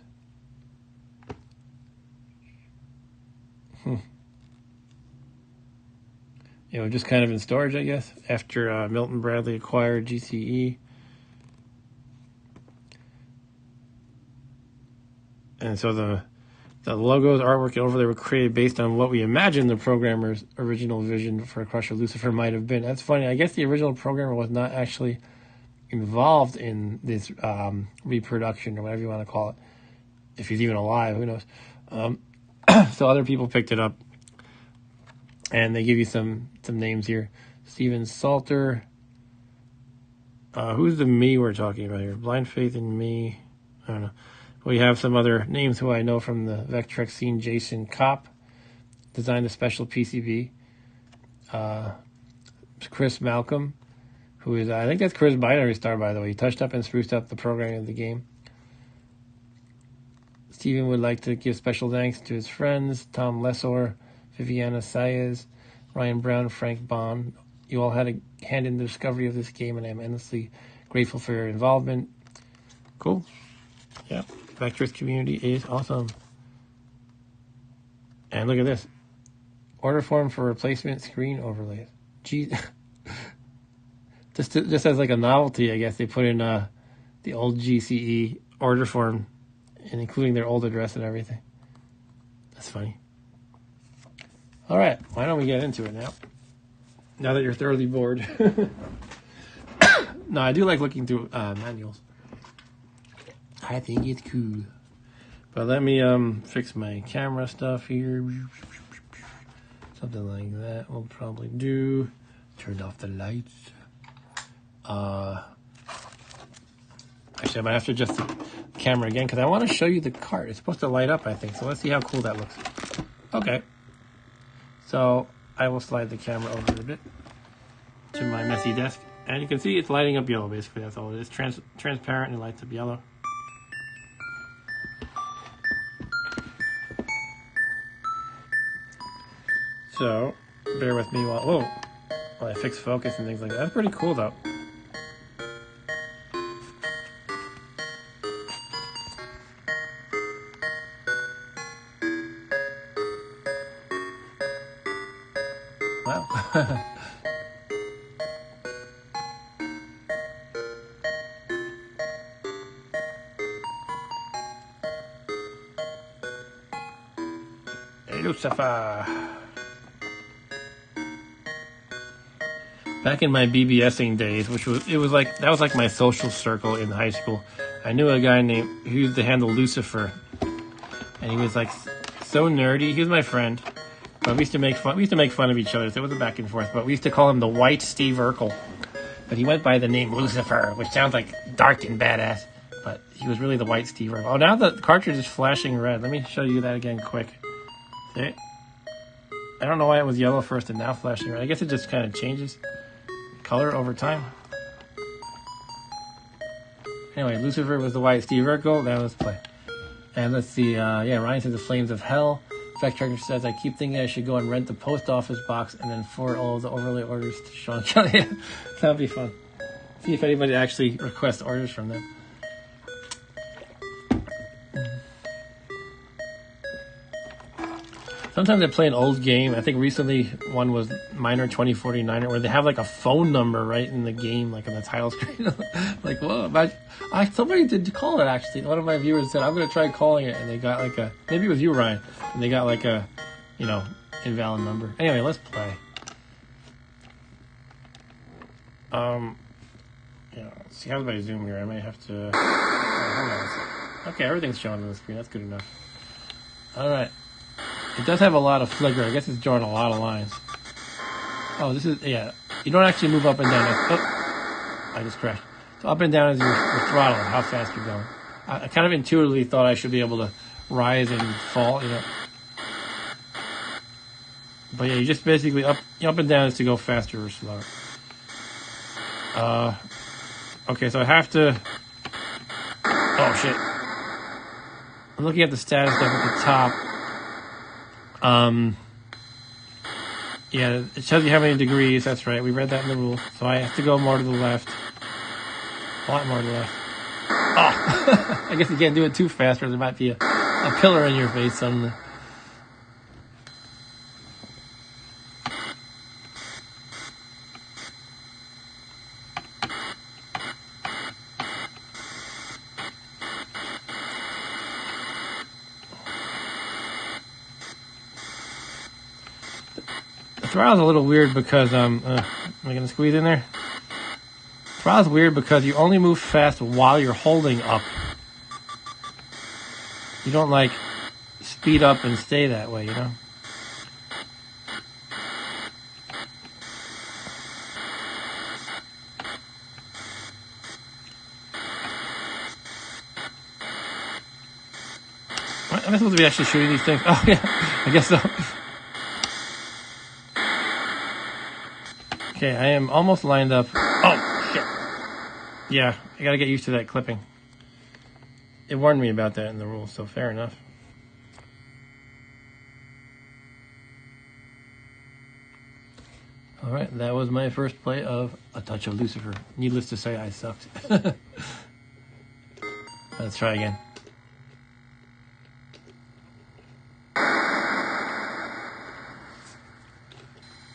Just kind of in storage, I guess, after Milton Bradley acquired GCE. And so the The logos, artwork, and overlay were created based on what we imagined the programmer's original vision for Crush of Lucifer might have been. That's funny. I guess the original programmer was not actually involved in this reproduction or whatever you want to call it. If he's even alive, who knows? So other people picked it up, and they give you some names here. Steven Salter. Who's the me we're talking about here? Blind Faith in Me. I don't know. We have some other names who I know from the Vectrex scene. Jason Kopp designed a special PCB. Chris Malcolm, who is, I think that's Chris Binary Star, by the way. He touched up and spruced up the programming of the game. Steven would like to give special thanks to his friends, Tom Lesor, Viviana Saez, Ryan Brown, Frank Bond. You all had a hand in the discovery of this game, and I'm endlessly grateful for your involvement. Cool. Yeah. Vectrex community is awesome. And look at this. Order form for replacement screen overlays. Gee. just as like a novelty, I guess, they put in the old GCE order form, and including their old address and everything. That's funny. All right. Why don't we get into it now? Now that you're thoroughly bored. No, I do like looking through manuals. I think it's cool. But let me fix my camera stuff here. Something like that we'll probably do. Turn off the lights. Actually, I might have to adjust the camera again because I want to show you the cart. It's supposed to light up, I think. So let's see how cool that looks. Okay. So I will slide the camera over a bit to my messy desk. And you can see it's lighting up yellow, basically. That's all it is. Transparent and it lights up yellow. So, bear with me while I fix focus and things like that. That's pretty cool, though. Wow. Hey, Lucifer. Back in my BBSing days, that was like my social circle in high school. I knew a guy who used the handle Lucifer, and he was like so nerdy. He was my friend, but we used to make fun of each other. So it was a back and forth. But we used to call him the White Steve Urkel. But he went by the name Lucifer, which sounds like dark and badass. But he was really the White Steve Urkel. Oh, now the cartridge is flashing red. Let me show you that again quick. See? I don't know why it was yellow first and now flashing red. I guess it just kind of changes color over time. Anyway, Lucifer was the White Steve Urkel. Now let's play. And let's see. Ryan says the Flames of Hell. Vectrex says, I keep thinking I should go and rent the post office box and then forward all of the overlay orders to Sean Kelly. That would be fun. See if anybody actually requests orders from them. Sometimes I play an old game. I think recently one was Miner 2049, where they have like a phone number right in the game, like on the title screen. Like, whoa. Somebody did call it, actually. One of my viewers said, I'm going to try calling it. And they got like maybe it was you, Ryan. And they got like a, invalid number. Anyway, let's play. Let's see, how do I zoom here? I might have to, hold on a second. Okay, everything's showing on the screen. That's good enough. All right. It does have a lot of flicker. I guess it's drawing a lot of lines. Oh, this is, yeah. You don't actually move up and down. I just crashed. So up and down is your throttle, how fast you're going. I kind of intuitively thought I should be able to rise and fall, But yeah, you just basically up and down is to go faster or slower. Okay, so I have to, oh shit. I'm looking at the status up at the top. Yeah, it shows you how many degrees. That's right. We read that in the rules. So I have to go more to the left. A lot more to the left. Oh! I guess you can't do it too fast or there might be a pillar in your face suddenly. throttle's a little weird because, am I going to squeeze in there? Throttle's weird because you only move fast while you're holding up. You don't, like, speed up and stay that way, you know? Am I supposed to be actually shooting these things? Oh, yeah, I guess so. Okay, I am almost lined up. Oh, shit. Yeah, I gotta get used to that clipping. It warned me about that in the rules, so fair enough. Alright, that was my first play of A Touch of Lucifer. Needless to say, I sucked. Let's try again.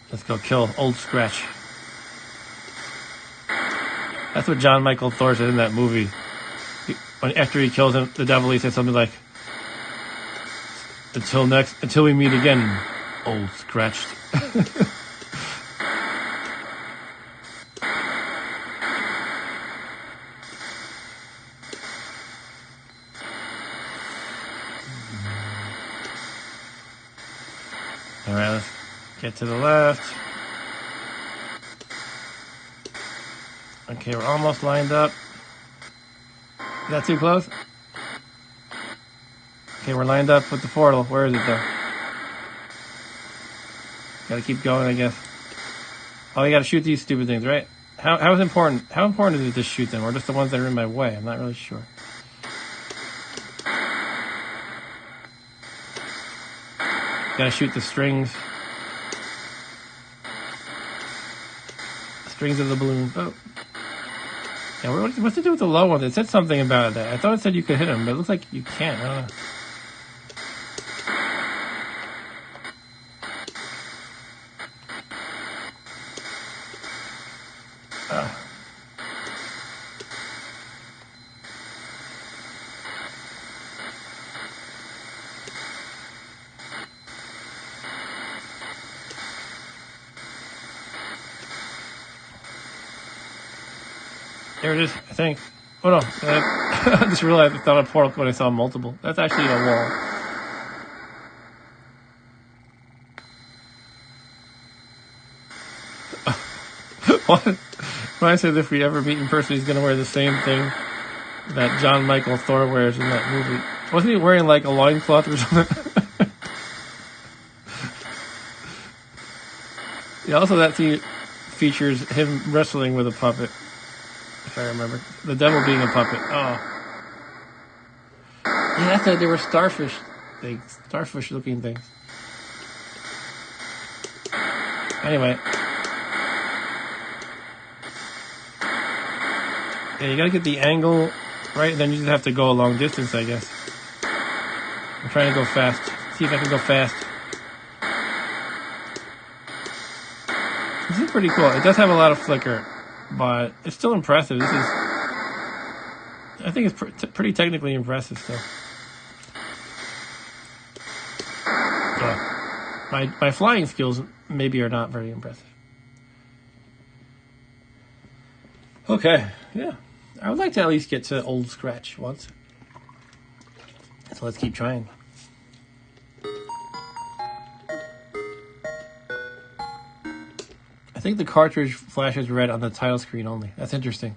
Let's go kill Old Scratch. That's what John Michael Thor said in that movie. After he kills him, the devil, he said something like, until we meet again, Old Scratched. Alright, let's get to the left. Okay, we're almost lined up. Is that too close? Okay, we're lined up with the portal. Where is it though? Gotta keep going, I guess. Oh, you gotta shoot these stupid things, right? How important is it to shoot them, or just the ones that are in my way? I'm not really sure. Gotta shoot the strings. Strings of the balloon. Oh. Yeah, what's to do with the low ones? It said something about that. I thought it said you could hit them, but it looks like you can't. I don't know. There it is, I think. Oh no, I just realized it's not a portal when I saw multiple. That's actually a wall. What? When I said if we ever meet in person, he's going to wear the same thing that John Michael Thor wears in that movie. Wasn't he wearing like a loincloth or something? Yeah, also that scene features him wrestling with a puppet. If I remember. The devil being a puppet. Oh. Yeah, that's right. They were starfish things. Starfish looking things. Anyway. Yeah, you gotta get the angle right, then you just have to go a long distance, I guess. I'm trying to go fast. See if I can go fast. This is pretty cool. It does have a lot of flicker, but it's still impressive. This is, I think it's pretty technically impressive still. My flying skills maybe are not very impressive. Okay, yeah. I would like to at least get to Old Scratch once. So let's keep trying. I think the cartridge flashes red on the title screen only. That's interesting.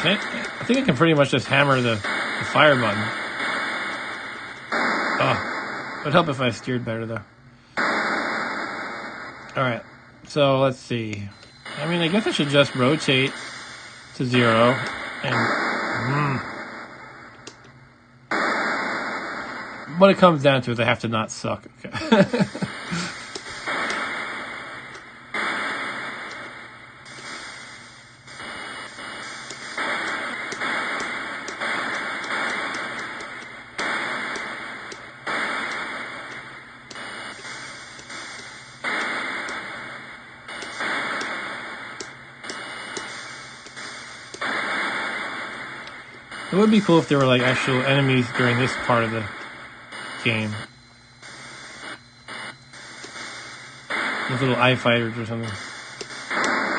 I think I can pretty much just hammer the fire button. Oh, it would help if I steered better though. Alright, so let's see. I mean, I guess I should just rotate to 0 and... What it comes down to is I have to not suck. Okay. It would be cool if there were like actual enemies during this part of the game. Those little eye fighters or something.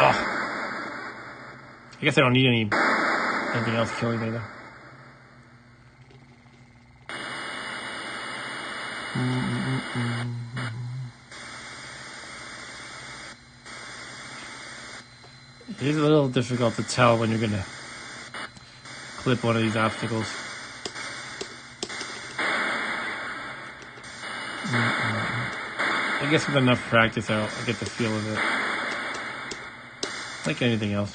Oh. I guess I don't need anything else killing me though. It is a little difficult to tell when you're gonna clip one of these obstacles. I guess with enough practice I'll get the feel of it. Like anything else.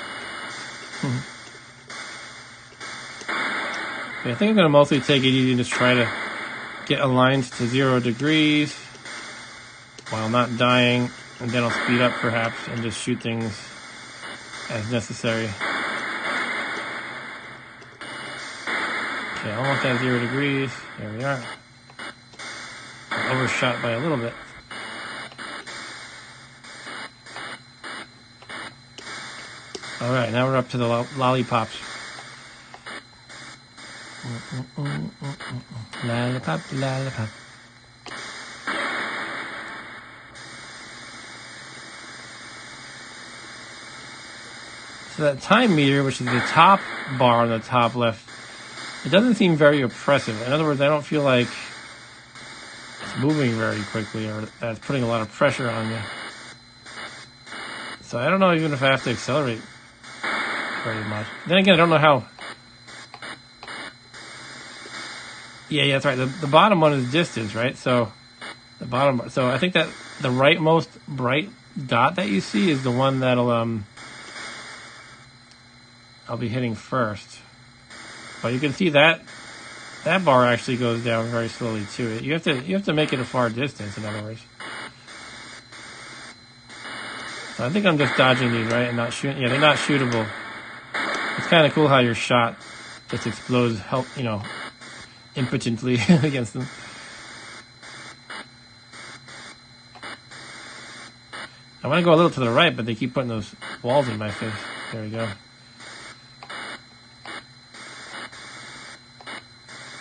Yeah, I think I'm gonna mostly take it easy and just try to get aligned to 0 degrees while not dying, and then I'll speed up perhaps and just shoot things as necessary. Okay, almost at 0 degrees. There we are. I'm overshot by a little bit. Alright, now we're up to the lollipops. Lollipop, lollipop. So that time meter, which is the top bar on the top left, it doesn't seem very oppressive. In other words, I don't feel like it's moving very quickly or that it's putting a lot of pressure on you. So I don't know even if I have to accelerate very much. Then again, I don't know how. Yeah, that's right. The bottom one is distance, right? So the bottom. So I think that the rightmost bright dot that you see is the one that'll I'll be hitting first. But you can see that bar actually goes down very slowly too. You have to make it a far distance, in other words. So I think I'm just dodging these, right, and not shooting. Yeah, they're not shootable. It's kind of cool how your shot just explodes, impotently against them. I want to go a little to the right, but they keep putting those walls in my face. There we go.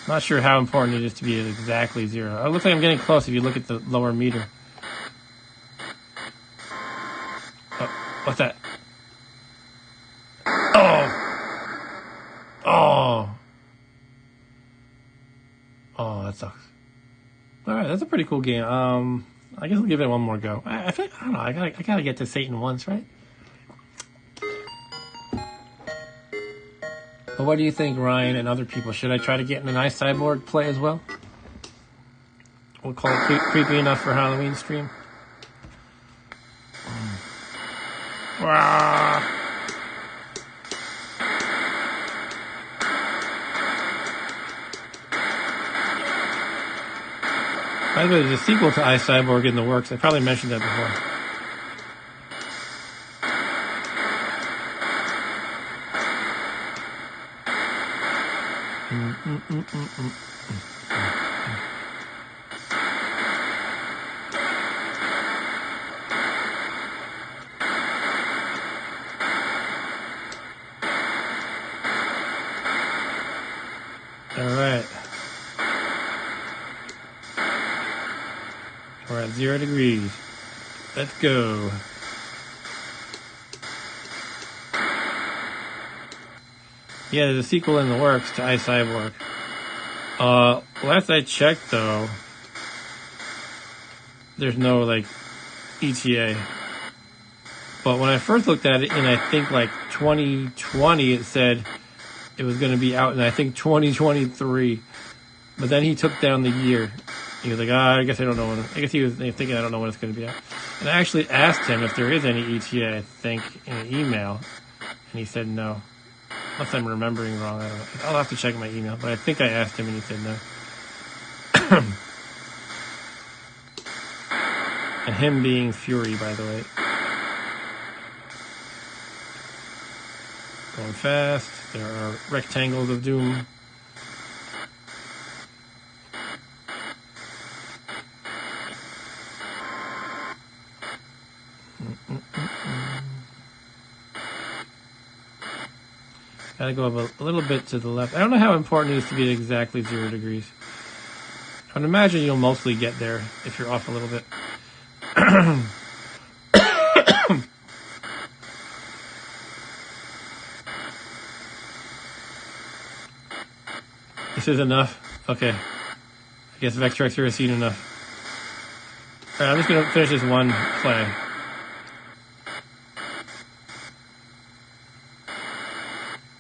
Not sure how important it is to be at exactly 0. It looks like I'm getting close if you look at the lower meter. Oh, what's that? Oh, that sucks. Alright, that's a pretty cool game. I guess I'll give it one more go. I don't know, I gotta get to Satan once, right? But what do you think, Ryan and other people? Should I try to get in an Cyborg play as well? We'll call it creepy enough for Halloween stream. Wah! By the way, there's a sequel to Cyborg in the works. I probably mentioned that before. Alright. We're at 0 degrees. Let's go. Yeah, there's a sequel in the works to Cyborg. Last I checked, though, there's no, ETA. But when I first looked at it in, I think, 2020, it said it was going to be out in, I think, 2023. But then he took down the year. He was like, I guess I don't know when. I guess he was thinking I don't know when it's going to be out. And I actually asked him if there is any ETA, I think, in an email. And he said no. Unless I'm remembering wrong, I don't know. I'll have to check my email. But I think I asked him and he said no. And him being Fury, by the way. Going fast. There are rectangles of doom. Gotta go up a little bit to the left. I don't know how important it is to be at exactly 0 degrees. I would imagine you'll mostly get there if you're off a little bit. This is enough. Okay. I guess Vectrex here has seen enough. Alright, I'm just gonna finish this one play.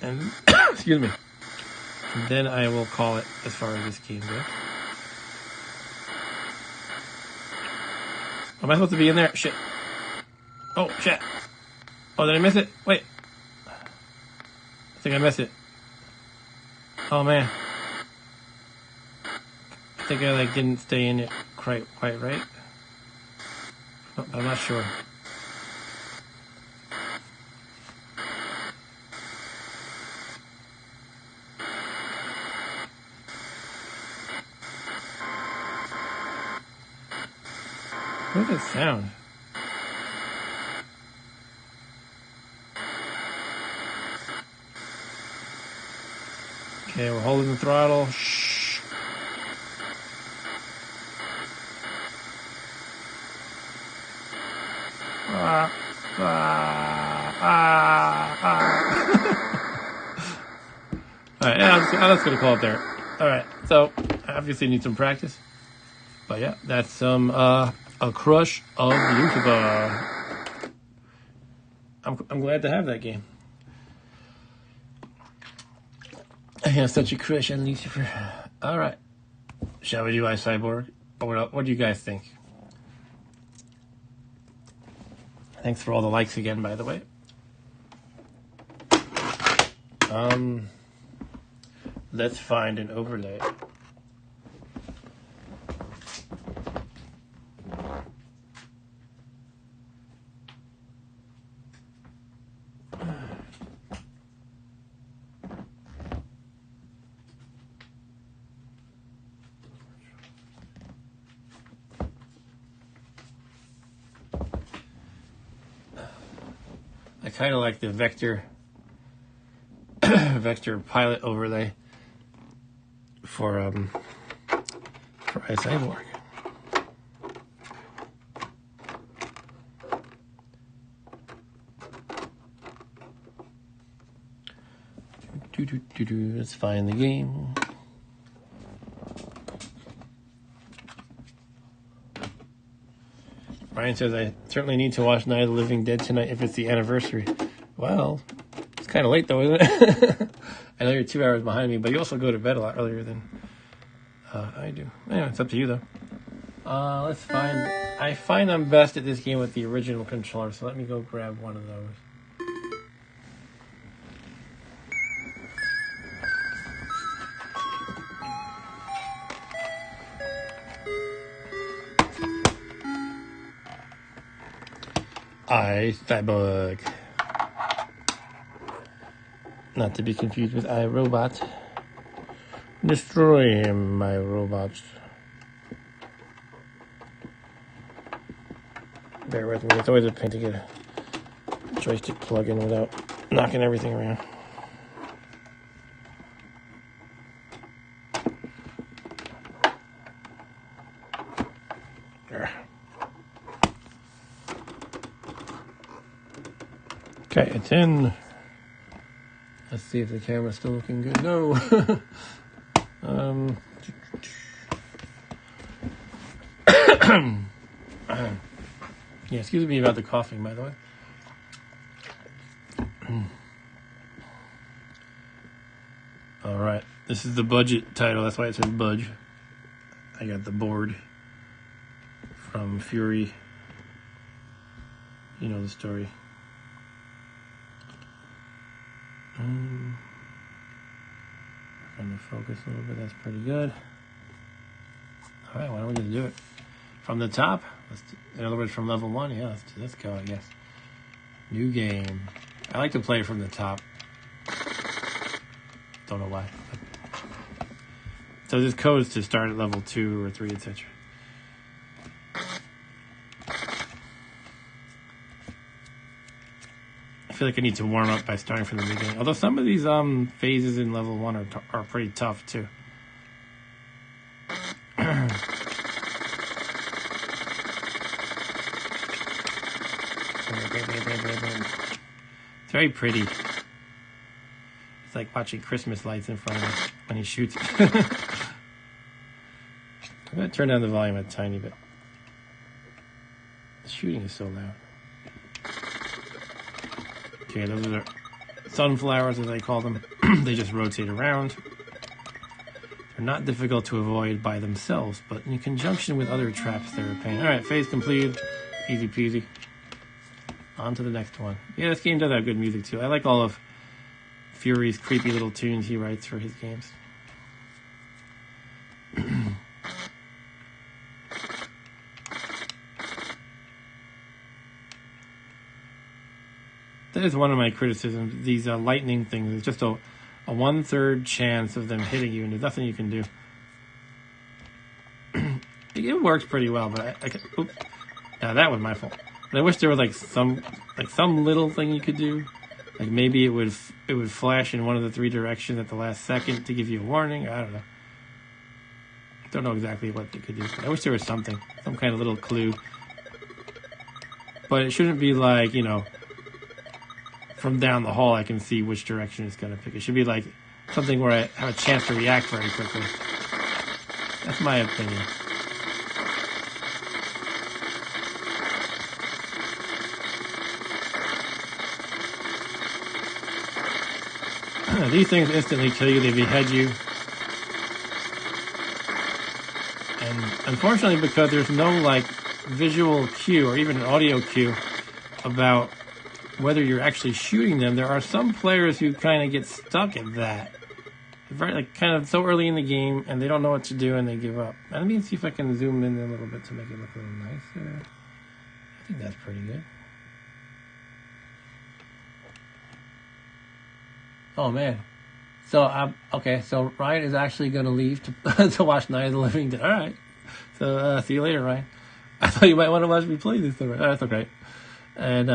And excuse me. And then I will call it as far as this game goes. Am I supposed to be in there? Shit. Oh, shit. Oh, did I miss it? Wait. I think I missed it. Oh, man. I think I didn't stay in it quite right. Oh, I'm not sure. What does that sound? Okay, we're holding the throttle. Shh. Alright, yeah, I'm just gonna call it there. Alright, so I obviously need some practice. But yeah, that's some a Crush of Lucifer. I'm glad to have that game. I have such a crush on Lucifer. Alright. Shall we do Cyborg? What do you guys think? Thanks for all the likes again, by the way. Let's find an overlay. I kind of like the vector pilot overlay for Cyborg. Let's find the game. Brian says, I certainly need to watch Night of the Living Dead tonight if it's the anniversary. Well, it's kind of late though, isn't it? I know you're 2 hours behind me, but you also go to bed a lot earlier than I do. Anyway, it's up to you though. Let's find... I find I'm best at this game with the original controller, so let me go grab one of those. Cyborg. Not to be confused with iRobot. Destroy him, my robots. Bear with me, it's always a pain to get a joystick plug in without knocking everything around. Okay, it's in. Let's see if the camera's still looking good. No. Yeah, excuse me about the coughing, by the way. All right, this is the budget title. That's why it says Budge. I got the board from Fury. You know the story. Trying to focus a little bit. That's pretty good. All right, why don't we just do it from the top? In other words, from level 1. Yeah, let's go. I guess. New game. I like to play from the top. Don't know why. So there's codes to start at level 2 or 3, etc. I feel like I need to warm up by starting from the beginning. Although some of these phases in level 1 are pretty tough too. It's very pretty. It's like watching Christmas lights in front of me when he shoots. I'm going to turn down the volume a tiny bit. The shooting is so loud. Okay, those are sunflowers, as I call them. They just rotate around. They're not difficult to avoid by themselves, but in conjunction with other traps, they're a pain. Alright, phase completed. Easy peasy. On to the next one. Yeah, this game does have good music too. I like all of Fury's creepy little tunes he writes for his games. That is one of my criticisms. These lightning things. It's just a 1/3 chance of them hitting you, and there's nothing you can do. It works pretty well, but oops. Now that was my fault. But I wish there was like some little thing you could do. Like maybe it would flash in one of the 3 directions at the last second to give you a warning. I don't know. Don't know exactly what they could do. I wish there was some kind of little clue. But it shouldn't be like, from down the hall I can see which direction it's going to pick. It should be like something where I have a chance to react very quickly. That's my opinion. These things instantly kill you. They behead you. And unfortunately, because there's no visual cue or even an audio cue about whether you're actually shooting them, there are some players who kind of get stuck at that. Very, kind of so early in the game, and they don't know what to do, and they give up. Let me see if I can zoom in a little bit to make it look a little nicer. I think that's pretty good. Oh man. So okay. So Ryan is actually going to leave to watch Night of the Living Dead. All right. So see you later, Ryan. I thought you might want to watch me play this. That's okay. And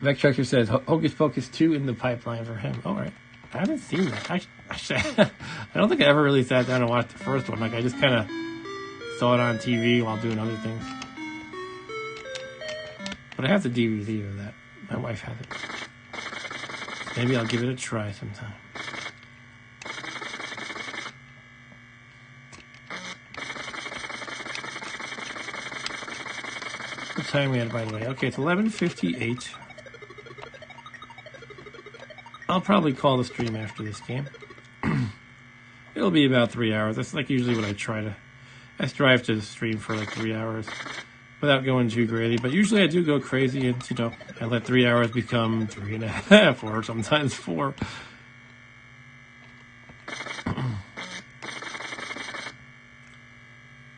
Vectrex says Hocus Pocus 2 in the pipeline for him. All right. I haven't seen that. Actually, I don't think I ever really sat down and watched the first one. I just kind of saw it on TV while doing other things. But I have the DVD of that. My wife has it. Maybe I'll give it a try sometime. What time we at, by the way? Okay, it's 11:58. I'll probably call the stream after this game. It'll be about 3 hours. That's usually what I strive to stream for 3 hours without going too crazy. But usually I do go crazy and, I let 3 hours become 3.5 or sometimes 4.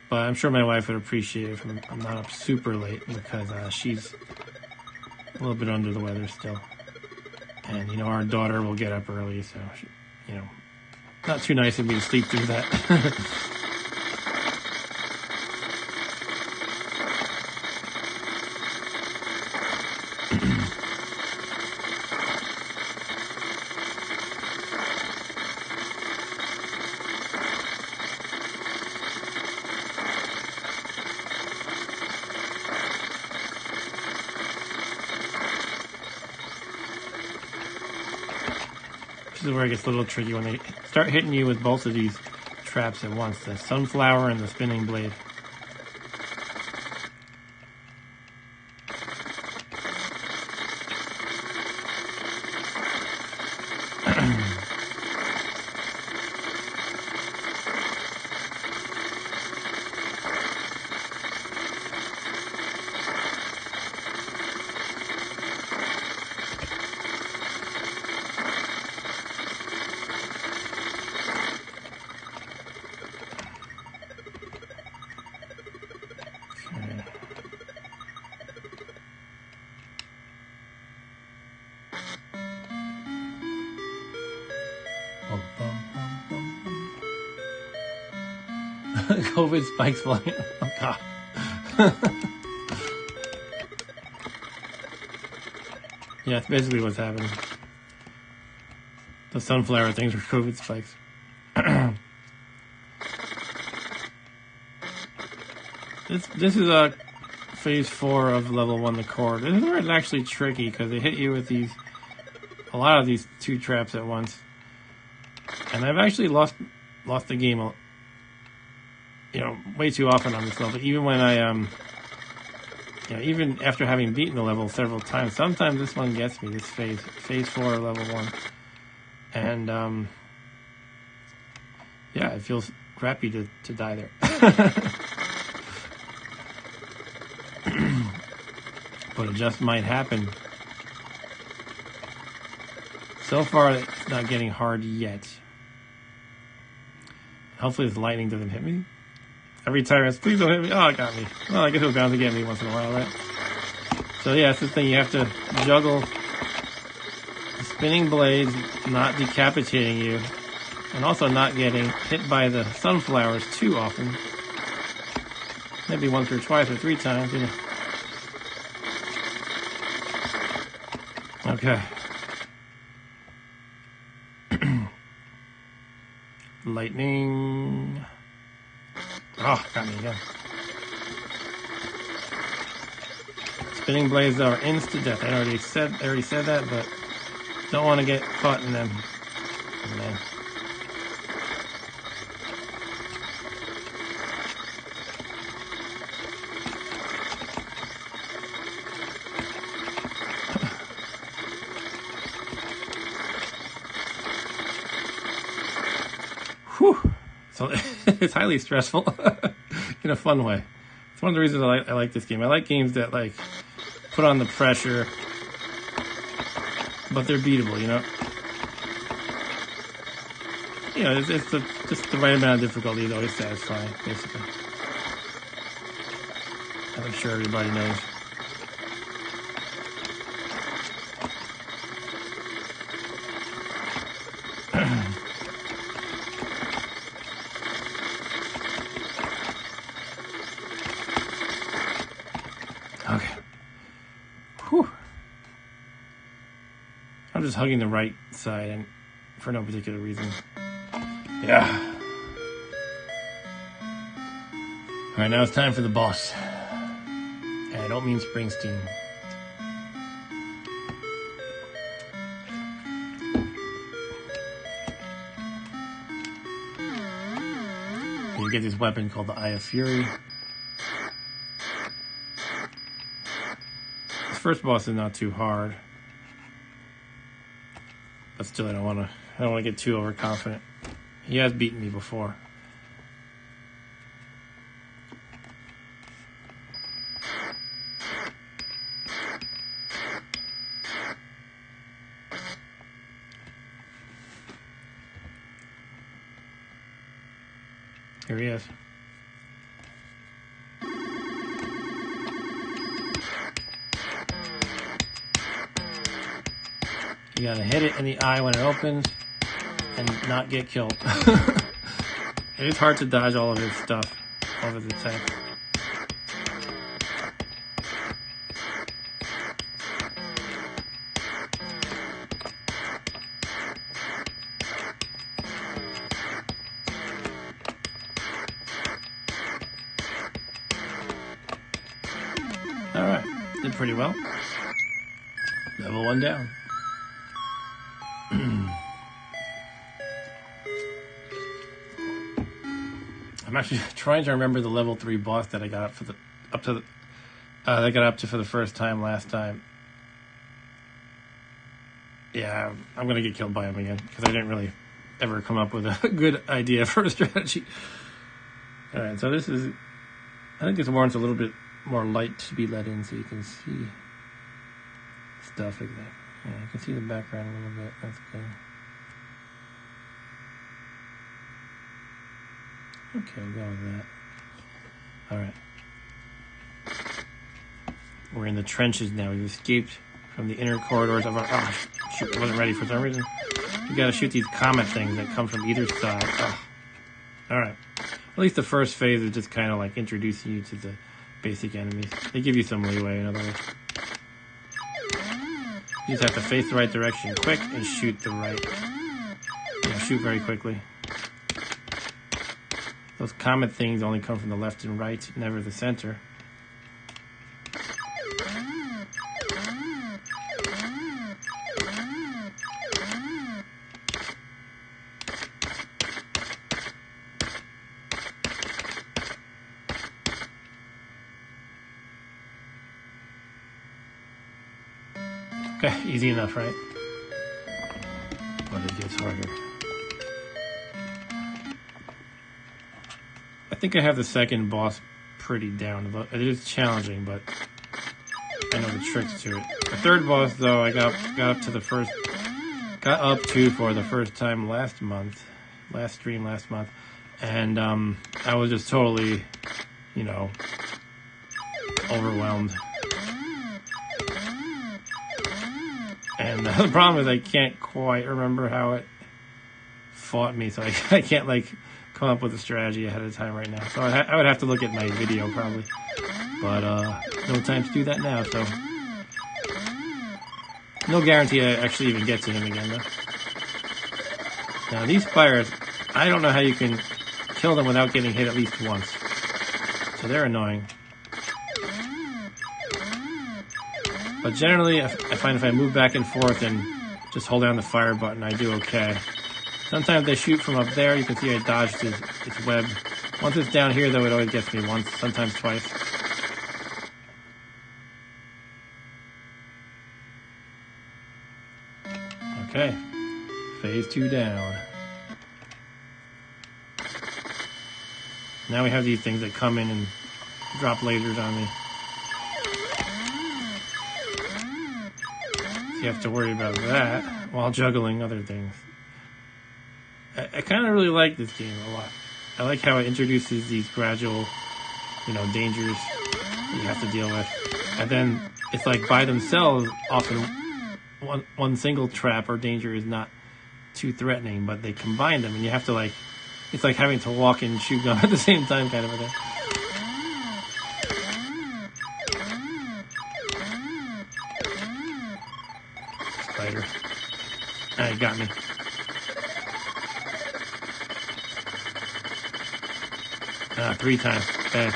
But I'm sure my wife would appreciate it if I'm not up super late because she's a little bit under the weather still. And, our daughter will get up early, so, not too nice of me to sleep through that. This is where it gets a little tricky when they start hitting you with both of these traps at once, the sunflower and the spinning blade. COVID spikes flying. Oh, God. Yeah, that's basically what's happening. The sunflower things are COVID spikes. This is a phase 4 of level 1, the core. This is where it's actually tricky because they hit you with a lot of these 2 traps at once. And I've actually lost the game, way too often on this level. Even when I even after having beaten the level several times, sometimes this one gets me. This phase 4 of level 1, and yeah, it feels crappy to die there. But it just might happen. So far, it's not getting hard yet. Hopefully this lightning doesn't hit me. Every time it's, please don't hit me. Oh, it got me. Well, I guess it was bound to get me once in a while, right? So yeah, it's the thing. You have to juggle the spinning blades, not decapitating you, and also not getting hit by the sunflowers too often. Maybe once or twice or 3 times, Okay. Lightning. Oh, got me again. Spinning blades are insta-death. I already said that, but don't want to get caught in them. Oh, man. Whew. So it's highly stressful in a fun way. It's one of the reasons I like this game. I like games that put on the pressure, but they're beatable. It's just the right amount of difficulty is always satisfying, basically. I'm sure everybody knows. Okay. Whew. I'm just hugging the right side and for no particular reason. Yeah. Alright, now it's time for the boss. And I don't mean Springsteen. You get this weapon called the Eye of Fury. This first boss is not too hard. But still I don't want to get too overconfident. He has beaten me before. Here he is. You gotta hit it in the eye when it opens and not get killed. It is hard to dodge all of his stuff, all of his attacks. Alright, did pretty well. Level 1 down. I'm actually trying to remember the level 3 boss that I got for the first time last time. Yeah, I'm gonna get killed by him again because I didn't really ever come up with a good idea for a strategy. All right, so this is. I think this warrants a little bit more light to be let in so you can see stuff like that. Yeah, you can see the background a little bit. That's good. Okay, we'll go with that. Alright. We're in the trenches now. We've escaped from the inner corridors of our... Oh, shoot, I wasn't ready for some reason. You gotta shoot these comet things that come from either side. Oh. Alright. At least the first phase is just kind of like introducing you to the basic enemies. They give you some leeway, in other words. You just have to face the right direction quick and shoot the right. Shoot very quickly. Those comet things only come from the left and right, never the center. Okay, easy enough, right? But it gets harder. I think I have the second boss pretty down. It is challenging, but I know the tricks to it. The third boss, though, I got up to for the first time last stream last month, and I was just totally, overwhelmed. And the problem is I can't quite remember how it fought me, so I can't come up with a strategy ahead of time right now. So I would have to look at my video probably, but no time to do that now. So no guarantee I actually even get to him again though. Now these spires, I don't know how you can kill them without getting hit at least once. So they're annoying. But generally, I find if I move back and forth and just hold down the fire button, I do okay. Sometimes they shoot from up there. You can see I dodged its web. Once it's down here, though, it always gets me once, sometimes twice. Okay. Phase 2 down. Now we have these things that come in and drop lasers on me. So you have to worry about that while juggling other things. I kind of really like this game a lot. I like how it introduces these gradual, dangers that you have to deal with. And then it's like by themselves, often one single trap or danger is not too threatening, but they combine them and you have to it's like having to walk and chew gum at the same time kind of a thing. Spider. Ah, he got me. Ah, 3 times. Okay.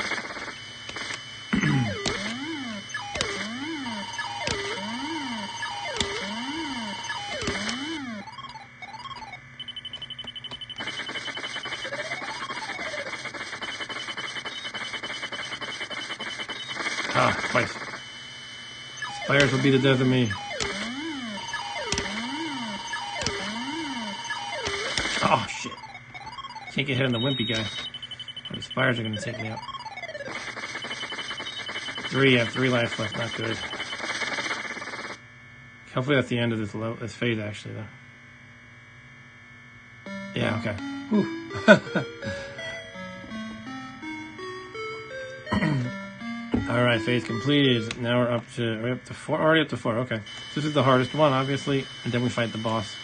Ah, twice. Spiders will be the death of me. Oh, shit. Can't get hit on the wimpy guy. The spires are going to take me out. I have 3 lives left. Not good. Hopefully that's the end of this phase, actually, though. Yeah, okay. Whew. Alright, phase completed. Now we're up to 4. Already up to 4, okay. This is the hardest one, obviously. And then we fight the boss.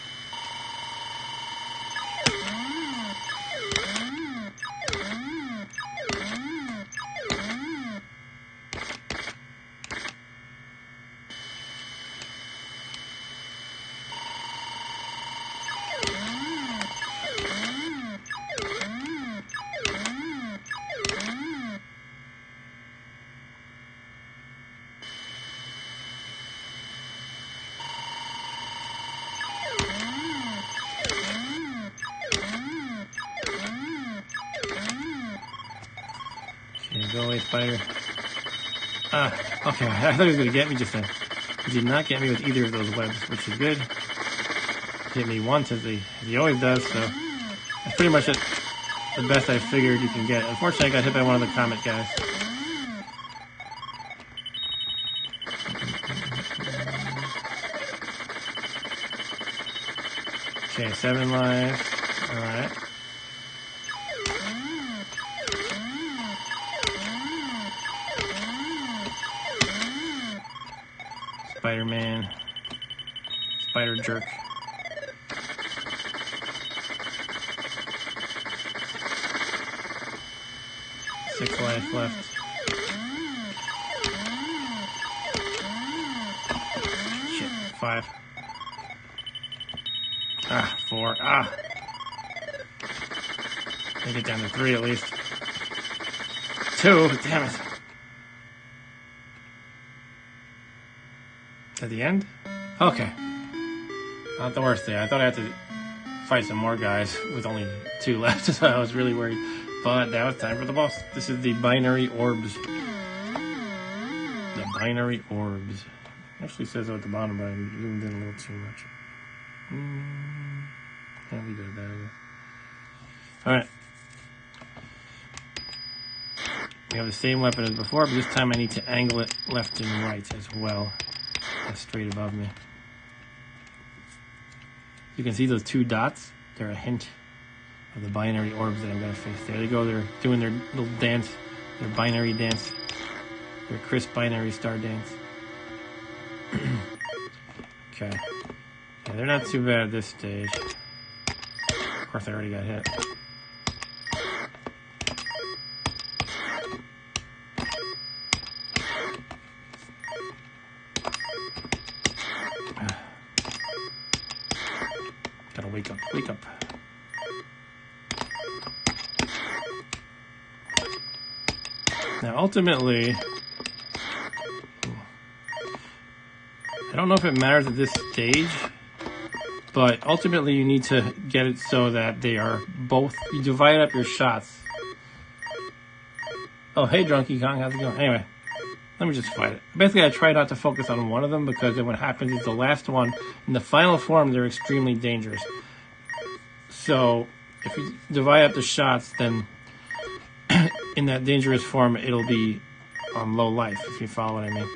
Okay, go away, spider. Ah, okay, I thought he was going to get me just then. He did not get me with either of those webs, which is good. He hit me once, as he always does, so that's pretty much the best I figured you can get. Unfortunately, I got hit by one of the comet guys. Okay, 7 lives. Alright. Spider-Man. Spider jerk. Six lives left. Shit, 5. 5. Ah, 4. Ah. Make it down to 3 at least. 2. Damn it. At the end? Okay. Not the worst thing. I thought I had to fight some more guys with only 2 left, so I was really worried. But now it's time for the boss. This is the binary orbs. The binary orbs. Actually says so at the bottom, but I zoomed in a little too much. Yeah, we did that, I guess. Alright. We have the same weapon as before, but this time I need to angle it left and right as well. That's straight above me. You can see those 2 dots. They're a hint of the binary orbs that I'm going to face. There they go. They're doing their little dance, their binary dance, their crisp binary star dance. Okay. Yeah, they're not too bad at this stage. Of course, I already got hit. Gotta wake up, wake up. Now, ultimately, I don't know if it matters at this stage, but ultimately you need to get it so that they are both, you divide up your shots. Oh, hey, Drunky Kong, how's it going? Anyway, let me just fight it. Basically, I try not to focus on one of them because then what happens is the last one, in the final form, they're extremely dangerous. So, if you divide up the shots, then in that dangerous form, it'll be on low life, if you follow what I mean.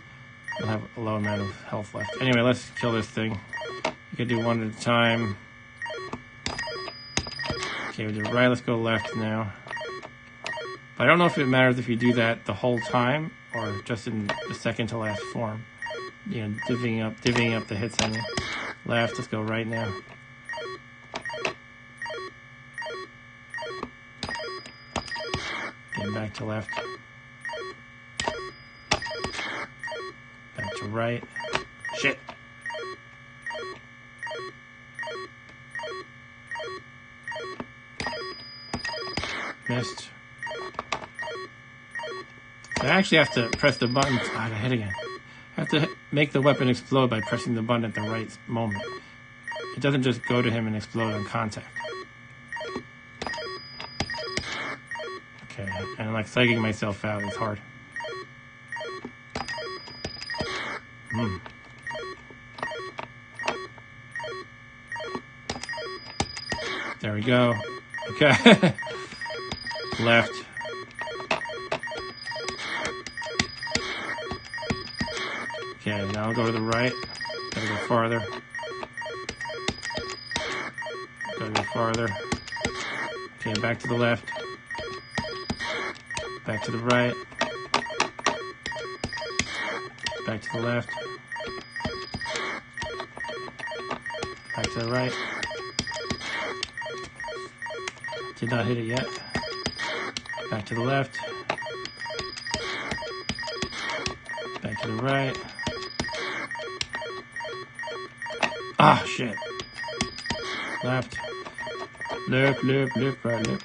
You'll have a low amount of health left. Anyway, let's kill this thing. You can do one at a time. Okay, we did right, let's go left now. But I don't know if it matters if you do that the whole time or just in the second to last form. You know, divvying up the hits on you. Left, let's go right now. Okay, back to left. Back to right. Shit. Missed. I actually have to press the button. Oh, I got hit again. I have to make the weapon explode by pressing the button at the right moment. It doesn't just go to him and explode on contact. Okay, and like psyching myself out is hard. There we go. Okay. Left. Okay, now I'll go to the right. Gotta go farther. Gotta go farther. Okay, back to the left. Back to the right. Back to the left. Back to the right. Did not hit it yet. Back to the left. Back to the right. Ah, shit. Left. Left, left, left, right, left.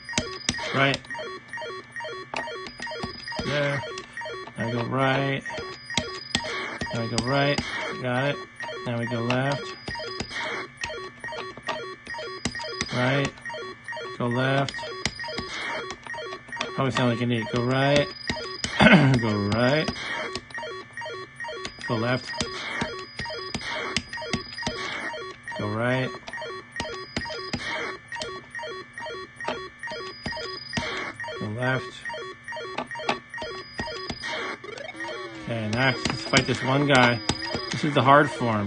Right. Left. Now we go right. Now we go right. Got it. Now we go left. Right. Go left. Probably sound like an 8. Go right. Go right. Go left. Go right. Go left. Okay, next, let's fight this one guy. This is the hard form.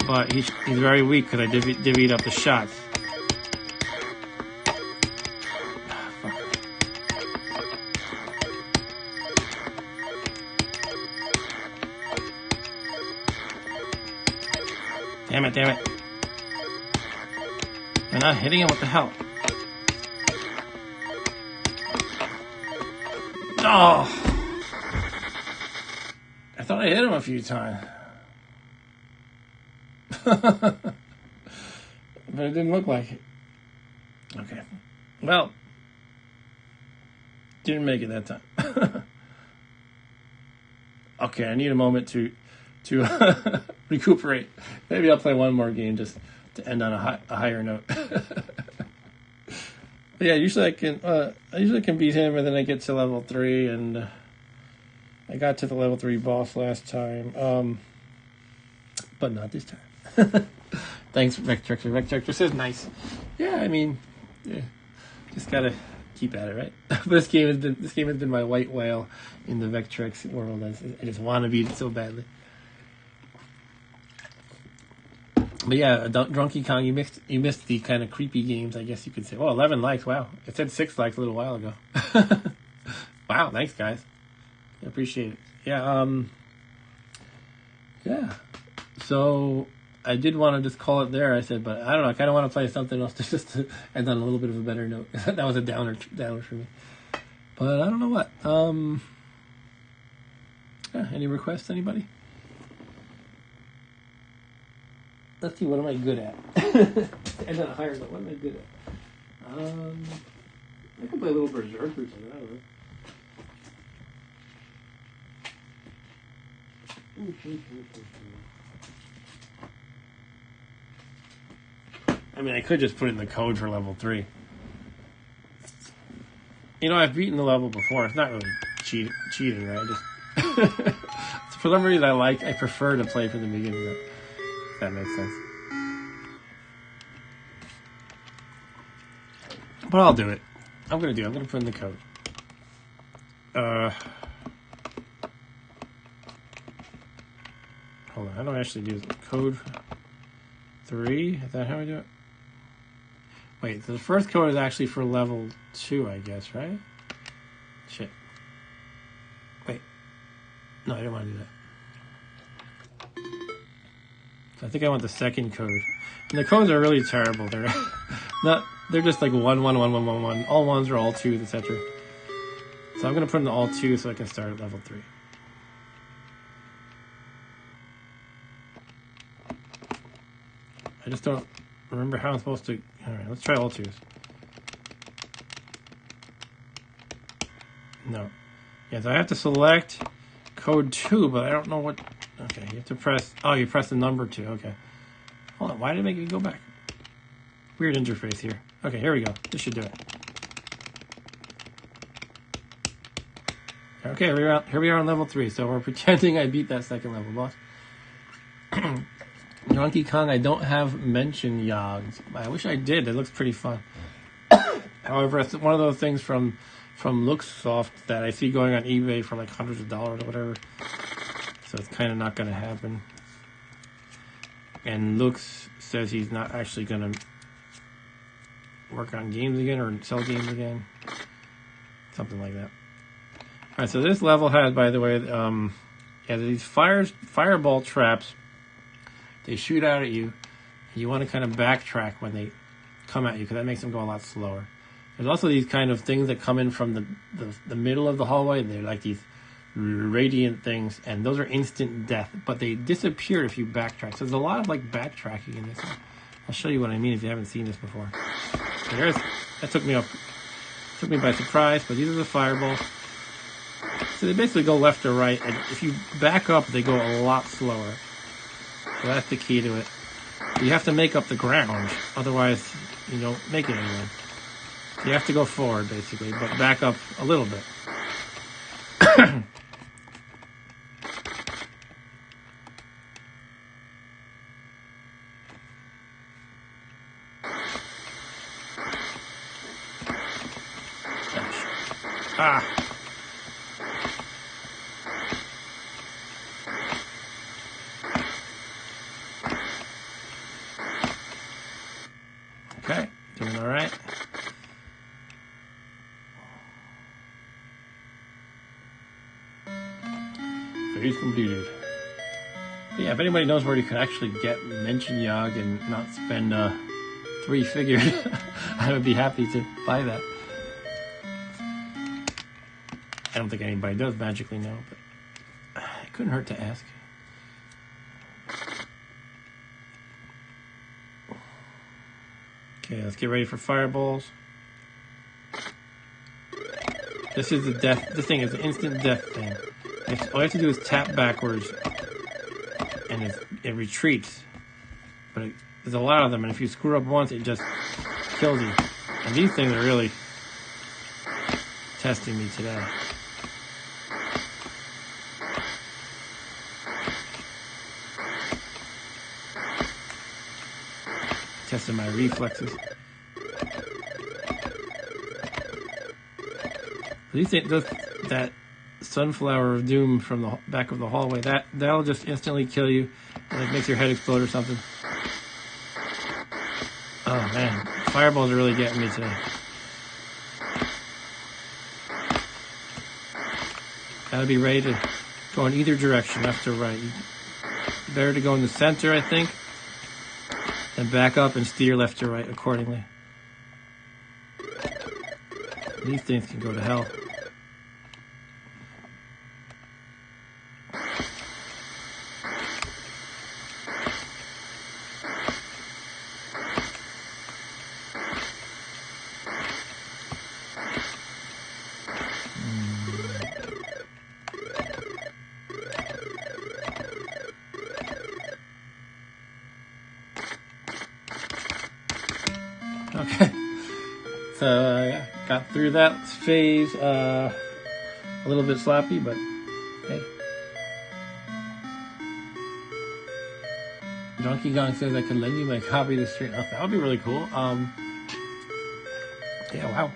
But he's very weak because I divvied up the shots. Damn it, damn it. I'm not hitting him, what the hell? Oh! I thought I hit him a few times. but it didn't look like it. Okay. Well, didn't make it that time. Okay, I need a moment to recuperate. Maybe I'll play one more game just to end on a higher note. But yeah, usually I can beat him, and then I get to level 3, and I got to the level 3 boss last time, but not this time. Thanks, Vectrex. Vectrex is nice. Yeah, I mean, yeah, just gotta keep at it, right? But this game has been my white whale in the Vectrex world. I just want to beat it so badly. But yeah, Drunky Kong, you missed the kind of creepy games, I guess you could say. Oh, 11 likes, wow. It said 6 likes a little while ago. Wow, thanks guys. I appreciate it. Yeah, yeah. So I did want to just call it there, I said, but I don't know, I kind of want to play something else just to end on a little bit of a better note. That was a downer for me. But I don't know what. Yeah, any requests, anybody? Let's see, what am I good at? And on a higher note, what am I good at? I can play a little Berserk or something, I don't know. I mean, I could just put in the code for level 3. You know, I've beaten the level before. It's not really cheating, right? Just for some reason, I prefer to play from the beginning. If that makes sense. But I'll do it. I'm gonna put in the code. Hold on. How do I actually do it? Code 3? Is that how I do it? Wait, the first code is actually for level 2, I guess, right? Shit. Wait. No, I didn't want to do that. So I think I want the second code. And the codes are really terrible. They're just like 1, 1, 1, 1, 1, 1. All 1s are all 2s, etc. So I'm going to put in the all 2 so I can start at level 3. I just don't remember how I'm supposed to... Alright, let's try all 2s. No. Yes, I have to select code 2, but I don't know what... Okay, you have to press... Oh, you press the number 2, okay. Hold on, why did it make me go back? Weird interface here. Okay, here we go. This should do it. Okay, here we are on level 3, so we're pretending I beat that second level boss. Donkey Kong, I don't have mention Yogs. I wish I did. It looks pretty fun. However, it's one of those things from Luxsoft that I see going on eBay for like hundreds of dollars or whatever. So it's kind of not going to happen. And Lux says he's not actually going to work on games again or sell games again. Something like that. Alright, so this level has, by the way, these fireball traps. They shoot out at you, and you want to kind of backtrack when they come at you, because that makes them go a lot slower. There's also these kind of things that come in from the middle of the hallway. They're like these radiant things, and those are instant death, but they disappear if you backtrack. So there's a lot of like backtracking in this one. I'll show you what I mean if you haven't seen this before. So that took me by surprise, but these are the fireballs. So they basically go left or right, and if you back up, they go a lot slower. So that's the key to it. You have to make up the ground, otherwise you don't make it anywhere. So you have to go forward, basically, but back up a little bit. Ah! Okay, doing all right. Phase completed. But yeah, if anybody knows where you can actually get Mention Yog and not spend 3 figures, I would be happy to buy that. I don't think anybody does magically know, but it couldn't hurt to ask. Okay, let's get ready for fireballs. This is the death. This thing is an instant death thing. All you have to do is tap backwards, and it retreats. But there's a lot of them, and if you screw up once, it just kills you. And these things are really testing me today. Testing my reflexes. These things, that sunflower of doom from the back of the hallway, that'll just instantly kill you. It like makes your head explode or something. Oh man, fireballs are really getting me today. Gotta be ready to go in either direction, left or right. Better to go in the center, I think, and back up and steer left or right accordingly. These things can go to hell. Okay, so yeah, got through that phase. A little bit sloppy, but hey. Donkey Kong says I could lend you my copy of the stream. Oh, that would be really cool. Yeah, wow.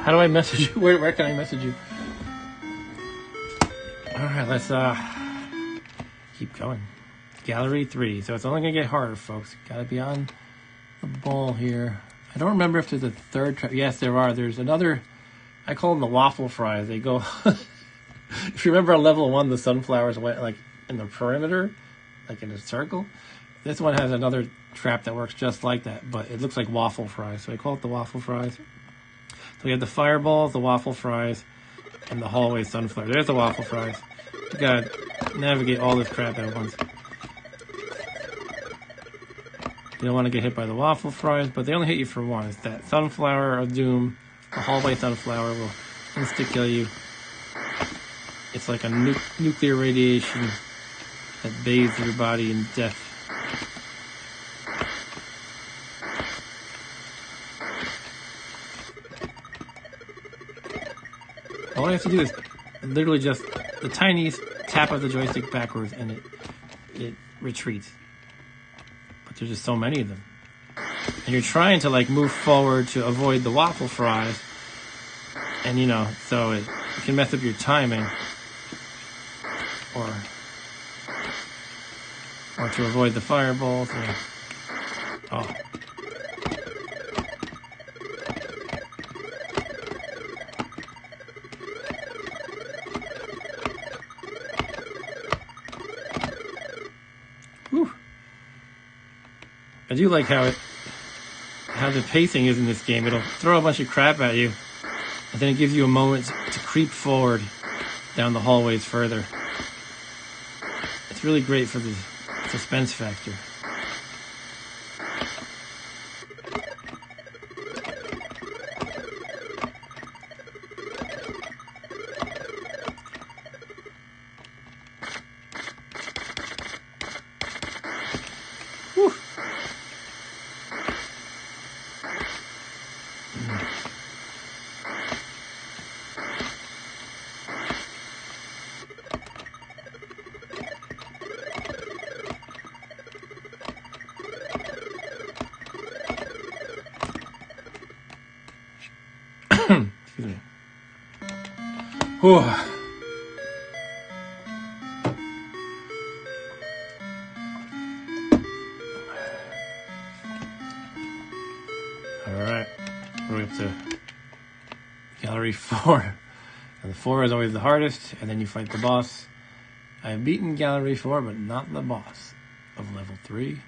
How do I message you? Where can I message you? All right, let's keep going. Gallery 3. So it's only gonna get harder, folks. Gotta be on the ball here. I don't remember if there's a third trap. Yes, there are. There's another. I call them the waffle fries. They go. If you remember on level 1, the sunflowers went like in the perimeter, like in a circle. This one has another trap that works just like that, but it looks like waffle fries. So I call it the waffle fries. So we have the fireballs, the waffle fries, and the hallway sunflower. There's the waffle fries. You gotta navigate all this crap at once. You don't want to get hit by the waffle fries, but they only hit you for one. It's that sunflower of doom. The hallway sunflower will insta-kill you. It's like a nuclear radiation that bathes your body in death. All I have to do is literally just the tiniest tap of the joystick backwards, and it retreats. There's just so many of them. And you're trying to like move forward to avoid the waffle fries. And so it can mess up your timing. Or to avoid the fireballs. Oh. Whew. I do like how the pacing is in this game. It'll throw a bunch of crap at you, and then it gives you a moment to creep forward down the hallways further. It's really great for the suspense factor. Whew. Excuse me. Whew. Alright, we're up to Gallery 4. And the 4 is always the hardest, and then you fight the boss. I have beaten Gallery 4, but not the boss of level 3.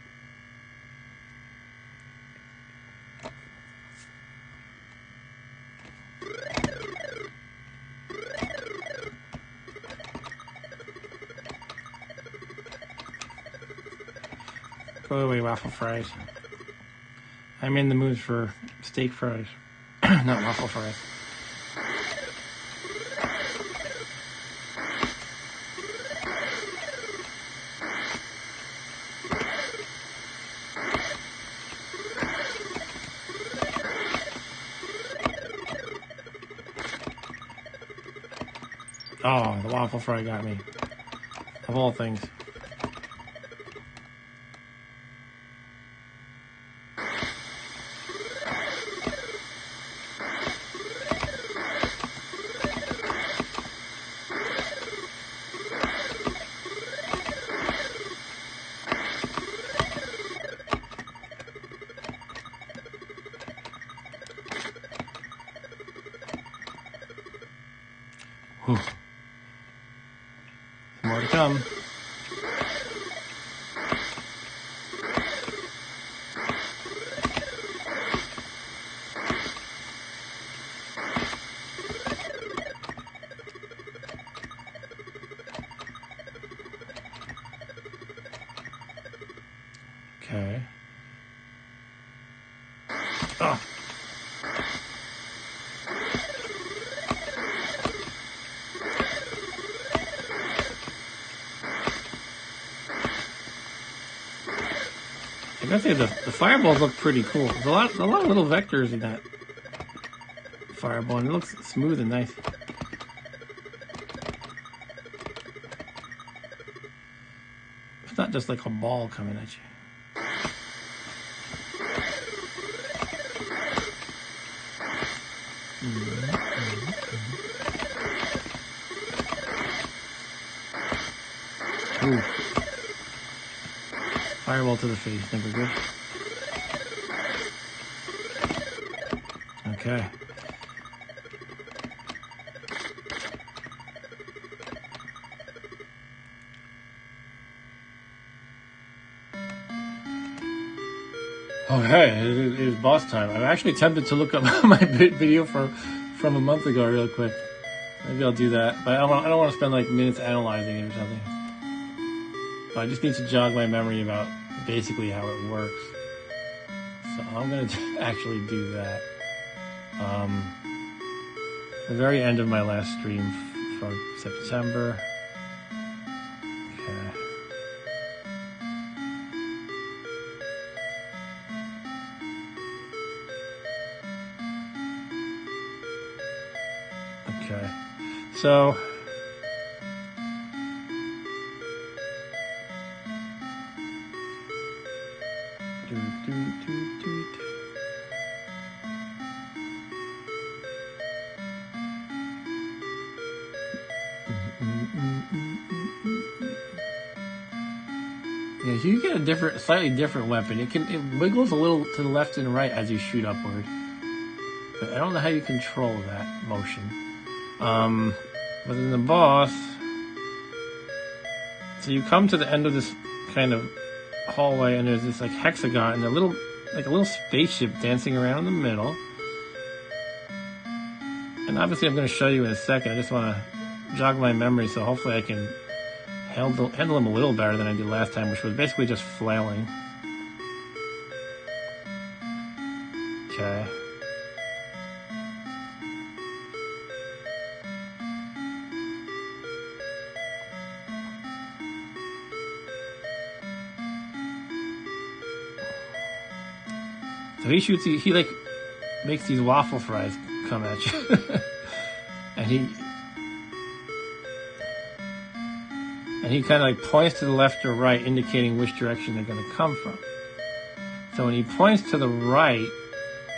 Go away, waffle fries. I'm in the mood for steak fries, not waffle fries. Oh, the waffle fry got me. Of all things. Whew. More to come. Okay. Oh. I gotta say the fireballs look pretty cool. There's a lot of little vectors in that fireball, and it looks smooth and nice. It's not just like a ball coming at you. Ooh. Fireball to the face, never good. Okay. Okay, it is boss time. I'm actually tempted to look up my video from a month ago real quick. Maybe I'll do that, but I don't want to spend like minutes analyzing it or something. I just need to jog my memory about basically how it works. So I'm going to actually do that. The very end of my last stream from September. Okay. Okay. So yeah, you get a slightly different weapon. It wiggles a little to the left and right as you shoot upward. But I don't know how you control that motion. But in the boss, so you come to the end of this kind of hallway, and there's this like hexagon and a little spaceship dancing around in the middle. And obviously I'm going to show you in a second. I just want to jog my memory, so hopefully I can handle him a little better than I did last time, which was basically just flailing. Okay. So he shoots, he like makes these waffle fries come at you. and he kind of like points to the left or right, indicating which direction they're going to come from. So when he points to the right,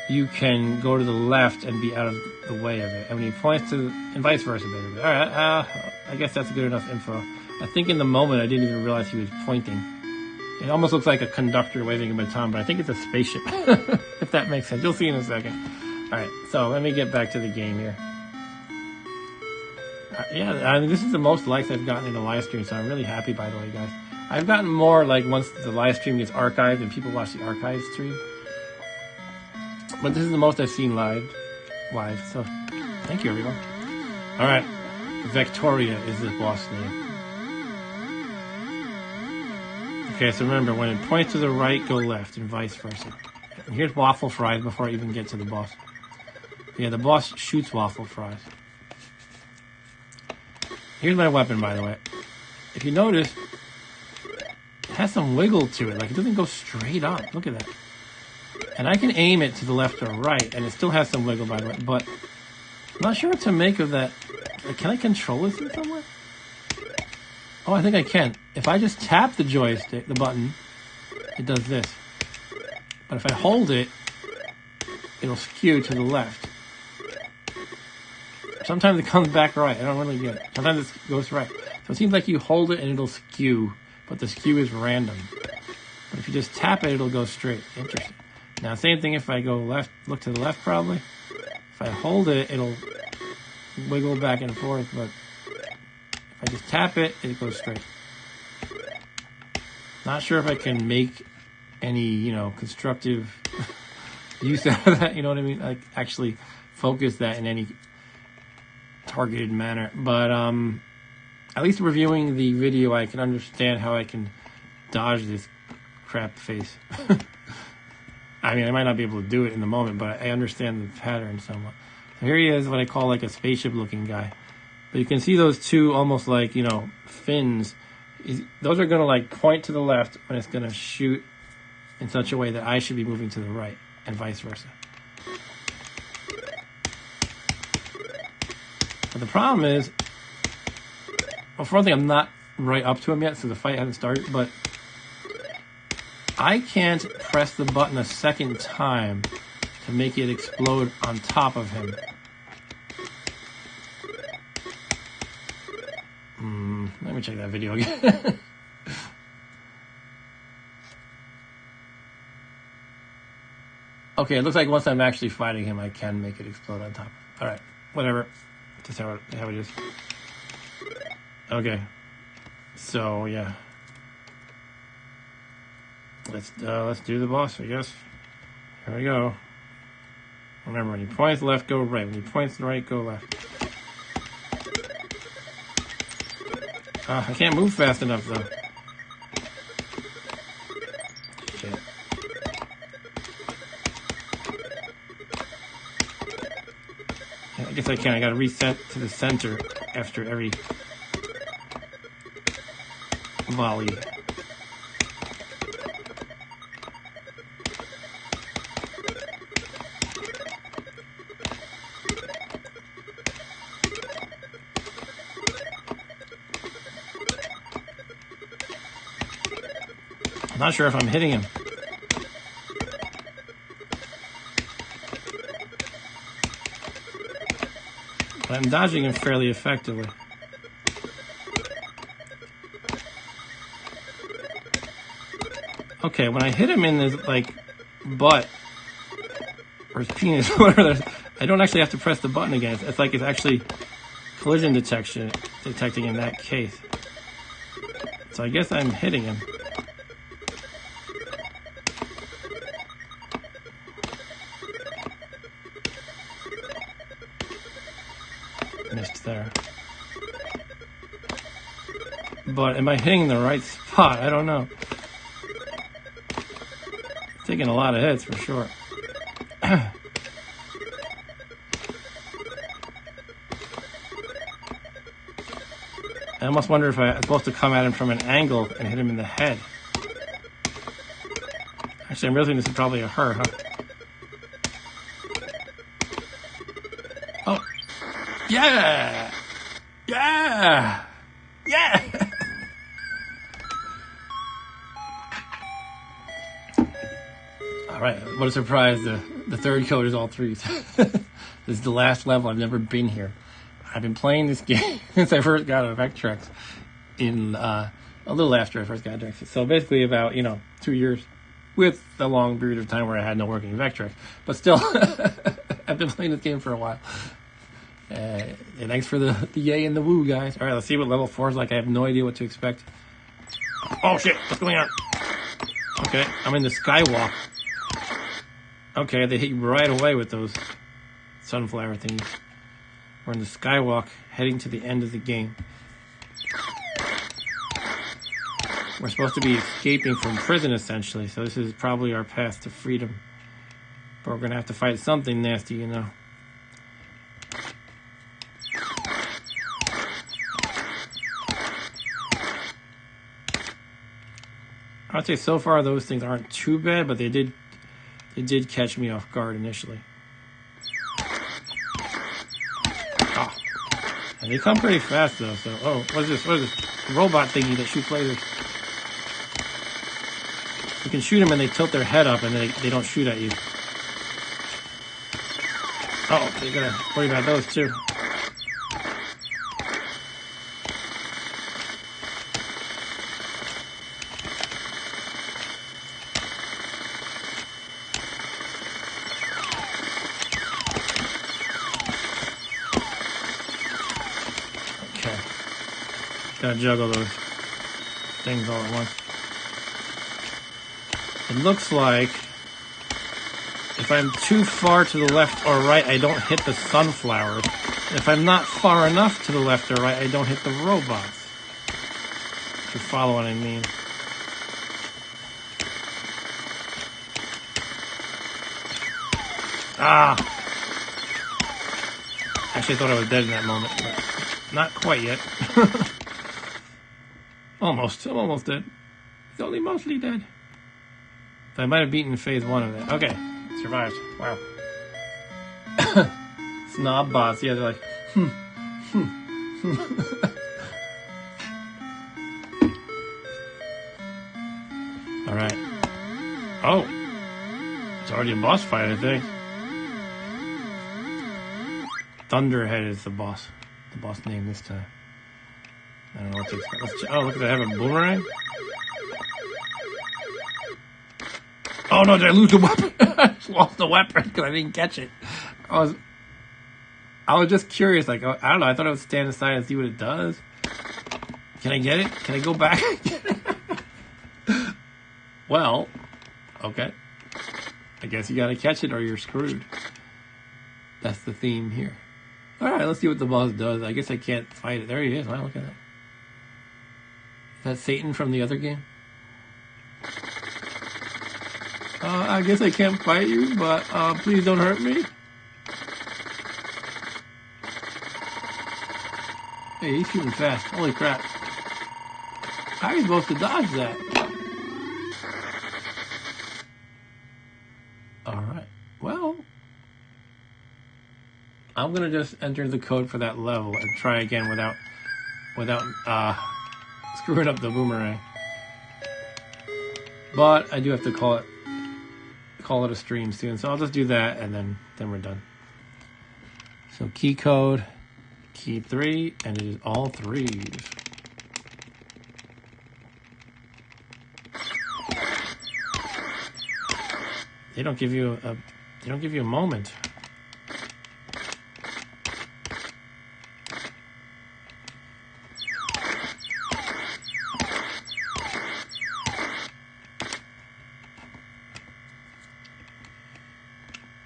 you can go to the left and be out of the way of it. And when he points to and vice versa, basically. All right, I guess that's good enough info. I think in the moment I didn't even realize he was pointing. It almost looks like a conductor waving a baton, but I think it's a spaceship, if that makes sense. You'll see in a second. All right, so let me get back to the game here. Yeah, I mean, this is the most likes I've gotten in a live stream, so I'm really happy, by the way, guys. I've gotten more like once the live stream gets archived and people watch the archived stream. But this is the most I've seen live. So thank you, everyone. All right, Victoria is the boss name. Okay, so remember, when it points to the right, go left, and vice versa. Here's waffle fries before I even get to the boss. Yeah, the boss shoots waffle fries. Here's my weapon, by the way. If you notice, it has some wiggle to it. Like, it doesn't go straight up. Look at that. And I can aim it to the left or right, and it still has some wiggle, by the way. But I'm not sure what to make of that. Like, can I control this in some way? Oh, I think I can. If I just tap the joystick, the button, it does this. But if I hold it, it'll skew to the left. Sometimes it comes back right. I don't really get it. Sometimes it goes right. So it seems like you hold it and it'll skew, but the skew is random. But if you just tap it, it'll go straight. Interesting. Now, same thing if I go left, look to the left probably. If I hold it, it'll wiggle back and forth, but if I just tap it, it goes straight. Not sure if I can make any, constructive use out of that, you know what I mean? Like, actually focus that in any targeted manner. But at least reviewing the video, I can understand how I can dodge this crap face. I mean, I might not be able to do it in the moment, but I understand the pattern somewhat. So here he is, what I call like a spaceship-looking guy. But you can see those two almost like, fins. Those are going to like point to the left when it's going to shoot in such a way that I should be moving to the right, and vice versa. But the problem is, well, for one thing, I'm not right up to him yet, so the fight hasn't started, but I can't press the button a second time to make it explode on top of him. Let me check that video again. Okay, it looks like once I'm actually fighting him, I can make it explode on top. Alright, whatever. Just how it is. Okay. So, yeah. Let's do the boss, I guess. Here we go. Remember, when he points left, go right. When he points right, go left. I can't move fast enough, though. Shit. I guess I can. I gotta reset to the center after every volley. I'm not sure if I'm hitting him. But I'm dodging him fairly effectively. Okay, when I hit him in his, butt, or his penis, whatever, I don't actually have to press the button again. It's like it's actually collision detecting in that case. So I guess I'm hitting him. Missed there. But am I hitting the right spot? I don't know. Taking a lot of hits for sure. I almost wonder if I'm supposed to come at him from an angle and hit him in the head. Actually, I'm realizing this is probably a her, huh? Oh. Yeah! Yeah! Yeah! Alright, what a surprise. The third code is all threes. This is the last level. I've never been here. I've been playing this game since I first got a Vectrex in a little after I first got a Vectrex. So basically about, 2 years with a long period of time where I had no working Vectrex. But still, I've been playing this game for a while. And thanks for the yay and the woo, guys. Alright, let's see what level 4 is like. I have no idea what to expect. Oh shit, what's going on? Okay, I'm in the skywalk. Okay, they hit you right away with those sunflower thingies. We're in the skywalk, heading to the end of the game. We're supposed to be escaping from prison, essentially, so this is probably our path to freedom. But we're gonna have to fight something nasty, you know. I'd say so far those things aren't too bad, but they did catch me off guard initially. Oh. And they come pretty fast though, so what is this? What is this? A robot thingy that shoots lasers. You can shoot them and they tilt their head up and they don't shoot at you. Oh, you gotta worry about those too. Okay. Gotta juggle those things all at once. It looks like if I'm too far to the left or right, I don't hit the sunflowers. If I'm not far enough to the left or right, I don't hit the robots. If you follow what I mean. Ah! Actually, I thought I was dead in that moment, but not quite yet. Almost. I'm almost dead. He's only mostly dead. I might have beaten phase 1 of that. Okay. Survived. Wow. Snob bots. Yeah, they're like, Alright. Oh. It's already a boss fight, I think. Thunderhead is the boss. The boss name this time. I don't know what to expect. Oh, look at that. I have a boomerang. Oh no, did I lose the weapon? I just lost the weapon because I didn't catch it. I was just curious, like, I don't know, I thought I would stand aside and see what it does. Can I get it? Can I go back? Well, okay. I guess you gotta catch it or you're screwed. That's the theme here. Alright, let's see what the boss does. I guess I can't fight it. There he is. Wow, look at that. Is that Satan from the other game? I guess I can't fight you, but please don't hurt me. Hey, he's shooting fast. Holy crap. How are you supposed to dodge that? Alright. Well, I'm going to just enter the code for that level and try again without screwing up the boomerang. But I do have to call it a stream soon, so I'll just do that and then we're done. So key code, key 3, and it is all 3s. They don't give you a moment.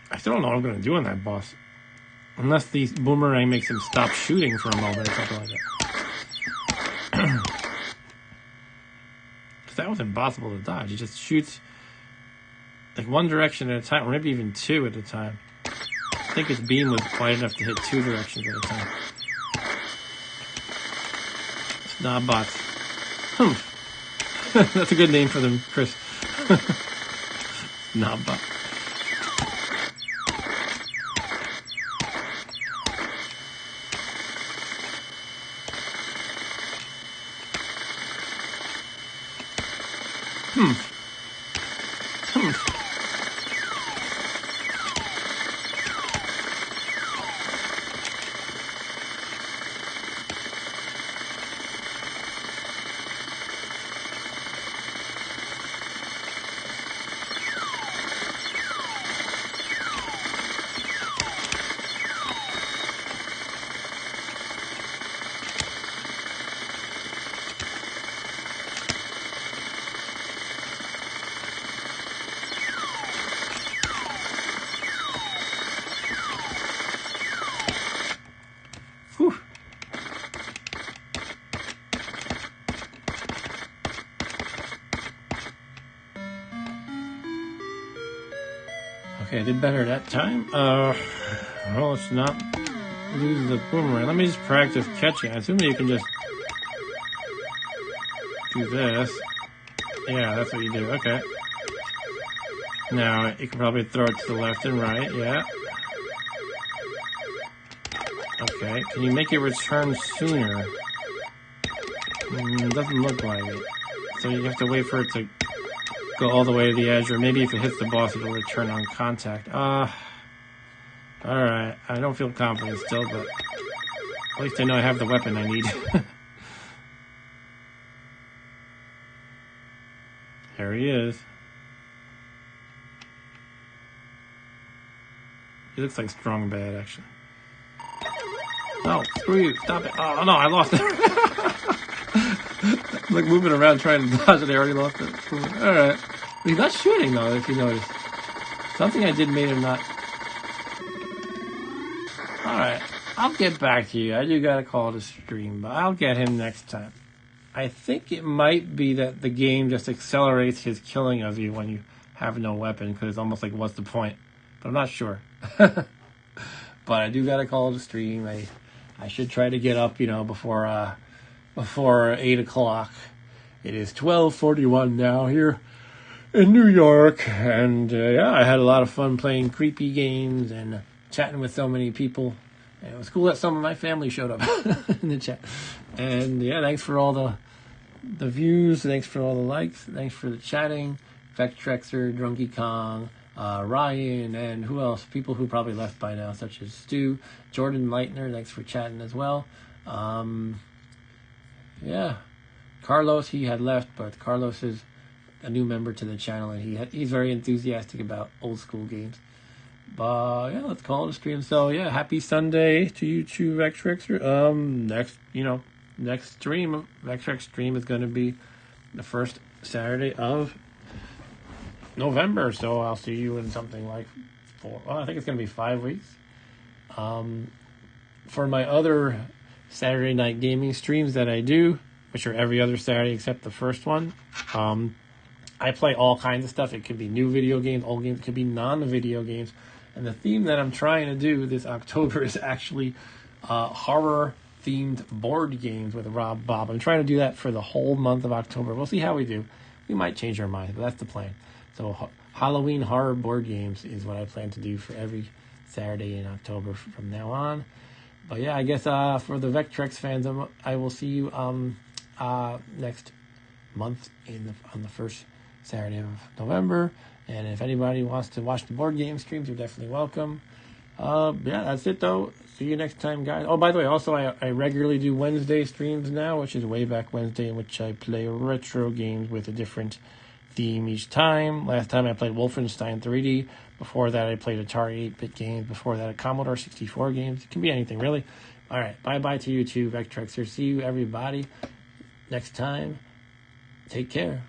I still don't know what I'm going to do on that boss. Unless the boomerang makes him stop shooting for a moment or something like that. Because that was impossible to dodge. He just shoots like one direction at a time, or maybe even 2 at a time. I think his beam was wide enough to hit 2 directions at a time. Snob bots. That's a good name for them, Chris. Snob bots. Okay, I did better that time. Well, let's not lose the boomerang. Let me just practice catching. I assume you can just do this. Yeah, that's what you do. Okay. Now, you can probably throw it to the left and right. Yeah. Okay. Can you make it return sooner? Doesn't look like it. So you have to wait for it to go all the way to the edge, or maybe if it hits the boss, it'll return on contact. Alright. I don't feel confident still, but at least I know I have the weapon I need. There he is. He looks like strong bad, actually. No, screw you. Stop it. Oh, no, I lost it. I'm like moving around trying to dodge it. I already lost it. Alright. He's not shooting, though, if you notice. Something I did made him not... Alright. I'll get back to you. I do gotta call it a stream, but I'll get him next time. I think it might be that the game just accelerates his killing of you when you have no weapon, because it's almost like, what's the point? But I'm not sure. But I do gotta call it a stream. I should try to get up, before 8 o'clock. It is 12:41 now here in New York, and yeah, I had a lot of fun playing creepy games and chatting with so many people. And it was cool that some of my family showed up in the chat. And yeah, thanks for all the views, thanks for all the likes, thanks for the chatting. Vectrexer, Drunky Kong, Ryan, and who else? People who probably left by now, such as Stu, Jordan Leitner, thanks for chatting as well. Yeah, Carlos, he had left, but Carlos is a new member to the channel, and he's very enthusiastic about old school games. But yeah, let's call it a stream. So yeah, happy Sunday to you too, Vectrexer. Next stream, Vectrex stream is going to be the first Saturday of November. So I'll see you in something like I think it's going to be 5 weeks. For my other Saturday night gaming streams that I do, which are every other Saturday except the first one, I play all kinds of stuff. It could be new video games, old games, it could be non-video games. And the theme that I'm trying to do this October is actually horror-themed board games with Rob Bob. I'm trying to do that for the whole month of October. We'll see how we do. We might change our minds, but that's the plan. So Halloween horror board games is what I plan to do for every Saturday in October from now on. But yeah, I guess for the Vectrex fans, I will see you next month on the first Saturday of November. And if anybody wants to watch the board game streams, you're definitely welcome. Yeah, that's it though. See you next time, guys. Oh, by the way, also I regularly do Wednesday streams now, which is Way Back Wednesday, in which I play retro games with a different theme each time. Last time I played Wolfenstein 3D. Before that, I played Atari 8-bit games. Before that, a Commodore 64 games. It can be anything, really. All right, bye-bye to you too, Vectrexer. See you, everybody, next time. Take care.